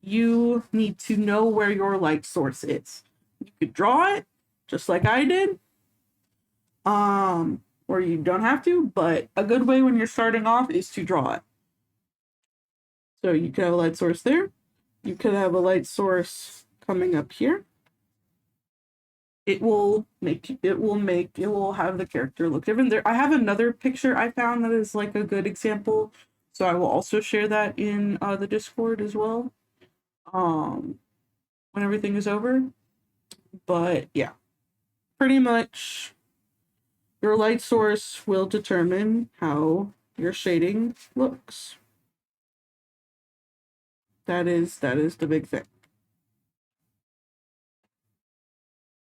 you need to know where your light source is. You could draw it, just like I did, or you don't have to, but a good way when you're starting off is to draw it. So you could have a light source there. You could have a light source coming up here. It will have the character look different. I have another picture I found that is like a good example, so I will also share that in the Discord as well. When everything is over. But yeah, pretty much your light source will determine how your shading looks. That is the big thing.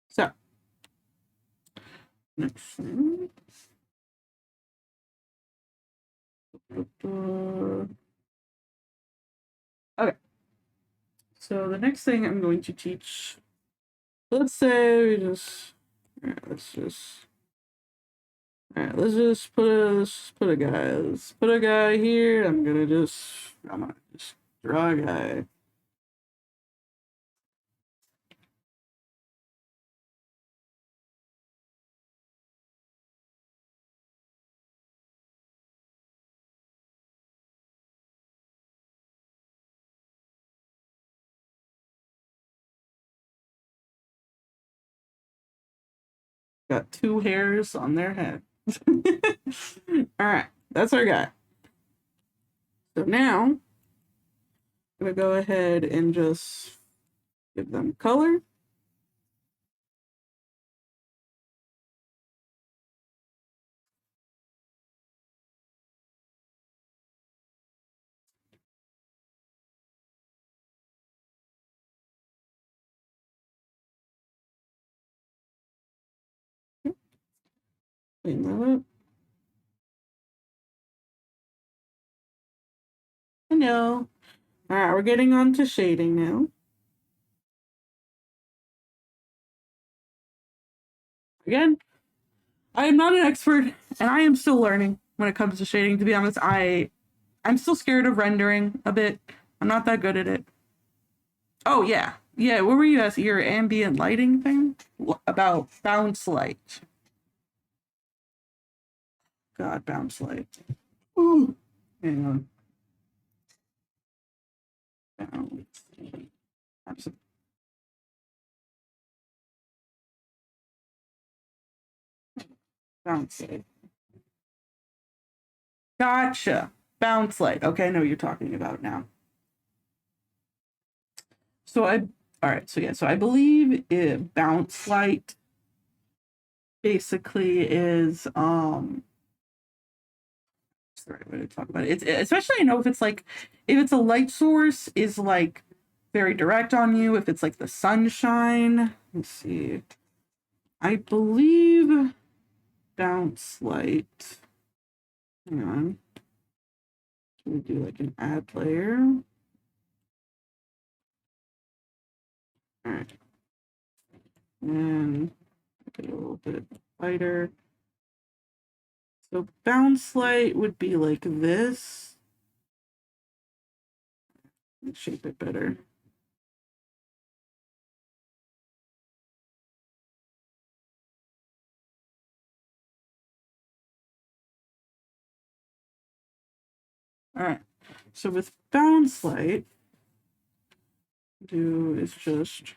So next thing. Okay. So the next thing I'm going to teach, let's say we just let's just put a guy. Let's put a guy here. I'm gonna just draw a guy. Got two hairs on their head. All right. that's our guy. So now, I'm gonna go ahead and just give them color. Clean that up. I know. All right, we're getting on to shading now. Again, I am not an expert, and I am still learning when it comes to shading. To be honest, I'm still scared of rendering a bit. I'm not that good at it. Oh yeah, yeah. What were you asking? Your ambient lighting thing about bounce light. God, bounce light. Ooh, hang on. Bounce. Bounce light. Gotcha. Bounce light. Okay, I know what you're talking about now. So all right. So yeah. So I believe bounce light basically is sorry, what did I talk about it? It's especially, you know, if it's like if it's a light source is like very direct on you, if it's like the sunshine. Let's see. I believe bounce light. Hang on. Can we do like an add layer? All right. And make it a little bit lighter. So bounce light would be like this. Let's shape it better. All right. So with bounce light, do is just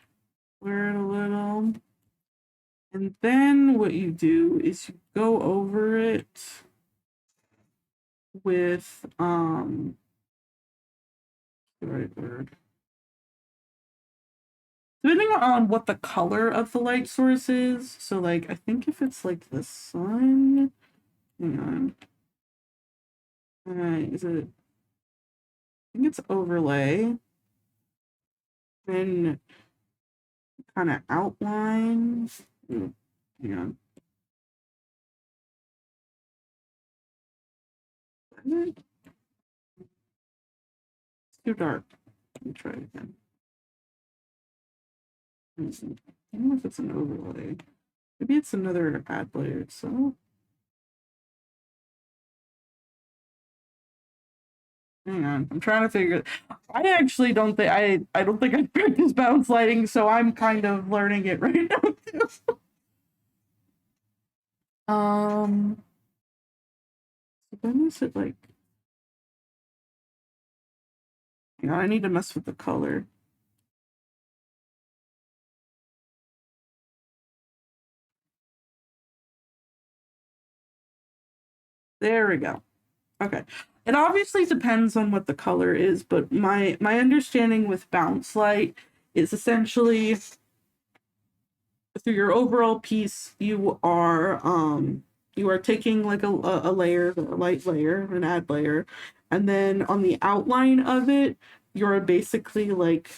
blur it a little. And then what you do is you go over it with the right word. Depending on what the color of the light source is. So like I think if it's like the sun, hang on. Is it I think it's overlay. Then kind of outline. Hang on. It's too dark. Let me try it again. I don't know if it's an overlay. Maybe it's another add layer itself. Hang on, I'm trying to figure. I actually don't think I don't think I practiced bounce lighting, so I'm kind of learning it right now too. So then is it like? Hang on, I need to mess with the color. There we go. Okay. It obviously depends on what the color is, but my understanding with bounce light is essentially through your overall piece, you are taking like a layer, a light layer, an add layer, and then on the outline of it, you're basically like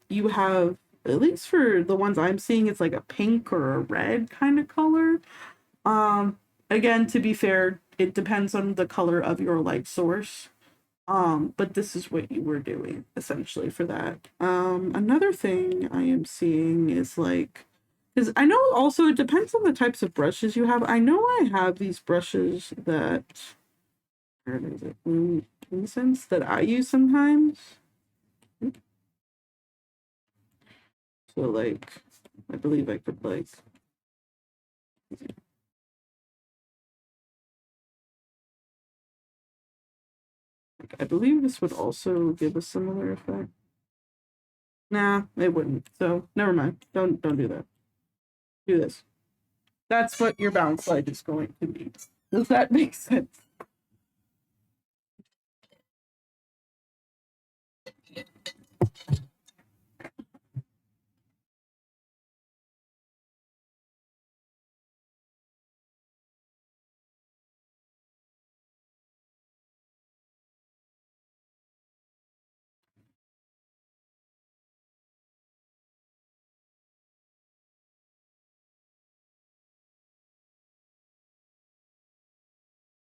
you have, at least for the ones I'm seeing, it's like a pink or a red kind of color. Again, to be fair, it depends on the color of your light source. But this is what you were doing essentially for that. Another thing I am seeing is like, because I know also it depends on the types of brushes you have. I know I have these brushes that, where is it? Incense that I use sometimes. So like, I believe I could like. I believe this would also give a similar effect. Nah, it wouldn't. So never mind. Don't do that. Do this. That's what your bounce light is going to be. Does that make sense?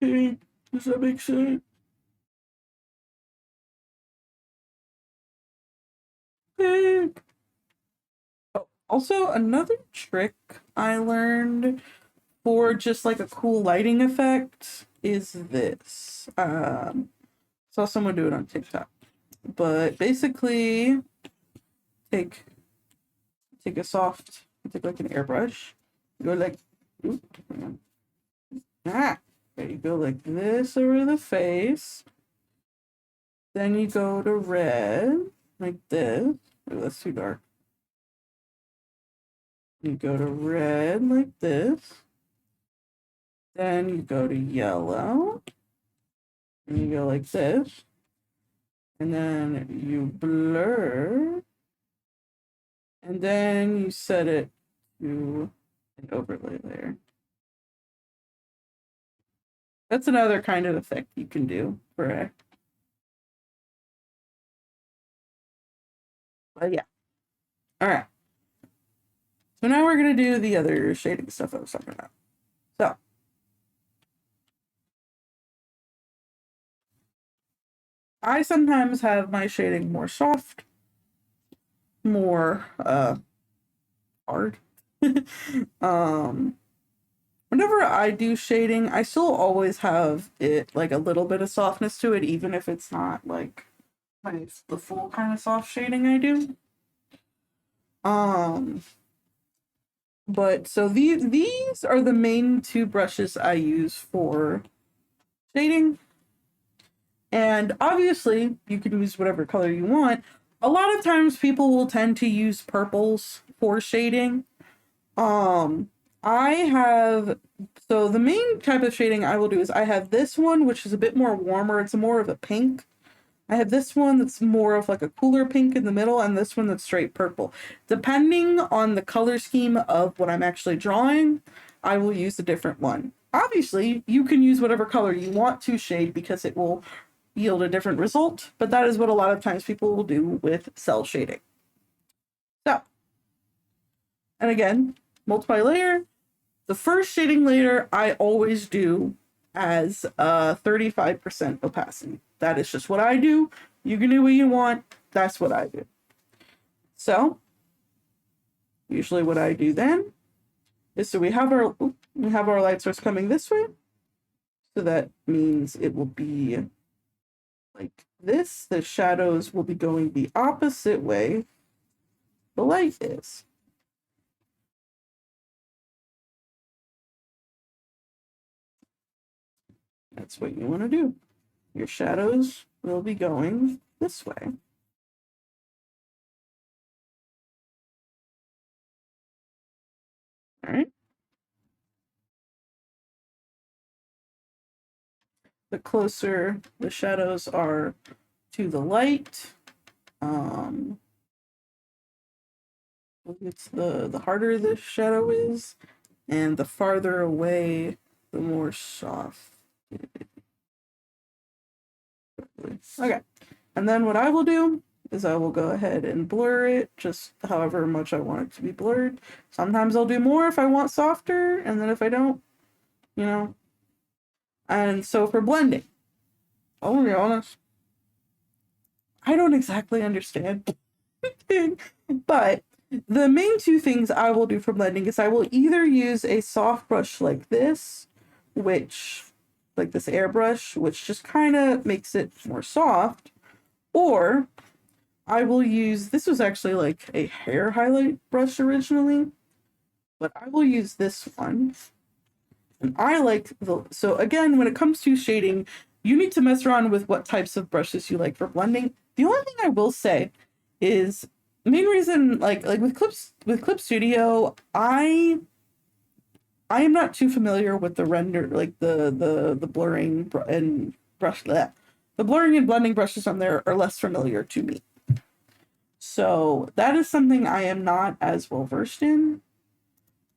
Okay, does that make sense? Okay. Oh, also, another trick I learned for just like a cool lighting effect is this. Saw someone do it on TikTok, but basically take take a soft, take like an airbrush, go like, oop, hang on. There you go like this over the face. Then you go to red, like this. Oh, that's too dark. You go to red like this. Then you go to yellow. And you go like this. And then you blur. And then you set it to an overlay layer. That's another kind of effect you can do for a. But yeah. All right. So now we're going to do the other shading stuff I was talking about. So I sometimes have my shading more soft, more hard. um Whenever I do shading, I still always have it like a little bit of softness to it, even if it's not like the full kind of soft shading I do. Um but so these are the main two brushes I use for shading. And obviously, you can use whatever color you want. A lot of times people will tend to use purples for shading. I have, so the main type of shading I will do is I have this one, which is a bit more warmer. It's more of a pink. I have this one that's more of like a cooler pink in the middle, and this one that's straight purple. Depending on the color scheme of what I'm actually drawing, I will use a different one. Obviously, you can use whatever color you want to shade because it will yield a different result, but that is what a lot of times people will do with cell shading. So, and again, multiply layer. The first shading layer I always do as 35% opacity. That is just what I do. You can do what you want. That's what I do. So, usually what I do then is so we have our light source coming this way. So that means it will be like this. The shadows will be going the opposite way the light is. That's what you want to do. Your shadows will be going this way. All right. The closer the shadows are to the light, it's the harder the shadow is, and the farther away, the more soft. Okay, and then what I will do is I will go ahead and blur it just however much I want it to be blurred. Sometimes I'll do more if I want softer, and then if I don't, you know. And so for blending, I'll be honest, I don't exactly understand, but the main two things I will do for blending is I will either use a soft brush like this, which, like this airbrush, which just kind of makes it more soft, or I will use, this was actually like a hair highlight brush originally, but I will use this one. And I like so again, when it comes to shading, you need to mess around with what types of brushes you like for blending. The only thing I will say is the main reason, like with Clip Studio, I am not too familiar with the render, like the blurring and brush that the blurring and blending brushes on there are less familiar to me. So that is something I am not as well versed in.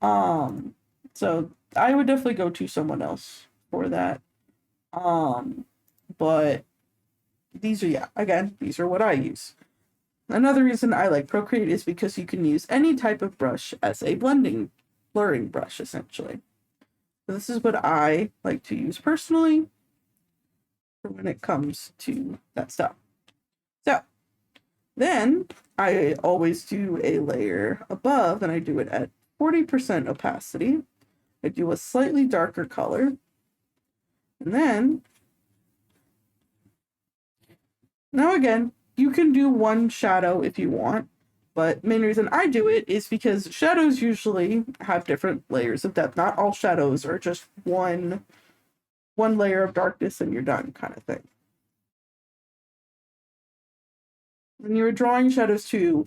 So I would definitely go to someone else for that. But these are what I use. Another reason I like Procreate is because you can use any type of brush as a blurring brush, essentially. So this is what I like to use personally for when it comes to that stuff. So then I always do a layer above, and I do it at 40% opacity. I do a slightly darker color. And then, now again, you can do one shadow if you want, but main reason I do it is because shadows usually have different layers of depth. Not all shadows are just one layer of darkness and you're done kind of thing. When you're drawing shadows too,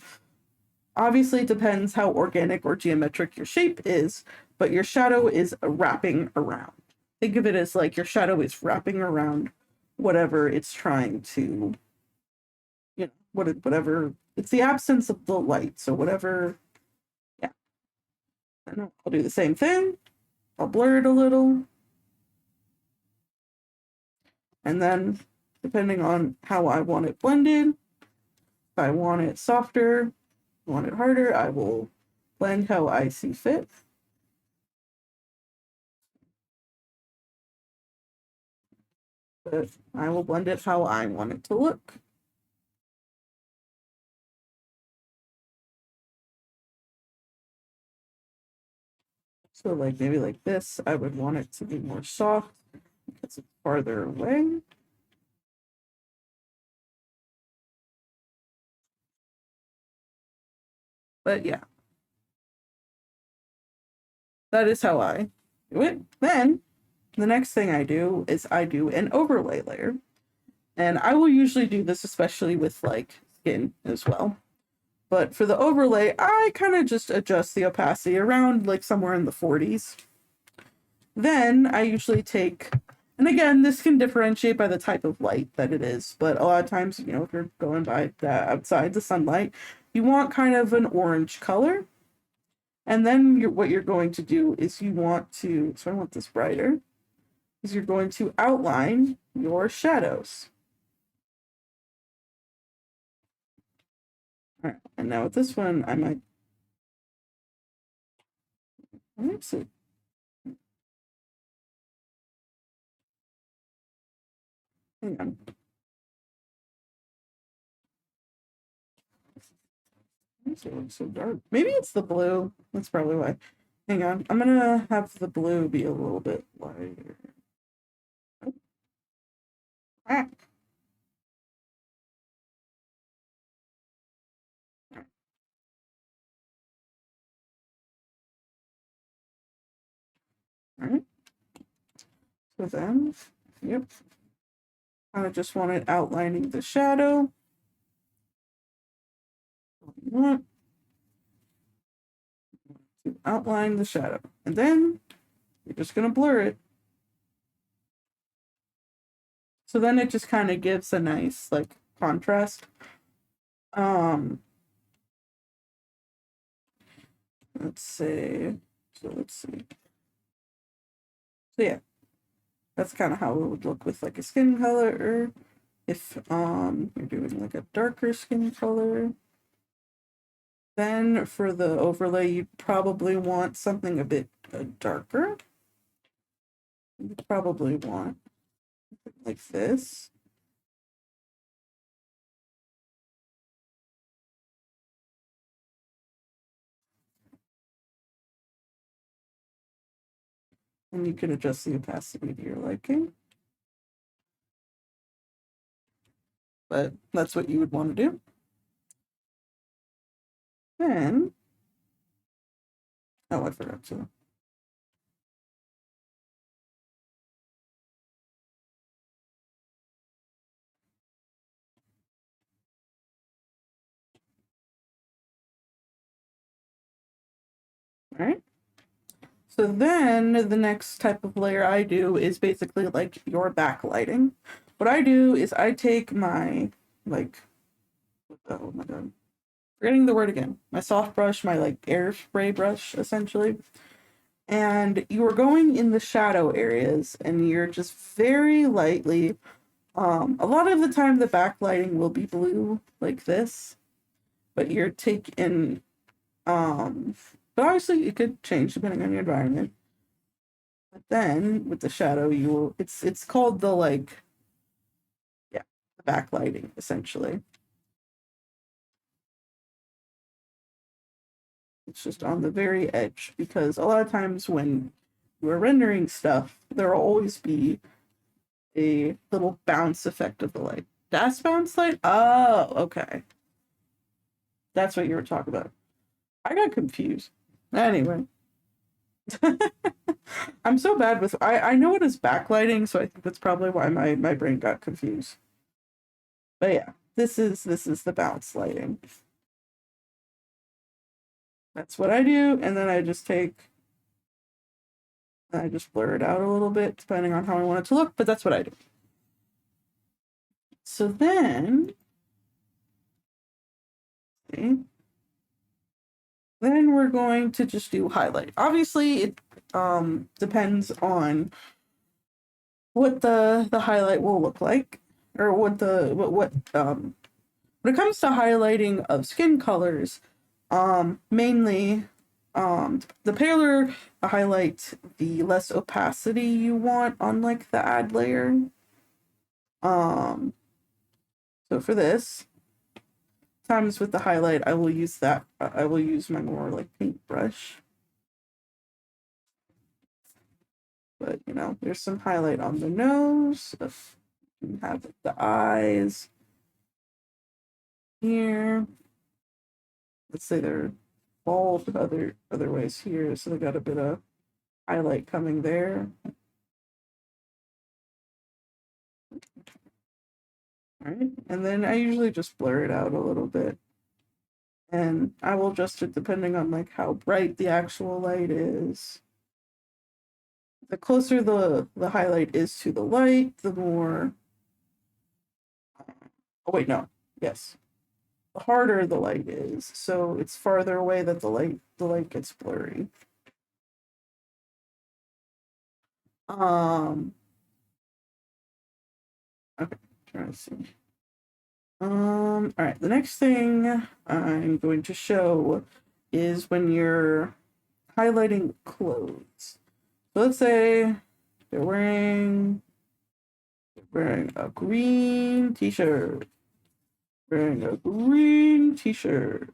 obviously it depends how organic or geometric your shape is, but your shadow is wrapping around. Think of it as like your shadow is wrapping around whatever it's trying to, whatever, it's the absence of the light. So whatever, yeah. And I'll do the same thing. I'll blur it a little. And then depending on how I want it blended, if I want it softer, want it harder, I will blend how I see fit. But I will blend it how I want it to look. So like maybe like this, I would want it to be more soft because it's farther away. But yeah, that is how I do it. Then the next thing I do is I do an overlay layer. And I will usually do this, especially with like skin as well. But for the overlay, I kind of just adjust the opacity around like somewhere in the 40s. Then I usually take, and again, this can differentiate by the type of light that it is, but a lot of times, if you're going by outside the sunlight, you want kind of an orange color. And then what you're going to do is I want this brighter, is you're going to outline your shadows. All right, and now with this one, let's see. Hang on. It looks so dark. Maybe it's the blue. That's probably why. Hang on. I'm gonna have the blue be a little bit lighter. Oh. Ah. All right. So then, yep. I just want it outlining the shadow. Want to outline the shadow, and then you're just gonna blur it. So then it just kind of gives a nice like contrast. Let's say, let's see. So yeah, that's kind of how it would look with like a skin color. If you're doing like a darker skin color. Then for the overlay, you'd probably want something a bit darker. You'd probably want like this. And you can adjust the opacity to your liking. But that's what you would want to do. Then, oh, I forgot to. All right. So then the next type of layer I do is basically like your backlighting. what I do is I take my, like, oh my god, forgetting the word again. My soft brush, my like air spray brush, essentially. And you are going in the shadow areas and you're just very lightly, a lot of the time the backlighting will be blue like this, but you're taking, but obviously it could change depending on your environment. But then with the shadow, you will, it's called the like, yeah, the backlighting essentially. It's just on the very edge because a lot of times when you're rendering stuff, there will always be a little bounce effect of the light. That's bounce light? Oh, okay. That's what you were talking about. I got confused. Anyway. I'm so bad with I know it is backlighting, so I think that's probably why my brain got confused. But yeah, this is the bounce lighting. That's what I do, and then I just blur it out a little bit depending on how I want it to look, but that's what I do. So then, okay, then we're going to just do highlight. Obviously, it depends on what the highlight will look like, or what when it comes to highlighting of skin colors, mainly the paler the highlight, the less opacity you want on like the add layer. Um, so for this, times with the highlight, I will use my more like paintbrush. But you know, there's some highlight on the nose. You have the eyes here. Let's say they're bald other ways here, so they got a bit of highlight coming there. All right, and then I usually just blur it out a little bit, and I will adjust it depending on like how bright the actual light is. The closer the highlight is to the light, the more. Oh wait, no. Yes, the harder the light is, so it's farther away that the light gets blurry. Um. Okay, trying to see. All right, the next thing I'm going to show is when you're highlighting clothes. So let's say they're wearing a green t-shirt. Wearing a green t-shirt.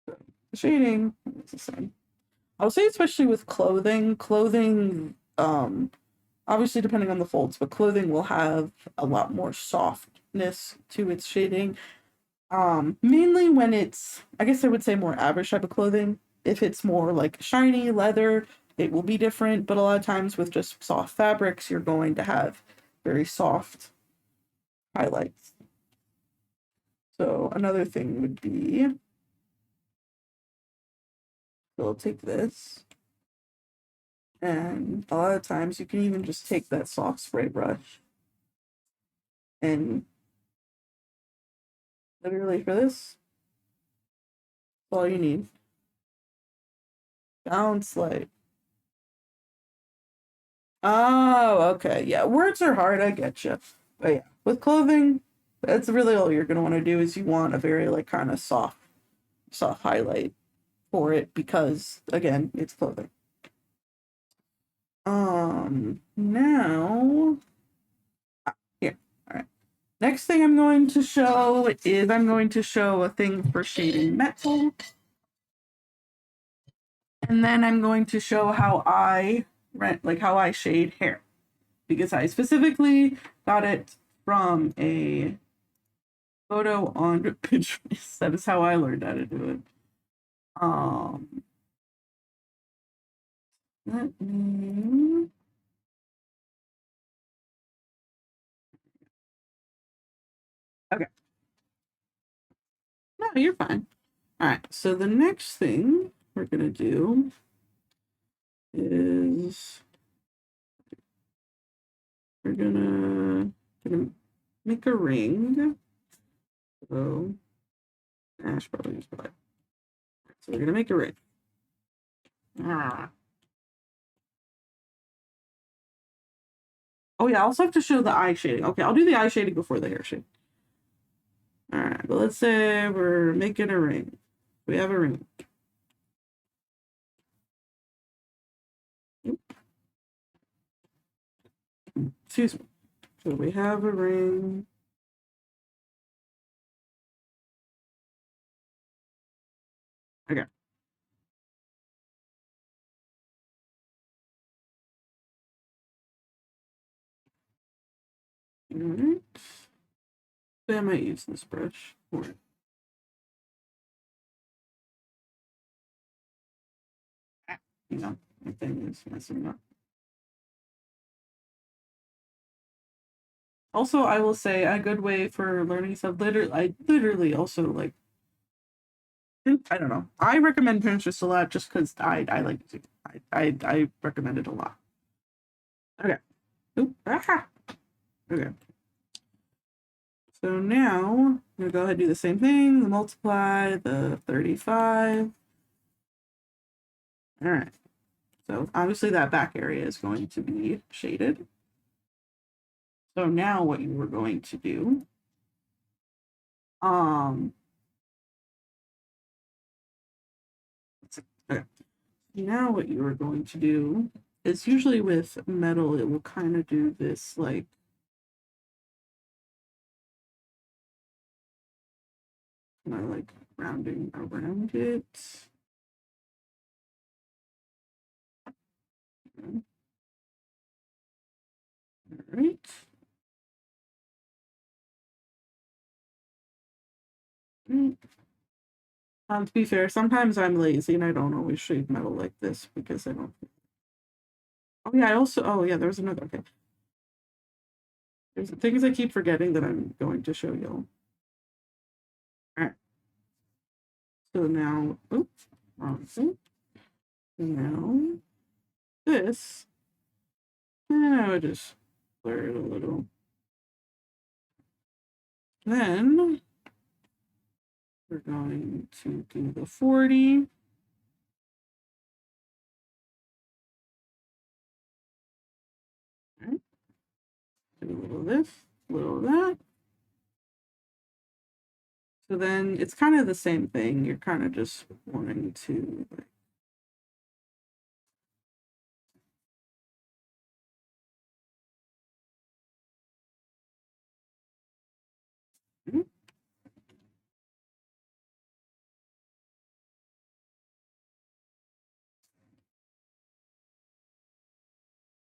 The shading is the same. I would say especially with clothing, obviously depending on the folds, but clothing will have a lot more softness to its shading. Mainly when it's, I guess I would say more average type of clothing. If it's more like shiny leather, it will be different, but a lot of times with just soft fabrics, you're going to have very soft highlights. So another thing would be, we'll take this, and a lot of times you can even just take that soft spray brush and literally for this, that's all you need. Bounce light. Oh, okay. Yeah, words are hard. I get you. But yeah, with clothing, that's really all you're gonna want to do is you want a very like kind of soft highlight for it because again, it's clothing. Now here. All right. Next thing I'm going to show is I'm going to show a thing for shading metal. And then I'm going to show how I how I shade hair. Because I specifically got it from a photo on Pinterest. That is how I learned how to do it. Let me. Okay. No, you're fine. All right. So the next thing we're gonna do is we're gonna make a ring. So Ash probably use black. So we're gonna make a ring. Ah. Oh yeah, I also have to show the eye shading. Okay, I'll do the eye shading before the hair shade. All right, but let's say we're making a ring. We have a ring. Excuse me. So we have a ring. Okay. All right. I might use this brush. Or you know, my thing is messing up. Also, I will say a good way for learning stuff. I literally also like. I don't know. I recommend Pinterest a lot just because I like it. I recommend it a lot. Okay. Oop, ah. Okay. So now I'm gonna go ahead and do the same thing. The multiply, the 35. All right. So obviously that back area is going to be shaded. So now what you were going to do, okay. Now what you are going to do is usually with metal, it will kind of do this like kind of like rounding around it. All right. To be fair, sometimes I'm lazy and I don't always shade metal like this because I don't. Oh yeah, oh yeah, there's another. Okay. There's things I keep forgetting that I'm going to show you. All right. So now, oops, wrong thing. Now this, I would just blur it a little. Then we're going to do the 40. All right. Do a little of this, a little of that. So then it's kind of the same thing. You're kind of just wanting to like,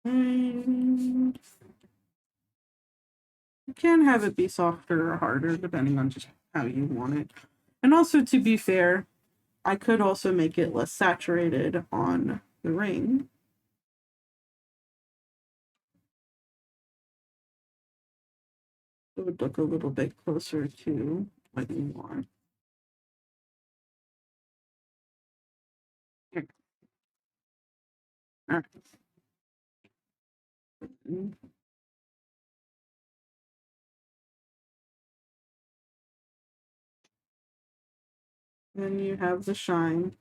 and you can have it be softer or harder depending on just how you want it. And also, to be fair, I could also make it less saturated on the ring. It would look a little bit closer to what you want. Here. All right. Then you have the shine.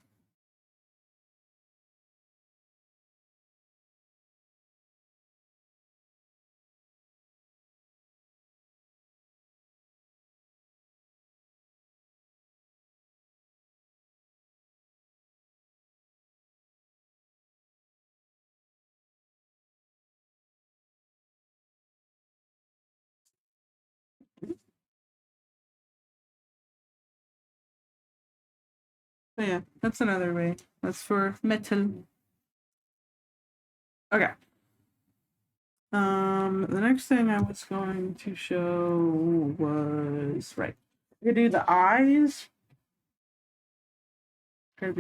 So yeah, that's another way. That's for metal. Okay. The next thing I was going to show was right. I could do the eyes. Okay,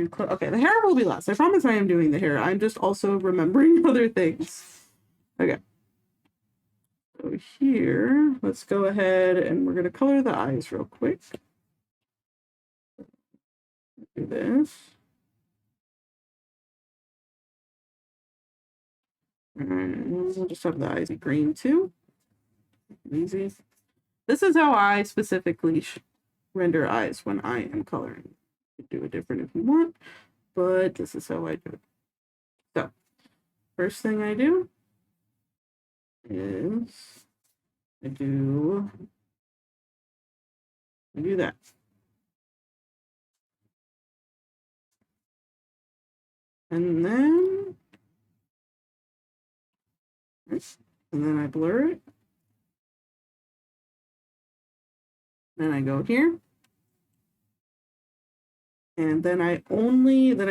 the hair will be last. I promise I am doing the hair. I'm just also remembering other things. Okay. So here, let's go ahead and we're gonna color the eyes real quick. Do this. And we'll just have the eyes be green too. Easy. This is how I specifically render eyes when I am coloring. You can do it different if you want, but this is how I do it. So, first thing I do is I do that. And then I blur it. Then I go here. And then I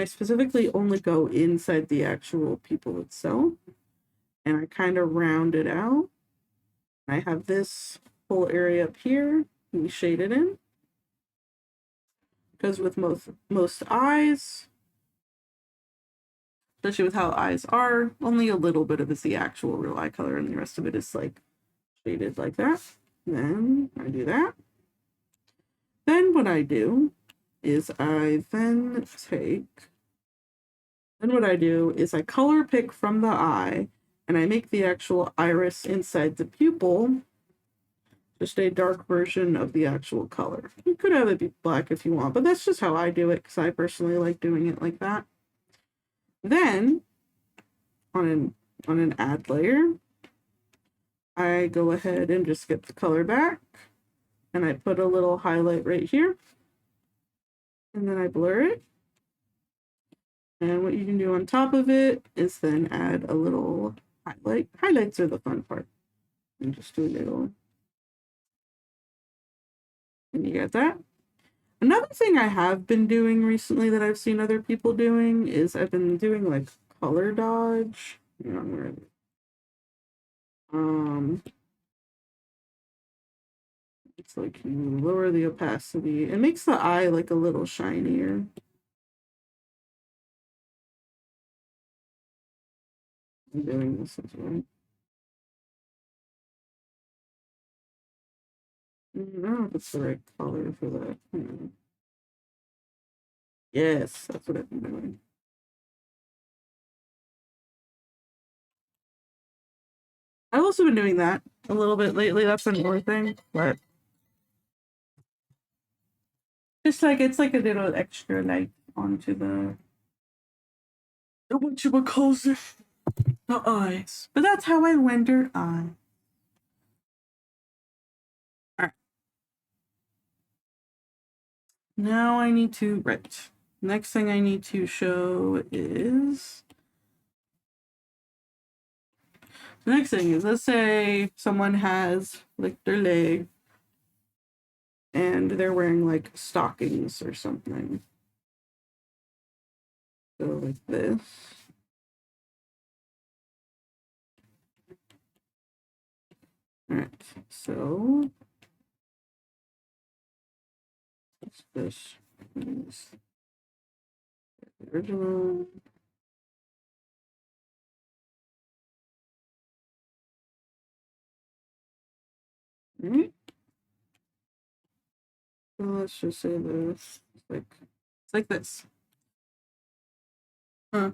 specifically only go inside the actual pupil itself. And I kind of round it out. I have this whole area up here we shaded in. Because with most eyes, especially with how eyes are, only a little bit of it is the actual real eye color, and the rest of it is like shaded like that. Then I do that. Then what I do is I color pick from the eye, and I make the actual iris inside the pupil just a dark version of the actual color. You could have it be black if you want, but that's just how I do it because I personally like doing it like that. Then on an add layer, I go ahead and just get the color back, and I put a little highlight right here, and then I blur it. And what you can do on top of it is then add a little highlight. Highlights are the fun part. And just do a little. And you get that. Another thing I have been doing recently that I've seen other people doing is I've been doing like color dodge. You know, where it's like you lower the opacity. It makes the eye like a little shinier. I'm doing this as well. I don't know if it's the right color for that. Yes, that's what I've been doing. I've also been doing that a little bit lately. That's a newer thing, but just like it's like a little extra light onto the what you calls it, the eyes. But that's how I render eyes. All right. Now I need to Next thing I need to show is the next thing is, let's say someone has like their leg and they're wearing like stockings or something. So like this. All right, so this is the original. All right. So let's just say this. It's like this. Huh.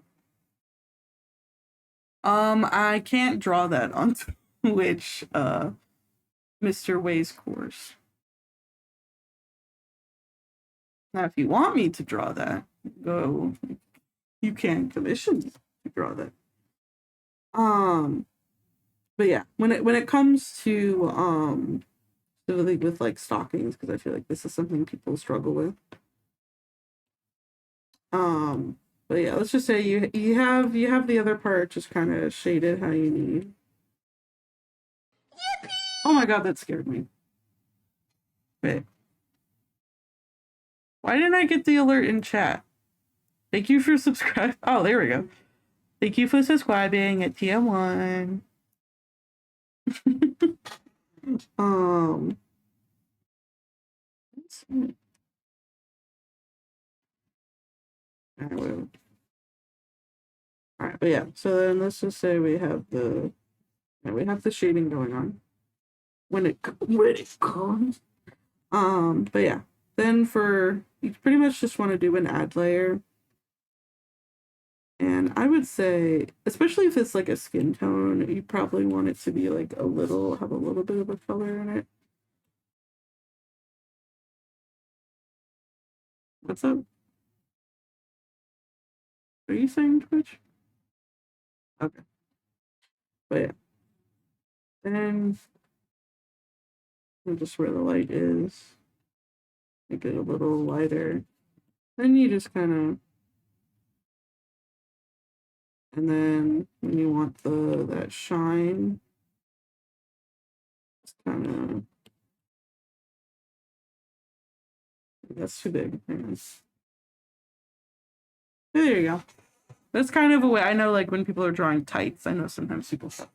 I can't draw that on Twitch, Mr. Way's course. Now, if you want me to draw that, you can commission me to draw that. But yeah, when it comes to specifically with like stockings, because I feel like this is something people struggle with. But yeah, let's just say you have the other part just kind of shaded how you need. Yippee! Oh my god, that scared me. Wait. Why didn't I get the alert in chat? Thank you for subscribing. Oh, there we go. Thank you for subscribing at TM1. Let's see. All right, but yeah, so then let's just say we have the shading going on when it comes. But yeah, then you pretty much just want to do an add layer. And I would say, especially if it's like a skin tone, you probably want it to be like have a little bit of a color in it. What's up? Are you saying Twitch? Okay. But yeah. Then just where the light is, make it a little lighter. Then you just kind of, and then when you want that shine, just kind of, that's too big. There you go. That's kind of a way. I know, like when people are drawing tights, I know sometimes people have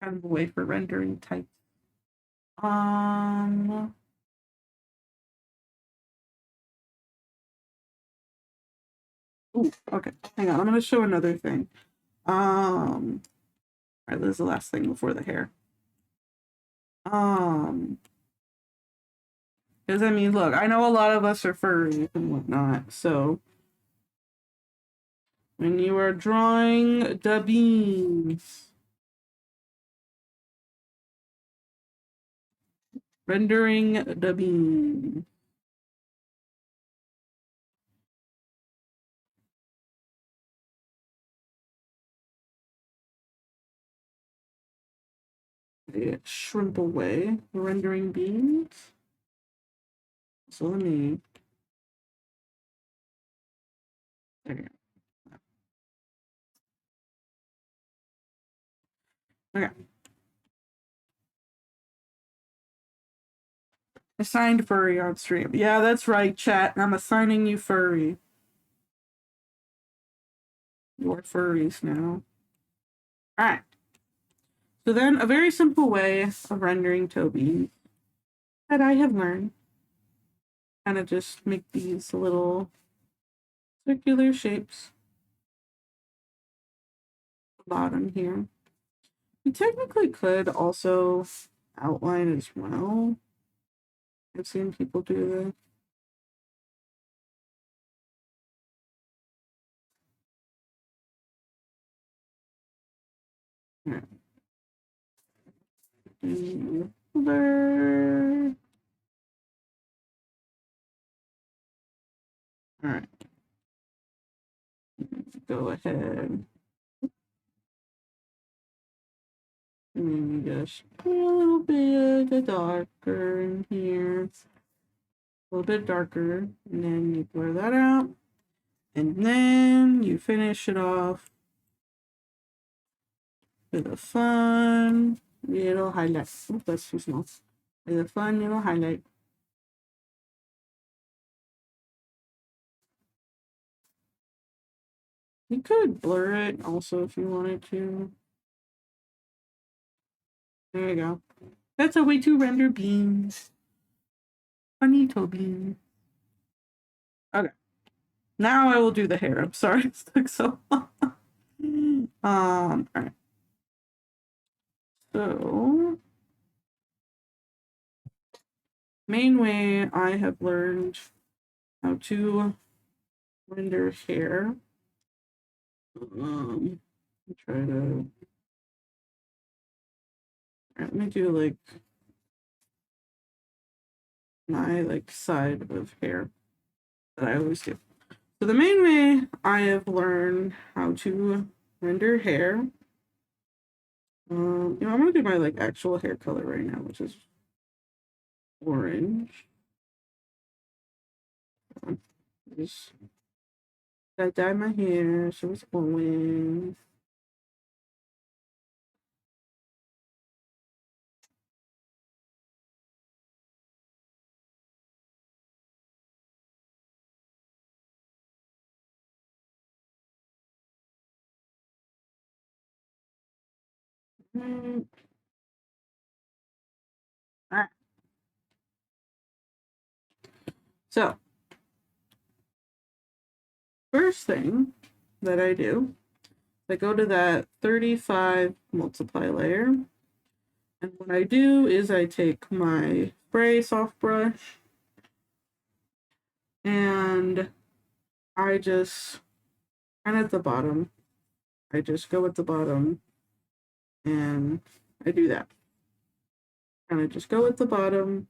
kind of a way for rendering tights. Ooh, okay. Hang on. I'm gonna show another thing. All right, this is the last thing before the hair. Because I mean, look, I know a lot of us are furry and whatnot, so when you are drawing the beans, rendering the bean. The shrimp away, rendering beans. So let me. There you go. Okay. Assigned furry on stream. Yeah, that's right, chat. I'm assigning you furry. You're furries now. Alright. So then a very simple way of rendering toe beans that I have learned. Kind of just make these little circular shapes. Bottom here. You technically could also outline as well. I've seen people do this. Right. All right. Go ahead. Maybe just a little bit darker in here. A little bit darker. And then you blur that out. And then you finish it off with a fun little highlight. Oh, that's too small. With a fun little highlight. You could blur it also if you wanted to. There you go. That's a way to render beans. Funny toe bean. Okay. Now I will do the hair. I'm sorry it took so long. All right. So main way I have learned how to render hair. Try to. Let me do like my side of hair that I always do. So the main way I have learned how to render hair. I'm gonna do my actual hair color right now, which is orange. Just gotta dye my hair so it's orange. All right. So first thing that I do, I go to that 35 multiply layer. And what I do is I take my spray soft brush and I just kind of at the bottom. I just go at the bottom and I do that. And I just go at the bottom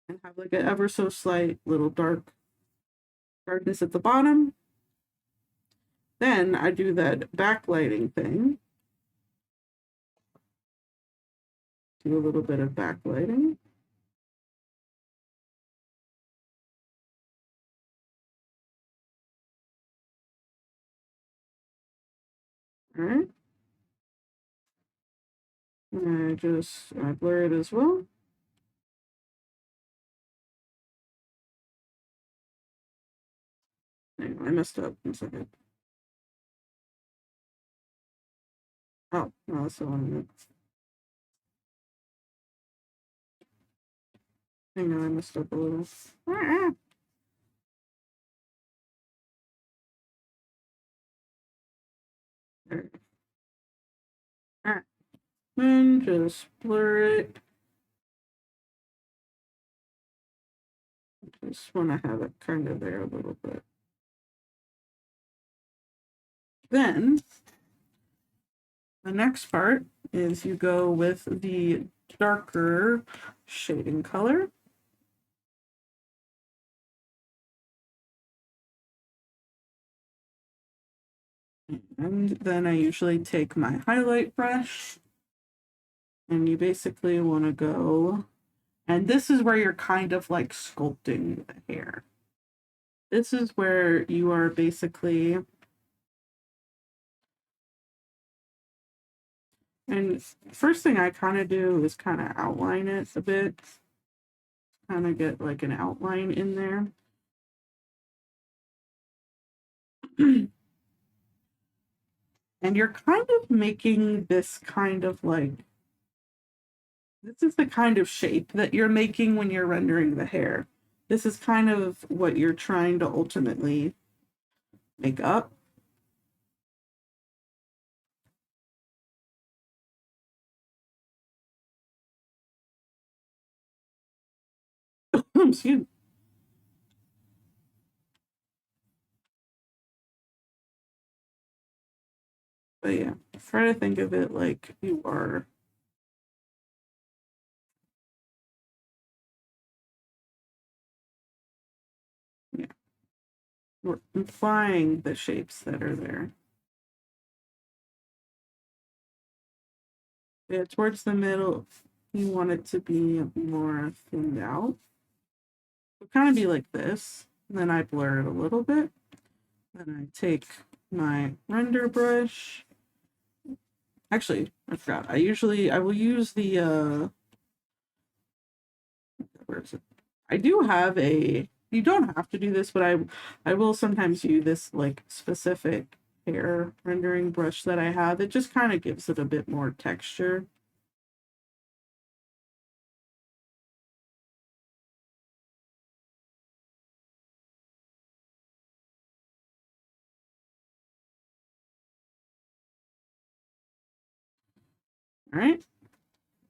and have like an ever so slight little darkness at the bottom. Then I do that backlighting thing. Do a little bit of backlighting. All right. And I blur it as well. Hang on, I messed up. 1 second. Oh, no, that's the one. Hang on, I messed up a little. There. And just blur it. Just want to have it kind of there a little bit. Then the next part is you go with the darker shading color. And then I usually take my highlight brush and you basically want to go, and this is where you're kind of like sculpting the hair. This is where you are basically, and first thing I kind of do is kind of outline it a bit, kind of get like an outline in there. And you're kind of making this kind of like, this is the kind of shape that you're making when you're rendering the hair. This is kind of what you're trying to ultimately make up. Excuse me. But yeah, try to think of it like you are we're implying the shapes that are there. Yeah, towards the middle, you want it to be more thinned out. It'll kind of be like this. And then I blur it a little bit. Then I take my render brush. Actually, I forgot. I will use the where is it? I do have a, you don't have to do this, but I will sometimes use this like specific hair rendering brush that I have. It just kind of gives it a bit more texture. All right.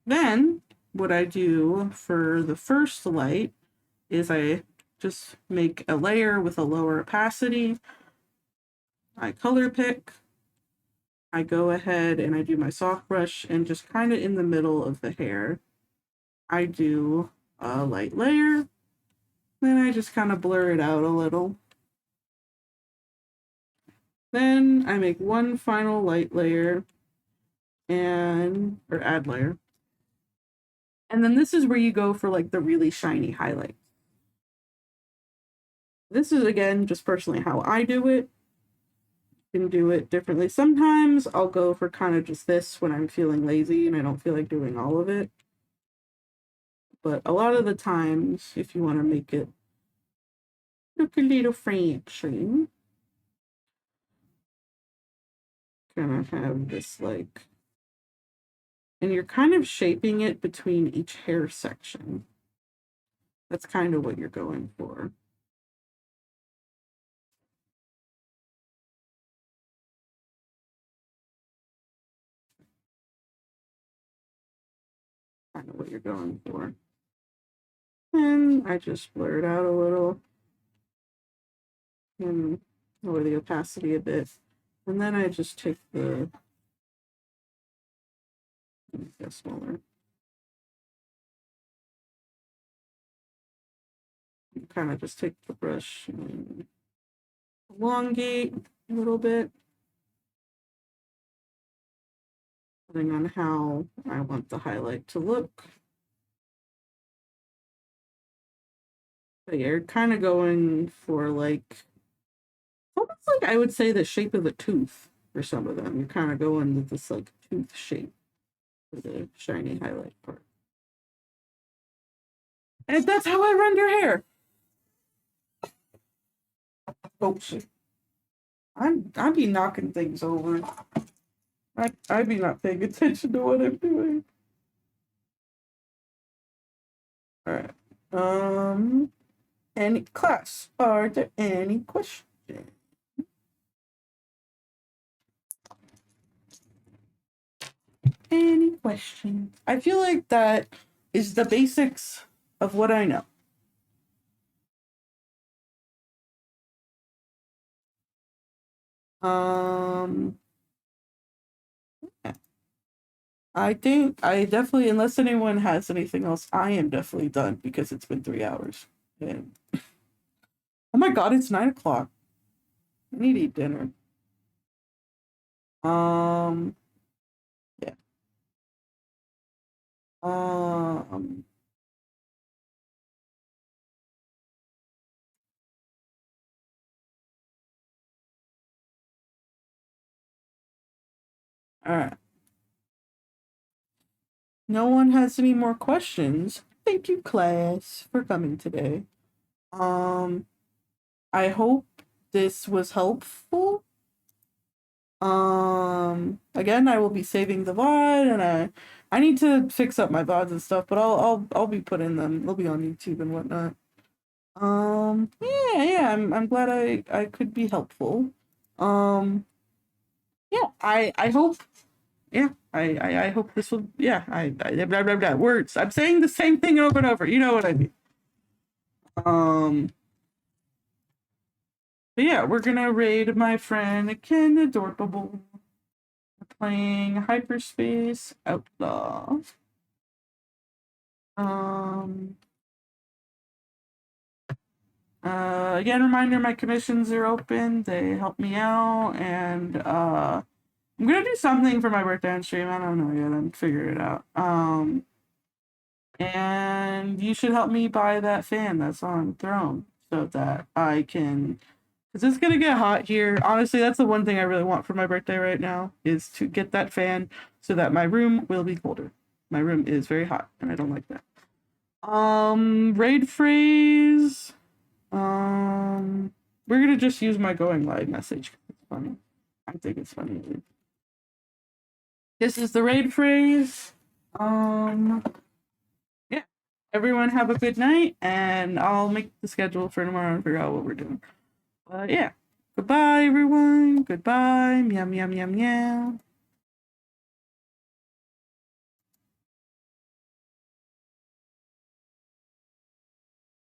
Then what I do for the first light is I just make a layer with a lower opacity. I color pick. I go ahead and I do my soft brush and just kind of in the middle of the hair, I do a light layer. Then I just kind of blur it out a little. Then I make one final light layer or add layer. And then this is where you go for like the really shiny highlight. This is again just personally how I do it. You can do it differently. Sometimes I'll go for kind of just this when I'm feeling lazy and I don't feel like doing all of it. But a lot of the times, if you want to make it look a little fancy, kind of have this like, and you're kind of shaping it between each hair section. That's kind of what you're going for. Kind of what you're going for. And I just blur it out a little and lower the opacity a bit. And then I just take the make that smaller. Kind of just take the brush and elongate a little bit, depending on how I want the highlight to look. But you're kind of going for like, almost like I would say the shape of a tooth for some of them. You're kind of going with this like tooth shape for the shiny highlight part. And that's how I render hair. Oh shit. I be knocking things over. I be not paying attention to what I'm doing. Alright. Any class? Are there any questions? Any questions? I feel like that is the basics of what I know. I think I definitely, unless anyone has anything else, I am definitely done because it's been 3 hours. And oh my god, it's 9 o'clock. I need to eat dinner. Yeah. All right. No one has any more questions. Thank you, class, for coming today. I hope this was helpful. Again, I will be saving the VOD, and I need to fix up my VODs and stuff, but I'll be putting them. They'll be on YouTube and whatnot. Yeah, I'm glad I could be helpful. Yeah, I hope. Yeah, I hope this will. Yeah, blah, blah, blah, words. I'm saying the same thing over and over. You know what I mean. But yeah, we're gonna raid my friend Ken Adorable. We're playing Hyperspace Outlaw. Again, reminder, my commissions are open. They help me out, and I'm gonna do something for my birthday on stream. I don't know yet. I'm figuring it out. And you should help me buy that fan that's on Throne so that I can, because it's gonna get hot here. Honestly, that's the one thing I really want for my birthday right now is to get that fan so that my room will be colder. My room is very hot, and I don't like that. Raid phrase. We're gonna just use my going live message. It's funny. I think it's funny. This is the raid phrase. Yeah. Everyone have a good night, and I'll make the schedule for tomorrow and figure out what we're doing. Yeah. Goodbye, everyone. Goodbye. Meow, meow, meow, meow.